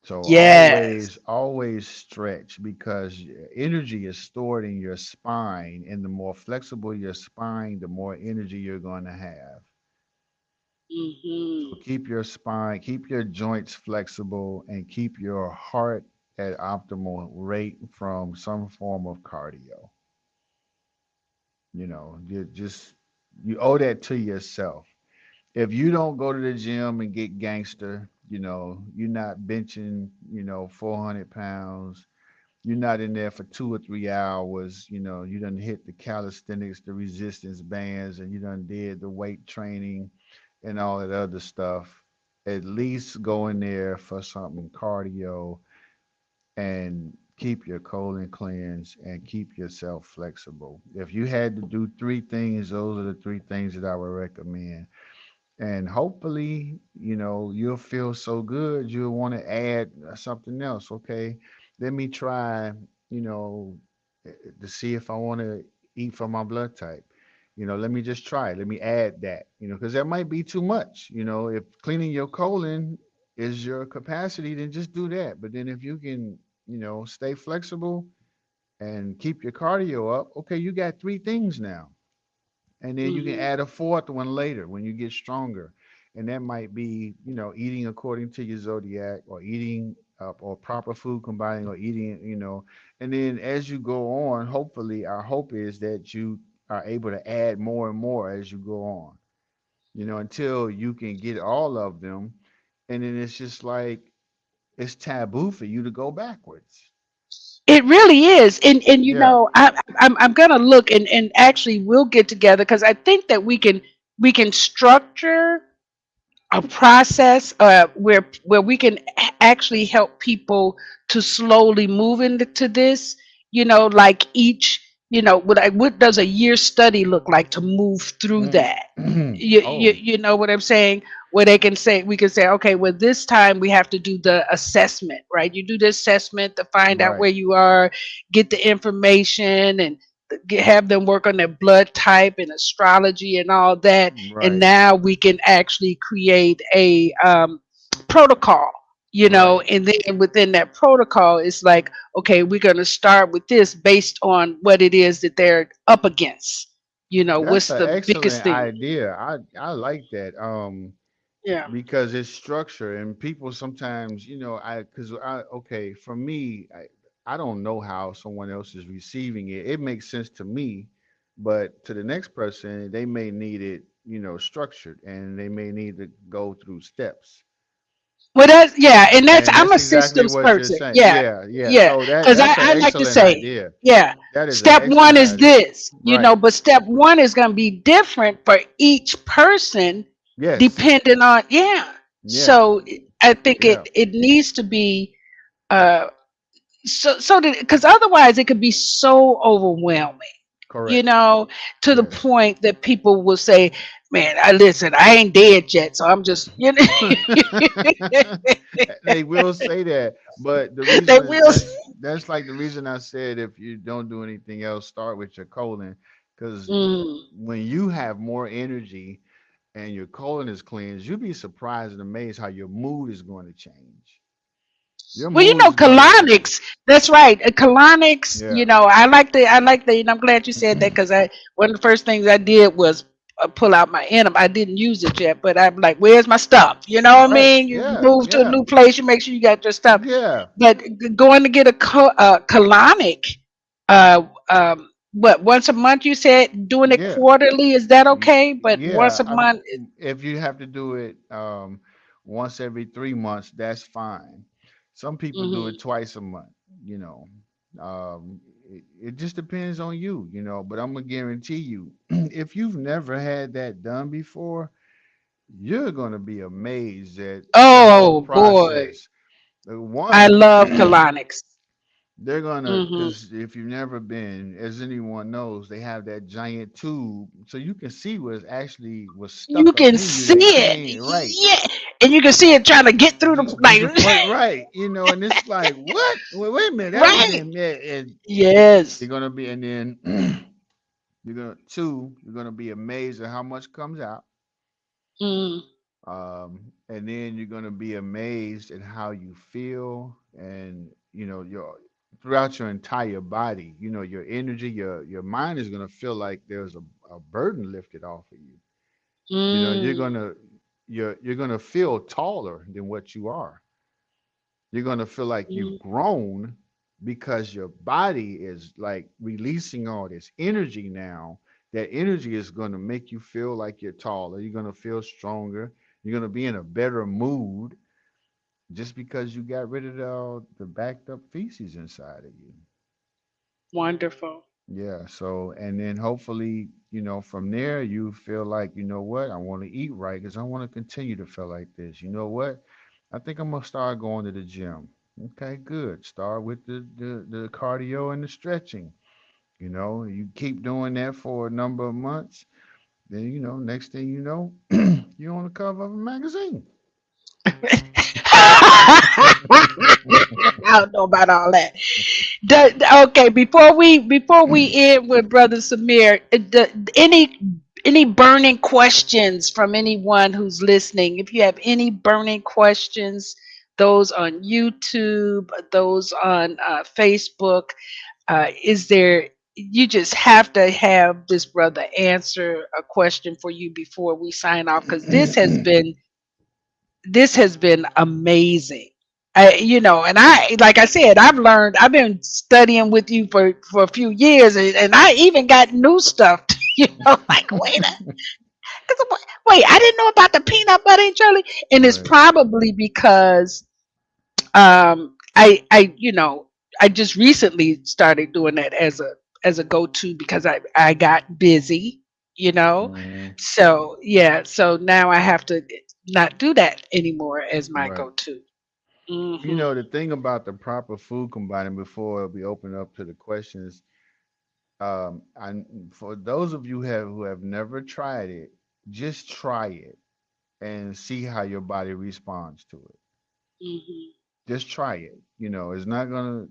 So yes. always stretch, because energy is stored in your spine, and the more flexible your spine, the more energy you're going to have. So Hmm. keep your spine, keep your joints flexible, and keep your heart at optimal rate from some form of cardio. You owe that to yourself. If you don't go to the gym and get gangster, you're not benching, 400 pounds. You're not in there for 2 or 3 hours. You done hit the calisthenics, the resistance bands, and you done did the weight training and all that other stuff. At least go in there for something cardio, and keep your colon cleansed and keep yourself flexible. If you had to do three things, those are the three things that I would recommend. And hopefully, you'll feel so good, you'll want to add something else. Okay, let me try, you know, to see if I want to eat for my blood type. Let me just try it. Let me add that, because that might be too much. If cleaning your colon is your capacity, then just do that. But then if you can, stay flexible and keep your cardio up, okay, you got three things now. And then you can Hmm. add a fourth one later when you get stronger. And that might be, eating according to your zodiac, or eating or proper food combining, or eating, and then as you go on, hopefully, our hope is that you are able to add more and more as you go on, until you can get all of them. And then it's just like, it's taboo for you to go backwards. It really is, and Yeah, I'm gonna look and actually we'll get together because I think that we can structure a process where we can actually help people to slowly move into this. Like each, what does a year study look like to move through that? You, oh, you know what I'm saying? Where we can say, okay, well, this time we have to do the assessment, right? You do the assessment to find out right, where you are, get the information, and have them work on their blood type and astrology and all that. And right, now we can actually create a protocol. right. And then within that protocol, it's like, okay, we're going to start with this based on what it is that they're up against. That's What's an the biggest excellent thing? idea. I like that. Yeah. Because it's structure and people sometimes, because okay, for me, I don't know how someone else is receiving it. It makes sense to me, but to the next person, they may need it, structured, and they may need to go through steps. Well, yeah, and And I'm that's a exactly systems what you're person. saying. Yeah, Yeah, yeah. yeah, So that because I, that's an I like to excellent say, idea. yeah, That is an step one excellent is idea. this, Right. but step one is going to be different for each person Yes. depending on, yeah. Yeah. So I think Yeah. it needs to be, uh, so that, because otherwise it could be so overwhelming, you Correct. know, to the Yes. point that people will say, "Man, I listen, I ain't dead yet, so I'm just, They will say that, but the they reason will." that's like the reason I said if you don't do anything else, start with your colon, because Mm. when you have more energy and your colon is cleansed, you'll be surprised and amazed how your mood is going to change. Your Well, mood is going to change. colonics. That's right. Colonics. Yeah. I like the. I'm glad you said that because one of the first things I did was pull out my enema. I didn't use it yet, but I'm like, where's my stuff? You know what I Right. mean? You Yeah. move to a Yeah. new place, you make sure you got your stuff. Yeah. But going to get a colonic, what, once a month? You said doing it Yeah. quarterly. Is that okay? But once Yeah, a month. if you have to do it once every 3 months, that's fine. Some people do it Mhm. twice a month. You know, it just depends on you. But I'm gonna guarantee you, if you've never had that done before, you're gonna be amazed at the whole Oh boy, process. I One, love colonics. they're gonna, Hmm. because if you've never been, as anyone knows, they have that giant tube, so you can see what actually was You stuck up can in you see that it, came right. yeah, and you can see it trying to get through the Through like, the point, right? And it's like, what? Wait a minute, that ain't right? in there. And you're Yes. gonna be, and then you're gonna be amazed at how much comes out. Mm, And then you're gonna be amazed at how you feel, and your throughout your entire body. Your energy, your mind is gonna feel like there's a burden lifted off of you. You're mm, gonna you're gonna feel taller than what you are. You're gonna feel like you've mm, grown because your body is like releasing all this energy now. That energy is gonna make you feel like you're taller. You're gonna feel stronger. You're gonna be in a better mood just because you got rid of the backed up feces inside of you. wonderful. Yeah. So, and then hopefully, from there, you feel like, what? I want to eat right because I want to continue to feel like this. You know what? I think I'm going to start going to the gym. Okay, good. Start with the cardio and the stretching. You keep doing that for a number of months. Then, next thing you know, you're on the cover of a magazine. I don't know about all that. Okay, before we end with Brother Samir, any burning questions from anyone who's listening? If you have any burning questions, those on YouTube, those on Facebook, is there? You just have to have this brother answer a question for you before we sign off because this has been amazing. And like I said, I've been studying with you for a few years, and I even got new stuff. Like wait, I didn't know about the peanut butter and jelly, and it's Right. probably because I I just recently started doing that as a go to because I got busy, you know. Hmm. So yeah, so now I have to not do that anymore as my Right. go to. You Hmm. know, the thing about the proper food combining before we open up to the questions, and for those of you who have never tried it, just try it and see how your body responds to it. Hmm. Just try it. You know, it's not gonna,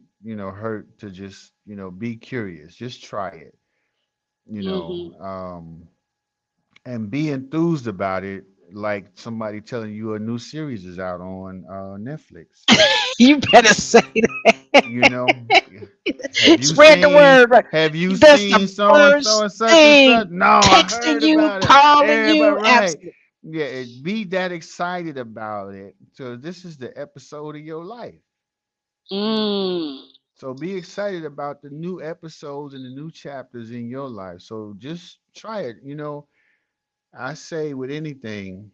hurt to just, be curious. Just try it. You know, Hmm. and be enthused about it, like somebody telling you a new series is out on Netflix. You better say You know, have that. you Spread the seen word. Right. have you That's the seen so and so first and such and such? thing. No, I Texting heard you, about it. calling Everybody, you, right? absolutely. Yeah, be that excited about it. So this is the episode of your life. Mm. So be excited about the new episodes and the new chapters in your life. So just try it. I say with anything,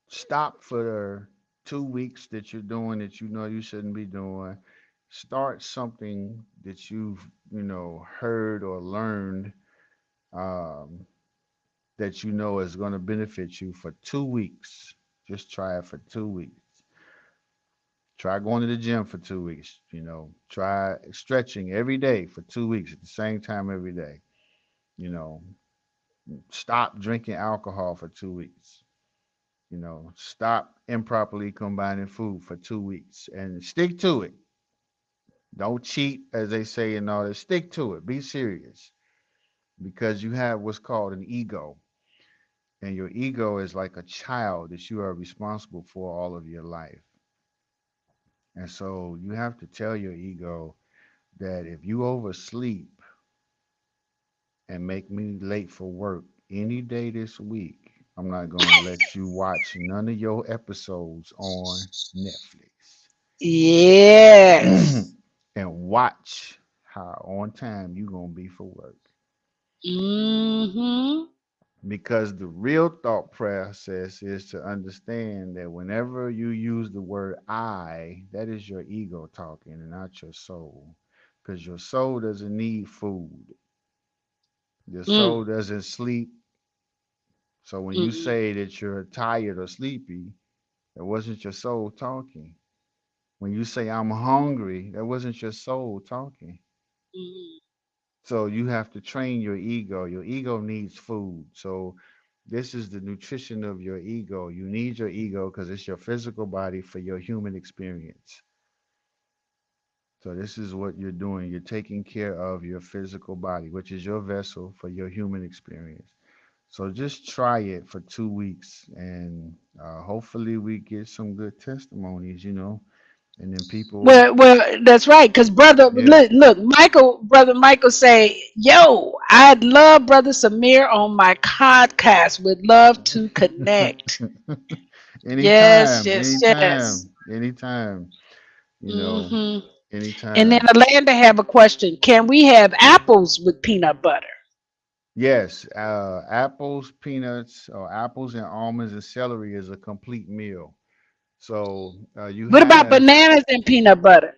stop for the 2 weeks that you're doing that you know you shouldn't be doing. Start something that you've, heard or learned, um, that you know is going to benefit you for 2 weeks. Just try it for 2 weeks. Try going to the gym for 2 weeks. Try stretching every day for 2 weeks at the same time every day. You know, stop drinking alcohol for 2 weeks. Stop improperly combining food for 2 weeks and stick to it. Don't cheat, as they say, and all that. Stick to it. Be serious because you have what's called an ego. And your ego is like a child that you are responsible for all of your life. And so you have to tell your ego that if you oversleep and make me late for work any day this week, I'm not going to let you watch none of your episodes on Netflix. Yes. And watch how on time you going to be for work. Hmm. Because the real thought process is to understand that whenever you use the word I, that is your ego talking and not your soul. Because your soul doesn't need food, your Mm. soul doesn't sleep. So when you Mm. say that you're tired or sleepy, that wasn't your soul talking. When you say I'm hungry, that wasn't your soul talking. Mm. So you have to train your ego. Your ego needs food. So this is the nutrition of your ego. You need your ego because it's your physical body for your human experience. So this is what you're doing. You're taking care of your physical body, which is your vessel for your human experience. So just try it for 2 weeks, and hopefully we get some good testimonies, and then people, Well, that's right. Because brother, yeah. brother Michael say, "Yo, I'd love brother Samir on my podcast. Would love to connect." Yes, Anytime, yes, yes. anytime, anytime, you know, Hmm. And then anytime. Alanda have a question. Can we have apples with peanut butter? Yes, apples, peanuts, or apples and almonds and celery is a complete meal. So you What about have bananas and peanut butter?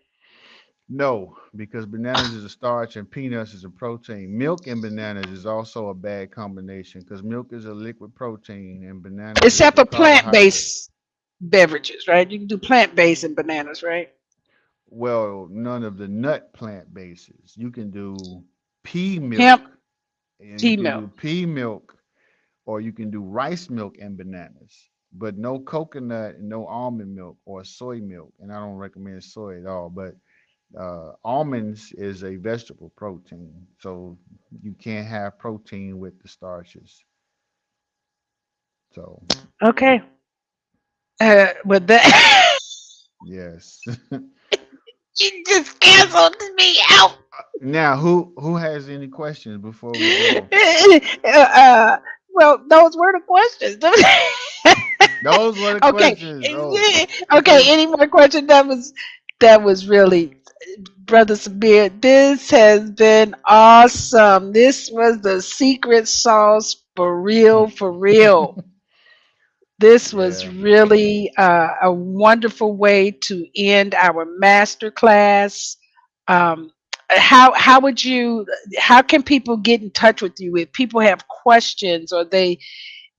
no, because bananas is a starch and peanuts is a protein. Milk and bananas is also a bad combination because milk is a liquid protein and bananas is Except a for carbohydrate. plant-based beverages, right? You can do plant-based and bananas, right? Well, none of the nut plant bases. You can do pea Hemp, milk, and you tea can milk. do pea milk, or you can do rice milk and bananas, but no coconut and no almond milk or soy milk. And I don't recommend soy at all, but almonds is a vegetable protein, so you can't have protein with the starches. So Okay. With that, yes. you just canceled me out. Now, who has any questions before we go? uh, well, those were the questions. Those were the Okay. questions. Oh, Okay. okay. Any more questions? That was really, brother Samir. This has been awesome. This was the secret sauce for real, for real. This was Yeah. really a wonderful way to end our master class. Um, how would you? How can people get in touch with you if people have questions or they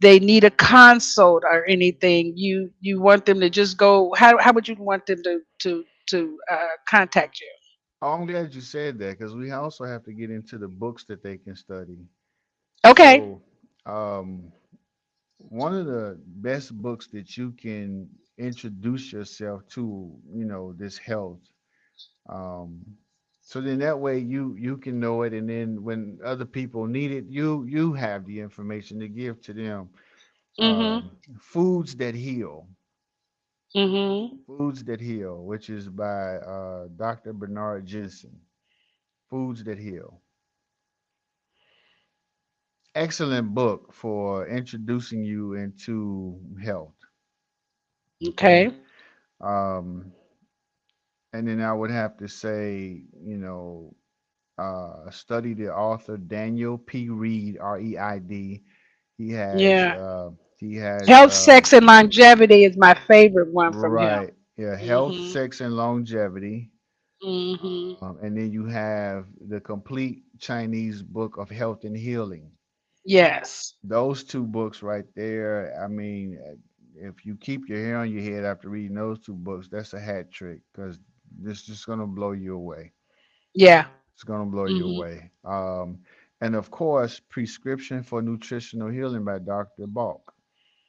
need a consult or anything? You want them to just go? How would you want them to contact you? I'm glad you said that because we also have to get into the books that they can study. Okay. So, um, one of the best books that you can introduce yourself to, this health. Um, so then that way you can know it, and then when other people need it, you have the information to give to them. Mhm. Foods That Heal. Mhm. Foods That Heal, which is by Dr. Bernard Jensen. Foods That Heal. Excellent book for introducing you into health. Okay. Okay. Um, and then I would have to say, study the author Daniel P. Reed, Reid. He has Yeah. uh, he has Health, sex, and longevity is my favorite one from him. right, yeah, health, Mhm. sex, and longevity. Mhm. And then you have the complete Chinese book of health and healing. Yes. Those two books right there. I mean, if you keep your hair on your head after reading those two books, that's a hat trick because this is just gonna blow you away. Yeah. It's gonna blow you Mhm. away. And of course, Prescription for Nutritional Healing by Dr. Balk.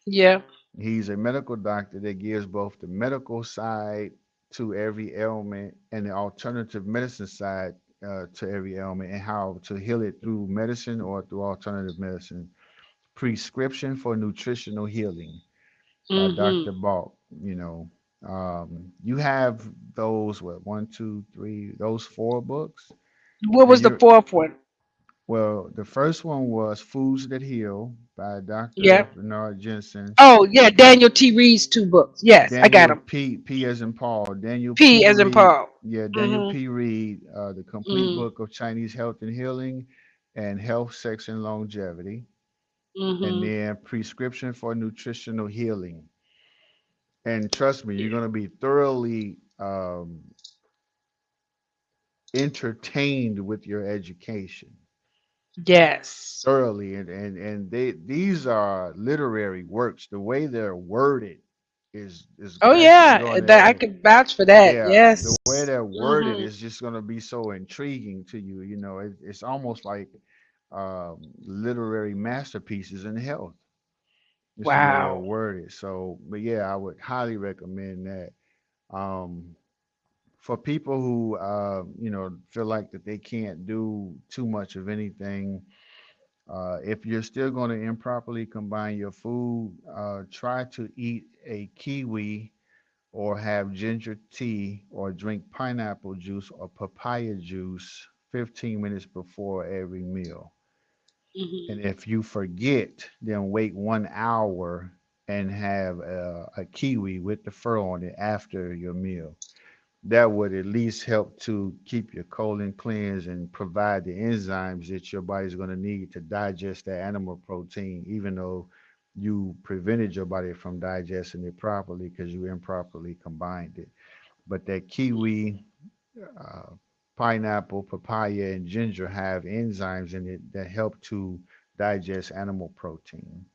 Yeah. He's a medical doctor that gives both the medical side to every ailment and the alternative medicine side to every ailment and how to heal it through medicine or through alternative medicine. Prescription for Nutritional Healing by Mhm. Dr. Balk. You have those, what, one, two, three, those four books. What And was the you're, fourth one? well, the first one was Foods That Heal by Dr. Yeah. Bernard Jensen. Oh, yeah. Daniel T. Reed's two books. Yes, I got Daniel them. P as in Paul. Daniel P P. as in Reed. Paul. Yeah, Daniel Mhm. P. Reed, the complete Mhm. book of Chinese health and healing and health, sex, and longevity. And Mhm. then Prescription for Nutritional Healing. And trust me, you're going to be thoroughly entertained with your education. Yes. Thoroughly. And these are literary works. The way they're worded is Oh actually yeah, going that I to can vouch for that. yeah, the Yes. way they're worded Mhm. is just going to be so intriguing to you. It's almost like literary masterpieces in health. It's the way they're Wow. worded. So, but yeah, I would highly recommend that. Um, for people who feel like that they can't do too much of anything, if you're still going to improperly combine your food, try to eat a kiwi or have ginger tea or drink pineapple juice or papaya juice 15 minutes before every meal. And Mhm. if you forget, then wait 1 hour and have a kiwi with the fur on it after your meal. That would at least help to keep your colon cleansed and provide the enzymes that your body's going to need to digest that animal protein, even though you prevented your body from digesting it properly because you improperly combined it. But that kiwi, uh, pineapple, papaya, and ginger have enzymes in it that help to digest animal protein.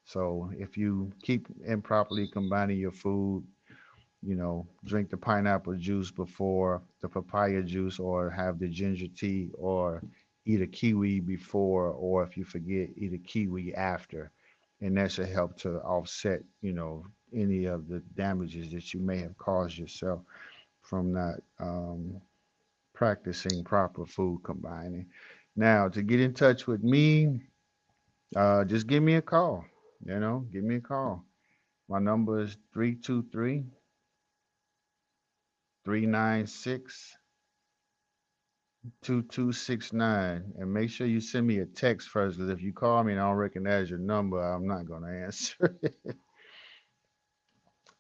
So if you keep improperly combining your food, drink the pineapple juice before the papaya juice, or have the ginger tea, or eat a kiwi before, or if you forget, eat a kiwi after. And that should help to offset, any of the damages that you may have caused yourself from not practicing proper food combining. Now, to get in touch with me, just give me a call. Give me a call. My number is 323-396-2269. And make sure you send me a text first, because if you call me and I don't recognize your number, I'm not going to answer.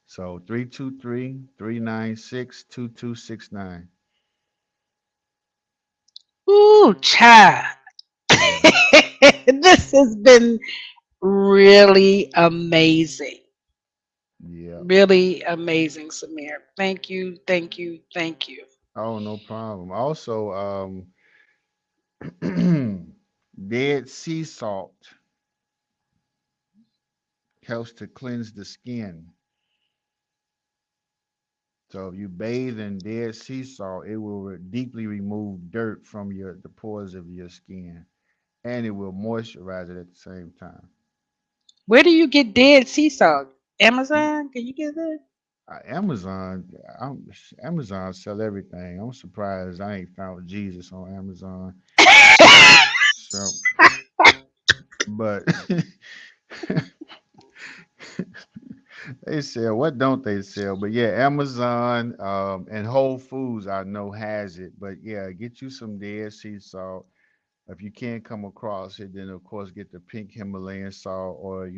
So 323-396-2269. Ooh, child. Yeah. This has been really amazing. Yeah. Really amazing, Samir. Thank you, thank you, thank you. Oh, no problem. Also, dead sea salt helps to cleanse the skin. So if you bathe in dead sea salt, it will deeply remove dirt from the pores of your skin, and it will moisturize it at the same time. Where do you get dead sea salt? You, Amazon? Can you get that? Amazon, Amazon sell everything. I'm surprised I ain't found Jesus on Amazon. So, but they sell. What don't they sell? But yeah, Amazon and Whole Foods I know has it. But yeah, get you some Dead Sea salt. If you can't come across it, then of course get the pink Himalayan salt, or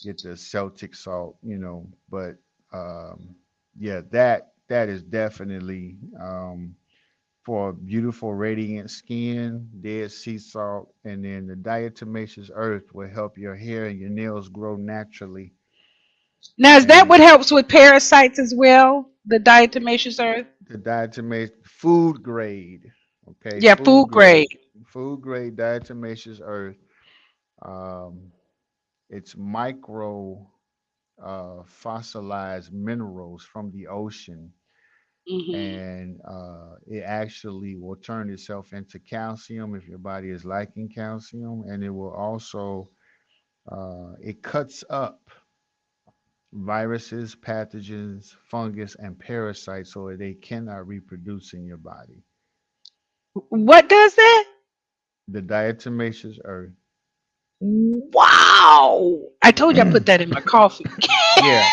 get the Celtic salt. But yeah, that is definitely for beautiful radiant skin, Dead Sea salt, and then the diatomaceous earth will help your hair and your nails grow naturally. Now, is that And what helps with parasites as well? The diatomaceous earth? the diatomaceous food grade, okay, Yeah, food grade. food grade diatomaceous earth. Um, it's micro fossilized minerals from the ocean, Hmm. and it actually will turn itself into calcium if your body is lacking calcium, and it will also it cuts up viruses, pathogens, fungus, and parasites so that they cannot reproduce in your body. What does that? The diatomaceous earth. Wow. I told you I put that in my coffee. Yeah,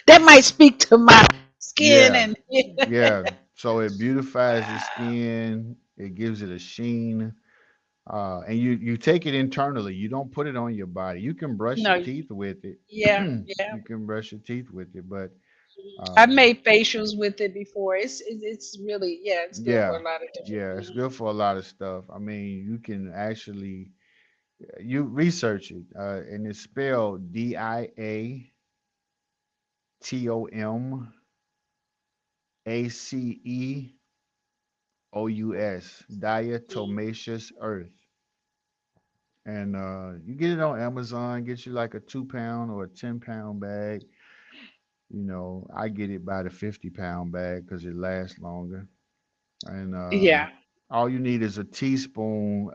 That might speak to my skin yeah, and yeah. So it beautifies the skin. It gives it a sheen. And you take it internally. You don't put it on your body. You can brush your no, teeth with it. yeah, yeah. You can brush your teeth with it, but I've um, made facials with it before. It's really, yeah, it's good for yeah, a lot of different. yeah, it's good for a lot of stuff. I mean, you can actually you research it, and it's spelled Diatomaceous, diatomaceous earth. And you get it on Amazon, get you like a 2 pound or a 10 pound bag. I get it by the 50 pound bag because it lasts longer. And Yeah. all you need is a teaspoon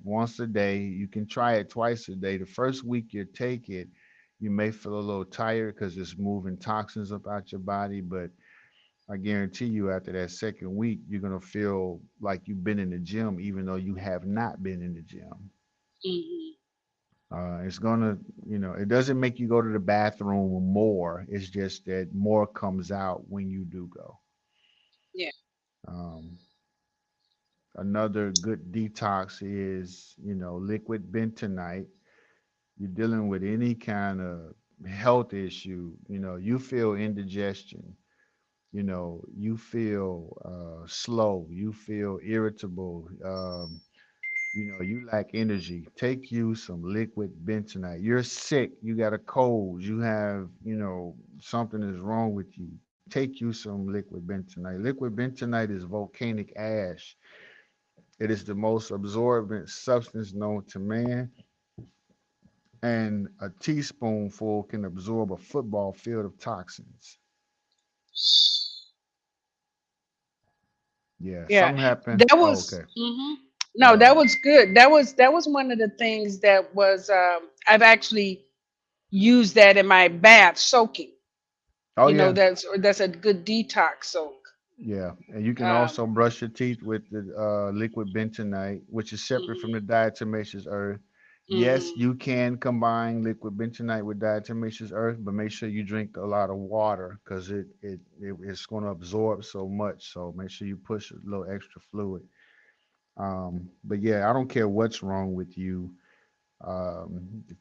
once a day. You can try it twice a day. The first week you take it, you may feel a little tired because it's moving toxins up out your body. But I guarantee you, after that second week, you're going to feel like you've been in the gym, even though you have not been in the gym. Hmm. It's gonna, it doesn't make you go to the bathroom more. It's just that more comes out when you do go. Yeah. Um, Another good detox is, liquid bentonite. You're dealing with any kind of health issue, you feel indigestion, you feel slow, you feel irritable, you lack energy. Take you some liquid bentonite. You're sick, you got a cold, you have, something is wrong with you. Take you some liquid bentonite. Liquid bentonite is volcanic ash. It is the most absorbent substance known to man, and a teaspoonful can absorb a football field of toxins. Yeah, Yeah. something happened. That Oh, was okay. no, Go that ahead. was good. That was one of the things that was I've actually used that in my bath soaking. Oh, yeah. That's a good detox soak. Yeah. And you can Um, also brush your teeth with the liquid bentonite, which is separate from the mhm, diatomaceous earth. Yes, mhm, you can combine liquid bentonite with diatomaceous earth, but make sure you drink a lot of water because it's going to absorb so much. So make sure you push a little extra fluid. But yeah, I don't care what's wrong with you.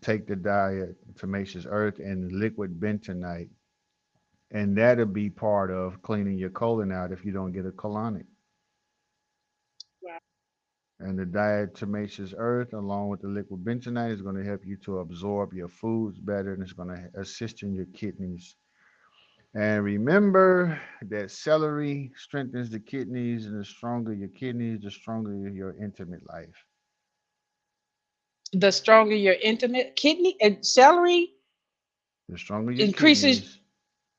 Take the diatomaceous earth and liquid bentonite, and that'll be part of cleaning your colon out if you don't get a colonic. wow. And the diatomaceous earth, along with the liquid bentonite, is going to help you to absorb your foods better, and it's going to assist in your kidneys. And remember that celery strengthens the kidneys, and the stronger your kidneys, the stronger your intimate life. The stronger your intimate kidney and celery The stronger your increases. kidneys,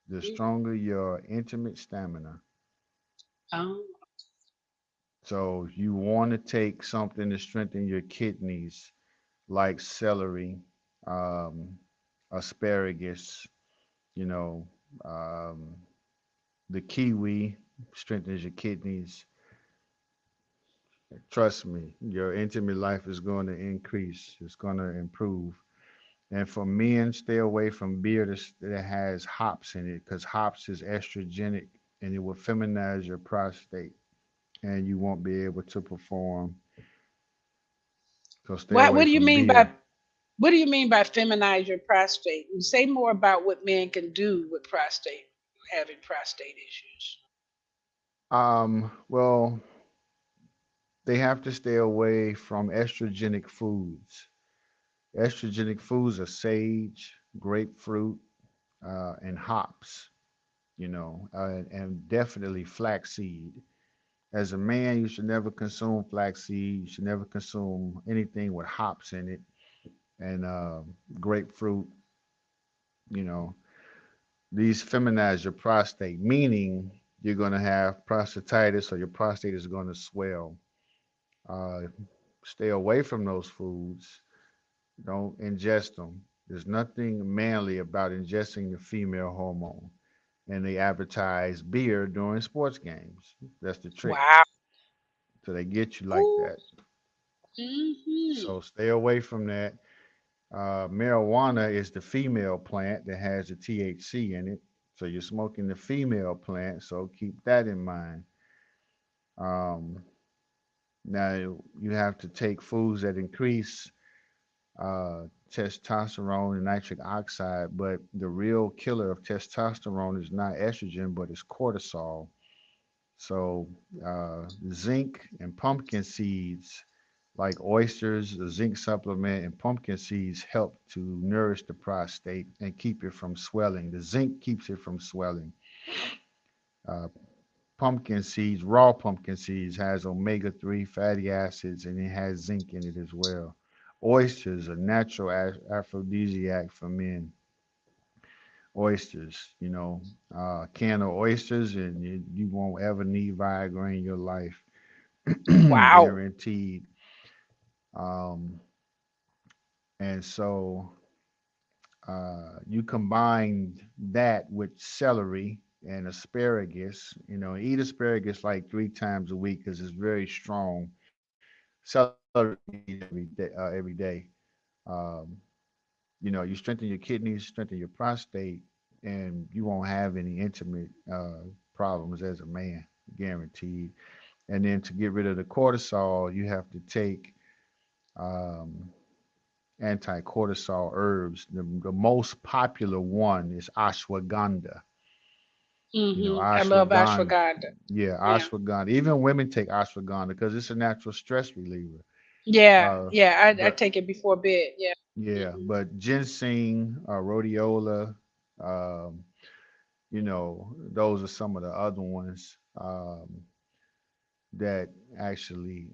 the stronger your intimate stamina. Oh, So you want to take something to strengthen your kidneys, like celery, um, asparagus, you know, um, the kiwi strengthens your kidneys. Trust me, your intimate life is going to increase. It's going to improve. And for men, stay away from beer that has hops in it because hops is estrogenic and it will feminize your prostate and you won't be able to perform. So stay what away do you from mean by beer. feminize your prostate? And say more about what men can do with prostate having prostate issues. Well, they have to stay away from estrogenic foods. Estrogenic foods are sage, grapefruit, and hops, and definitely flaxseed. As a man, you should never consume flaxseed. You should never consume anything with hops in it and grapefruit. You know, these feminize your prostate, meaning you're going to have prostatitis or your prostate is going to swell. Uh, Stay away from those foods. Don't ingest them. There's nothing manly about ingesting the female hormone. And they advertise beer during sports games. That's the trick. Wow. So they get you like Ooh. that. Hmm. So stay away from that. Marijuana is the female plant that has the THC in it. So you're smoking the female plant. So keep that in mind. Um, Now you have to take foods that increase testosterone and nitric oxide, but the real killer of testosterone is not estrogen, but it's cortisol. So zinc and pumpkin seeds, like oysters, the zinc supplement, and pumpkin seeds help to nourish the prostate and keep it from swelling. The zinc keeps it from swelling. Uh, Pumpkin seeds, raw pumpkin seeds, has omega-3 fatty acids and it has zinc in it as well. Oysters, a natural aphrodisiac for men. Oysters, can of oysters, and you won't ever need Viagra in your life, Wow. guaranteed. Um, and so you combine that with celery and asparagus. Eat asparagus like 3 times a week because it's very strong. Celery you can eat every day. Um, you strengthen your kidneys, strengthen your prostate, and you won't have any intimate problems as a man, guaranteed. And then to get rid of the cortisol, you have to take um, anti-cortisol herbs. The most popular one is ashwagandha. I love Ashwagandha. ashwagandha. Yeah, Yeah. ashwagandha. Even women take ashwagandha because it's a natural stress reliever. Yeah. Uh, Yeah. I but take it before bed. Yeah. yeah, Hmm. but ginseng, rhodiola, um, those are some of the other ones that actually.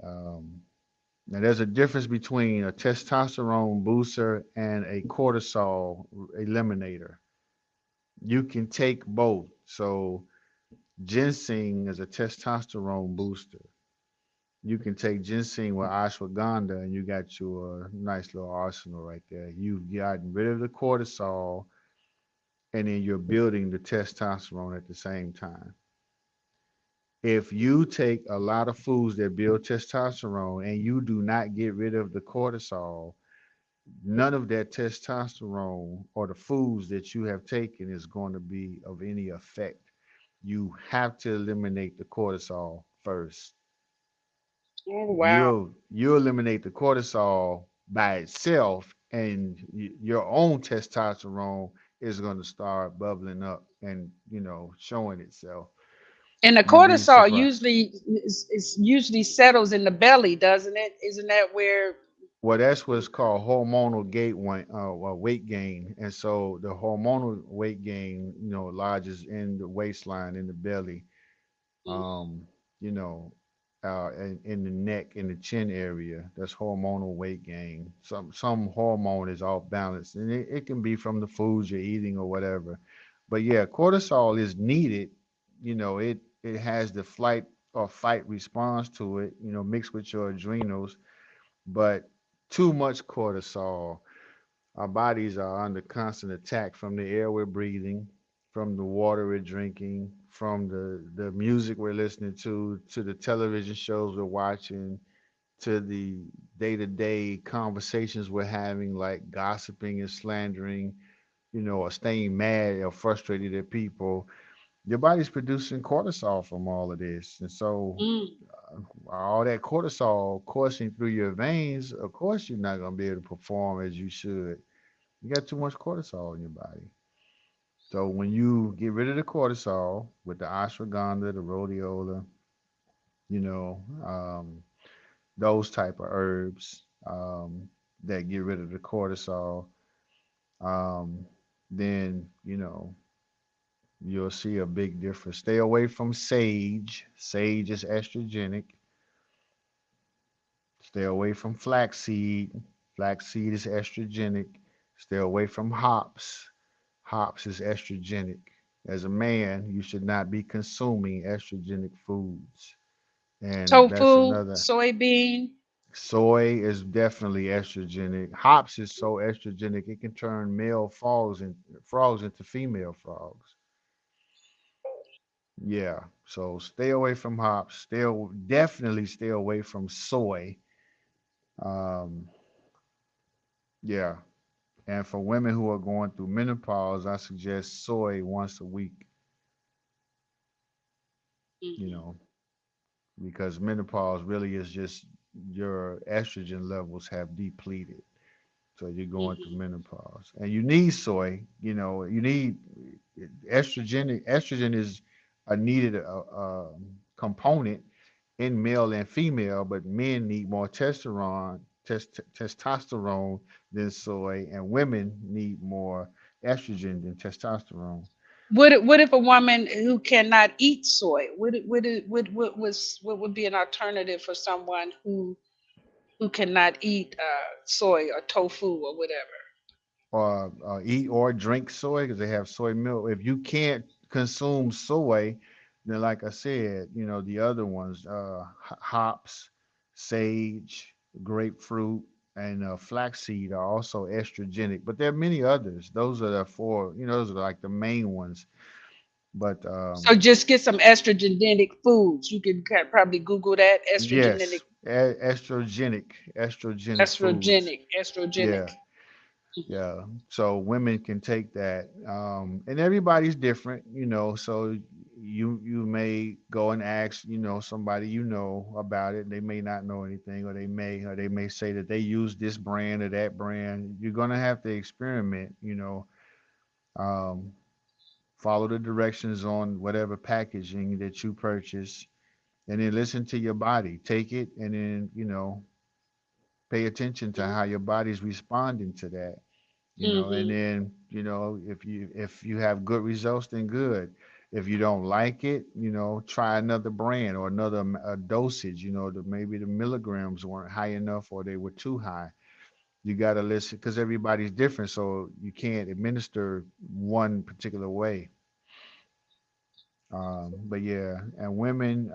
Now, there's a difference between a testosterone booster and a cortisol eliminator. You can take both. So, ginseng is a testosterone booster. You can take ginseng with ashwagandha, and you got your nice little arsenal right there. You've gotten rid of the cortisol, and then you're building the testosterone at the same time. If you take a lot of foods that build testosterone and you do not get rid of the cortisol, none of that testosterone or the foods that you have taken is going to be of any effect. You have to eliminate the cortisol first. Oh wow. You eliminate the cortisol by itself, and your own testosterone is going to start bubbling up and showing itself. And the You'd be cortisol surprised. usually is usually settles in the belly, doesn't it? Isn't that where? Well, that's what's called hormonal weight gain, and so the hormonal weight gain, lodges in the waistline, in the belly, um, you know, in the neck, in the chin area. That's hormonal weight gain. Some hormone is off balance, and it can be from the foods you're eating or whatever. But yeah, cortisol is needed. It has the flight or fight response to it. Mixed with your adrenals, but too much cortisol, our bodies are under constant attack from the air we're breathing, from the water we're drinking, from the music we're listening to the television shows we're watching, to the day to day conversations we're having, like gossiping and slandering, or staying mad or frustrated at people. Your body's producing cortisol from all of this. And so, Mm, all that cortisol coursing through your veins, of course, you're not going to be able to perform as you should. You got too much cortisol in your body. So when you get rid of the cortisol with the ashwagandha, the rhodiola, you know, um, those type of herbs that get rid of the cortisol, um, then you'll see a big difference. Stay away from sage. Sage is estrogenic. Stay away from flaxseed. Flaxseed is estrogenic. Stay away from hops. Hops is estrogenic. As a man, you should not be consuming estrogenic foods. And that's tofu, another. soybean. Soy is definitely estrogenic. Hops is so estrogenic it can turn male frogs into female frogs. Yeah. So stay away from hops. Definitely stay away from soy. Um, yeah. And for women who are going through menopause, I suggest soy once a week. You Mhm, know, because menopause really is just your estrogen levels have depleted. So you're going through mhm. menopause. And you need soy, you need estrogen. Estrogen is a needed component in male and female, but men need more testosterone than soy, and women need more estrogen than testosterone. What if a woman who cannot eat soy? What would be an alternative for someone who cannot eat soy or tofu or whatever? Or eat or drink soy because they have soy milk. If you can't consume soy, then like I said, the other ones, hops, sage, grapefruit, and flaxseed are also estrogenic. But there are many others. Those are the four. Those are like the main ones. But So just get some estrogenic foods. You can probably Google that yes, estrogenic foods. estrogenic. Yeah. Yeah, so women can take that, and everybody's different, So you may go and ask, somebody about it. They may not know anything, or they may say that they use this brand or that brand. You're gonna have to experiment, um, follow the directions on whatever packaging that you purchase, and then listen to your body. Take it, and then pay attention to how your body's responding to that. And Mm-hmm. then if you have good results, then good. If you don't like it, try another brand or another dosage. Maybe the milligrams weren't high enough or they were too high. You got to listen because everybody's different, so you can't administer one particular way. But yeah, and women,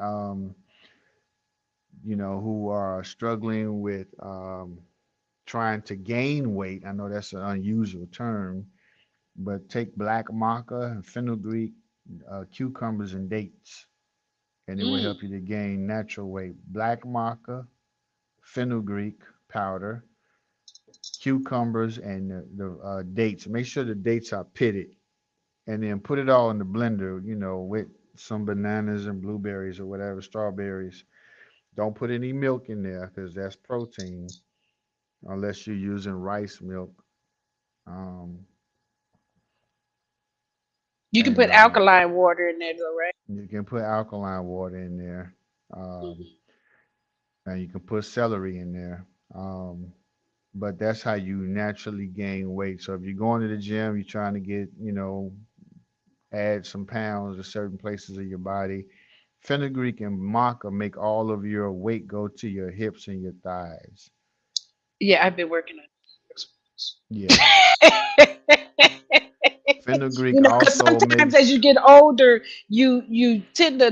who are struggling with trying to gain weight. I know that's an unusual term, but take black maca and fenugreek, cucumbers, and dates, and it will Mm. help you to gain natural weight. Black maca, fenugreek powder, cucumbers, and the dates. Make sure the dates are pitted, and then put it all in the blender, with some bananas and blueberries or whatever, strawberries. Don't put any milk in there because that's protein, unless you're using rice milk. Um, You can and put alkaline water in there though, right? you can put alkaline water in there, um, Mhm. and you can put celery in there. But that's how you naturally gain weight. So if you're going to the gym, you're trying to get, add some pounds to certain places of your body, fenugreek and maca make all of your weight go to your hips and your thighs. Yeah, I've been working on Yeah. it. Fenugreek You know, because also sometimes as makes you get older, you tend to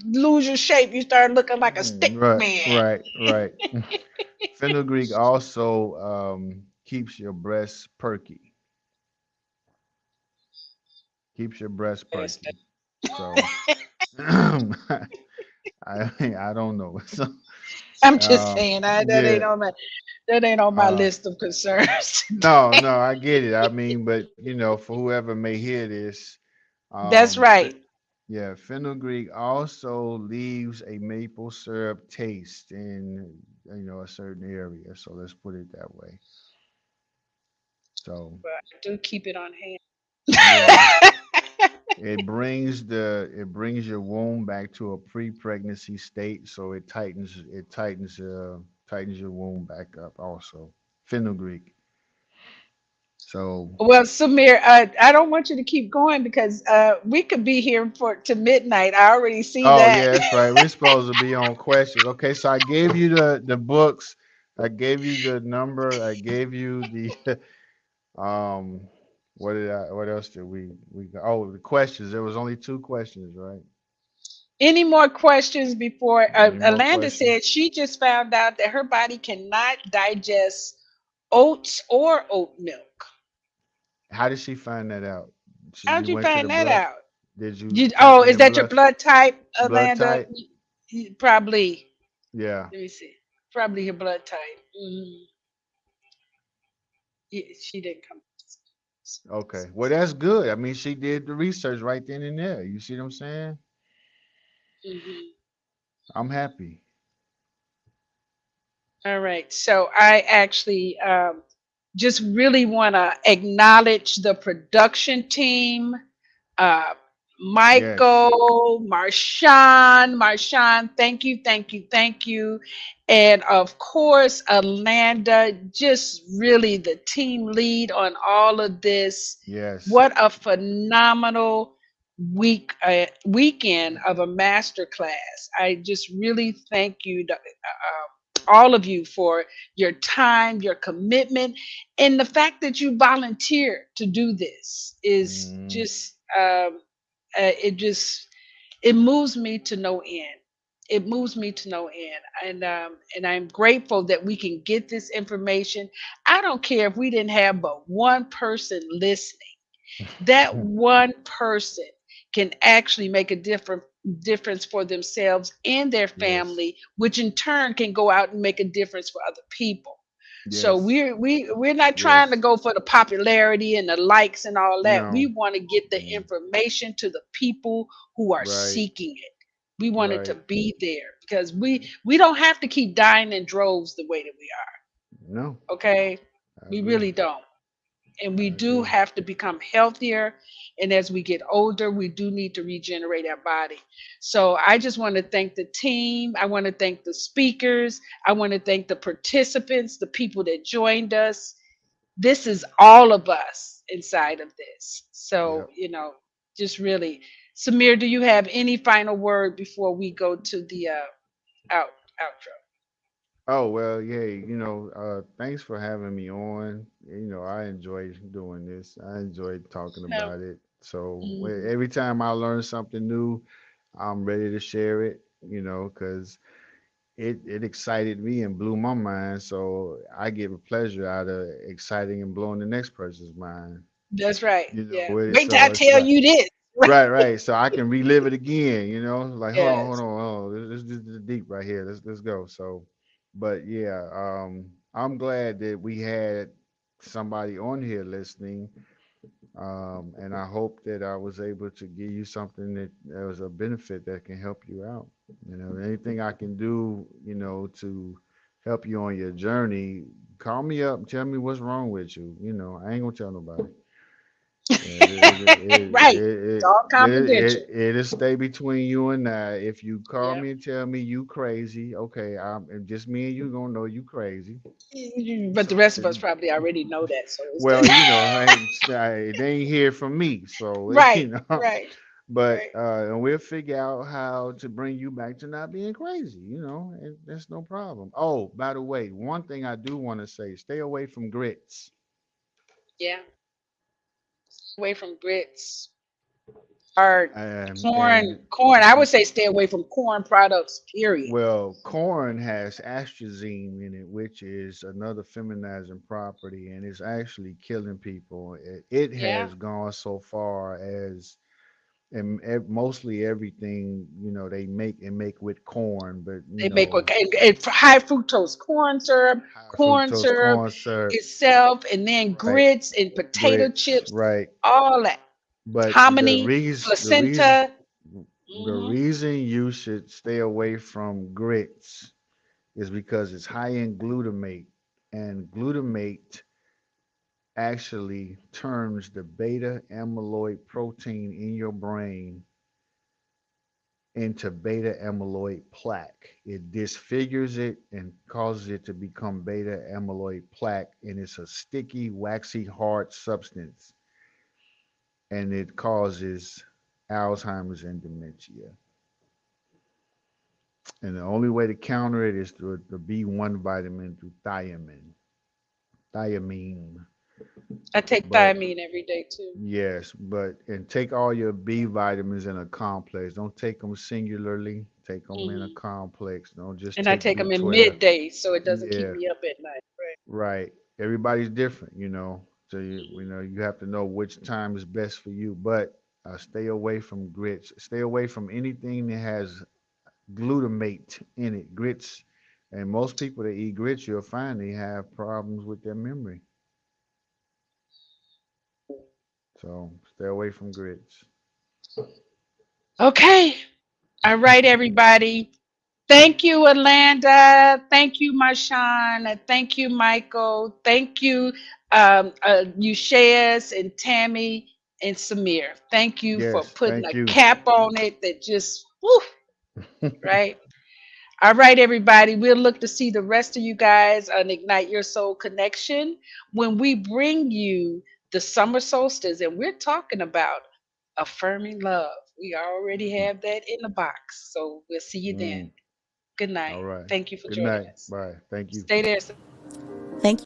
lose your shape. You start looking like a stick right, man. right, right. Fenugreek also keeps your breasts perky. Keeps your breasts Yes, perky. So I I don't know. So I'm just um saying yeah. that ain't on my Uh list of concerns no, today. no, I get it. I mean, but for whoever may hear this, That's um fe- right. yeah, fenugreek also leaves a maple syrup taste in a certain area. So let's put it that way. So But I do keep it on hand. yeah. It brings your womb back to a pre-pregnancy state, so it tightens your womb back up also. Fenugreek. So Well, Samir, I don't want you to keep going because we could be here for to midnight. I already see oh that. yeah, that's right. We're supposed to be on questions. Okay, so I gave you the books, I gave you the number, I gave you the um what else did we oh, the questions. There was only two questions, right? Any more questions before Any more Alanda questions? said she just found out that her body cannot digest oats or oat milk. How did she find that out? You How'd you went to the find that blood. out? Did you You, type oh, in is the that your blood blood type, blood Alanda? type? Probably. Yeah. Let me see. Probably your blood type. Yeah, she didn't come. Okay. Well, that's good. I mean, she did the research right then and there. You see what I'm saying? Mhm. I'm happy. All right. So I actually just really want to acknowledge the production team, uh, Yes. Michael, Marshawn, thank you, thank you, thank you. And of course, Alanda, just really the team lead on all of this. Yes. What a phenomenal weekend of a master class. I just really thank you, all of you, for your time, your commitment, and the fact that you volunteered to do this is Mm, just it just it moves me to no end. It moves me to no end, and I'm grateful that we can get this information. I don't care if we didn't have but one person listening. That one person can actually make a difference for themselves and their yes. family, which in turn can go out and make a difference for other people. So Yes. we're not trying to Yes. go for the popularity and the likes and all that. We No. want to get the Mm, information to the people who are right. seeking it. We want it to Right. be there because we don't have to keep dying in droves the way that we No. are. Okay, I we agree. really don't, and we I do agree. have to become healthier, and as we get older we do need to regenerate our body. So I just want to thank the team, I want to thank the speakers, I want to thank the participants, the people that joined us. This is all of us inside of this. So Yep. just really, Samir, do you have any final word before we go to the outro? Oh well, yeah. Thanks for having me on. I enjoy doing this. I enjoy talking No. about it. So Mhm. every time I learn something new, I'm ready to share it. Because it excited me and blew my mind. So I get a pleasure out of exciting and blowing the next person's mind. That's right. Yeah. With it. Wait till I So it's tell like you this. right, right. So I can relive it again. Like hold on, hold Yes. on, hold on. This is deep right here. Let's go. So, but yeah, I'm glad that we had somebody on here listening. And I hope that I was able to give you something that was a benefit that can help you out. Anything I can do, to help you on your journey, call me up, tell me what's wrong with you. I ain't gonna tell nobody. Right. It's all confidential. It'll stay between you and I. If you call Yeah. me and tell me you crazy, okay, and just me and you gonna know you crazy. But the So, rest of us probably already know that. So it's well, just they ain't hear from me, so right, right, But right. and we'll figure out how to bring you back to not being crazy. And that's no problem. Oh, by the way, one thing I do want to say: stay away from grits. Yeah. Away from grits, hard And corn. I would say stay away from corn products, period. well, corn has astrazine in it, which is another feminizing property, and it's actually killing people. It Yeah. has gone so far as and mostly everything they make with corn, but They make and for high fructose high corn fructose syrup corn syrup, itself, and then right? grits and potato Grits, chips, right? all that. But Hominy, placenta. the Hmm. reason you should stay away from grits is because it's high in glutamate, and glutamate actually turns the beta amyloid protein in your brain into beta amyloid plaque. It disfigures it and causes it to become beta amyloid plaque, and it's a sticky, waxy, hard substance, and it causes Alzheimer's and dementia. And the only way to counter it is through the B1 vitamin through thiamine. I take But thiamine every day too. yes, and take all your B vitamins in a complex. Don't take them singularly. Take them in a Hmm. complex. Don't just And I take take them in B12. midday so it doesn't keep Yeah, me up at night. Right. right. Everybody's different. So you have to know which time is best for you. But stay away from grits. Stay away from anything that has glutamate in it. Grits, and most people that eat grits, you'll find they have problems with their memory. So stay away from grits. Okay. All right, everybody. Thank you, Alanda. Thank you, Marshawn. Thank you, Michael. Thank you, Ushayas and Tammy and Samir. Thank you for Yes, putting thank a you. cap on it that just, whew, right? All right, everybody. We'll look to see the rest of you guys on Ignite Your Soul Connection when we bring you the summer solstice, and we're talking about affirming love. We already have that in the box. So we'll see you then. Mm, Good night. all right. Thank you for Good joining night. us. Bye. Thank you. Stay there. Thank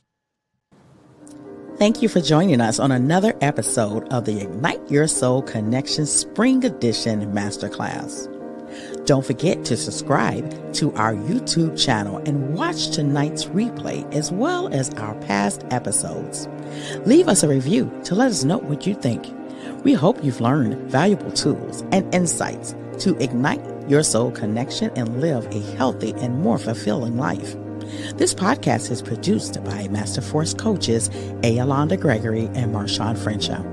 Thank you for joining us on another episode of the Ignite Your Soul Connection Spring Edition Masterclass. Don't forget to subscribe to our YouTube channel and watch tonight's replay as well as our past episodes. Leave us a review to let us know what you think. We hope you've learned valuable tools and insights to ignite your soul connection and live a healthy and more fulfilling life. This podcast is produced by Master Force coaches A. Alonda Gregory and Marshawn Frencha.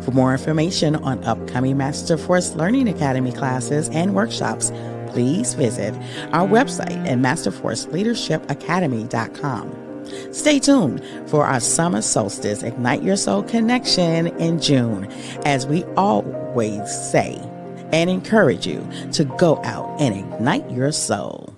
For more information on upcoming Master Force Learning Academy classes and workshops, please visit our website at masterforceleadershipacademy.com. Stay tuned for our summer solstice Ignite Your Soul Connection in June, as we always say and encourage you to go out and ignite your soul.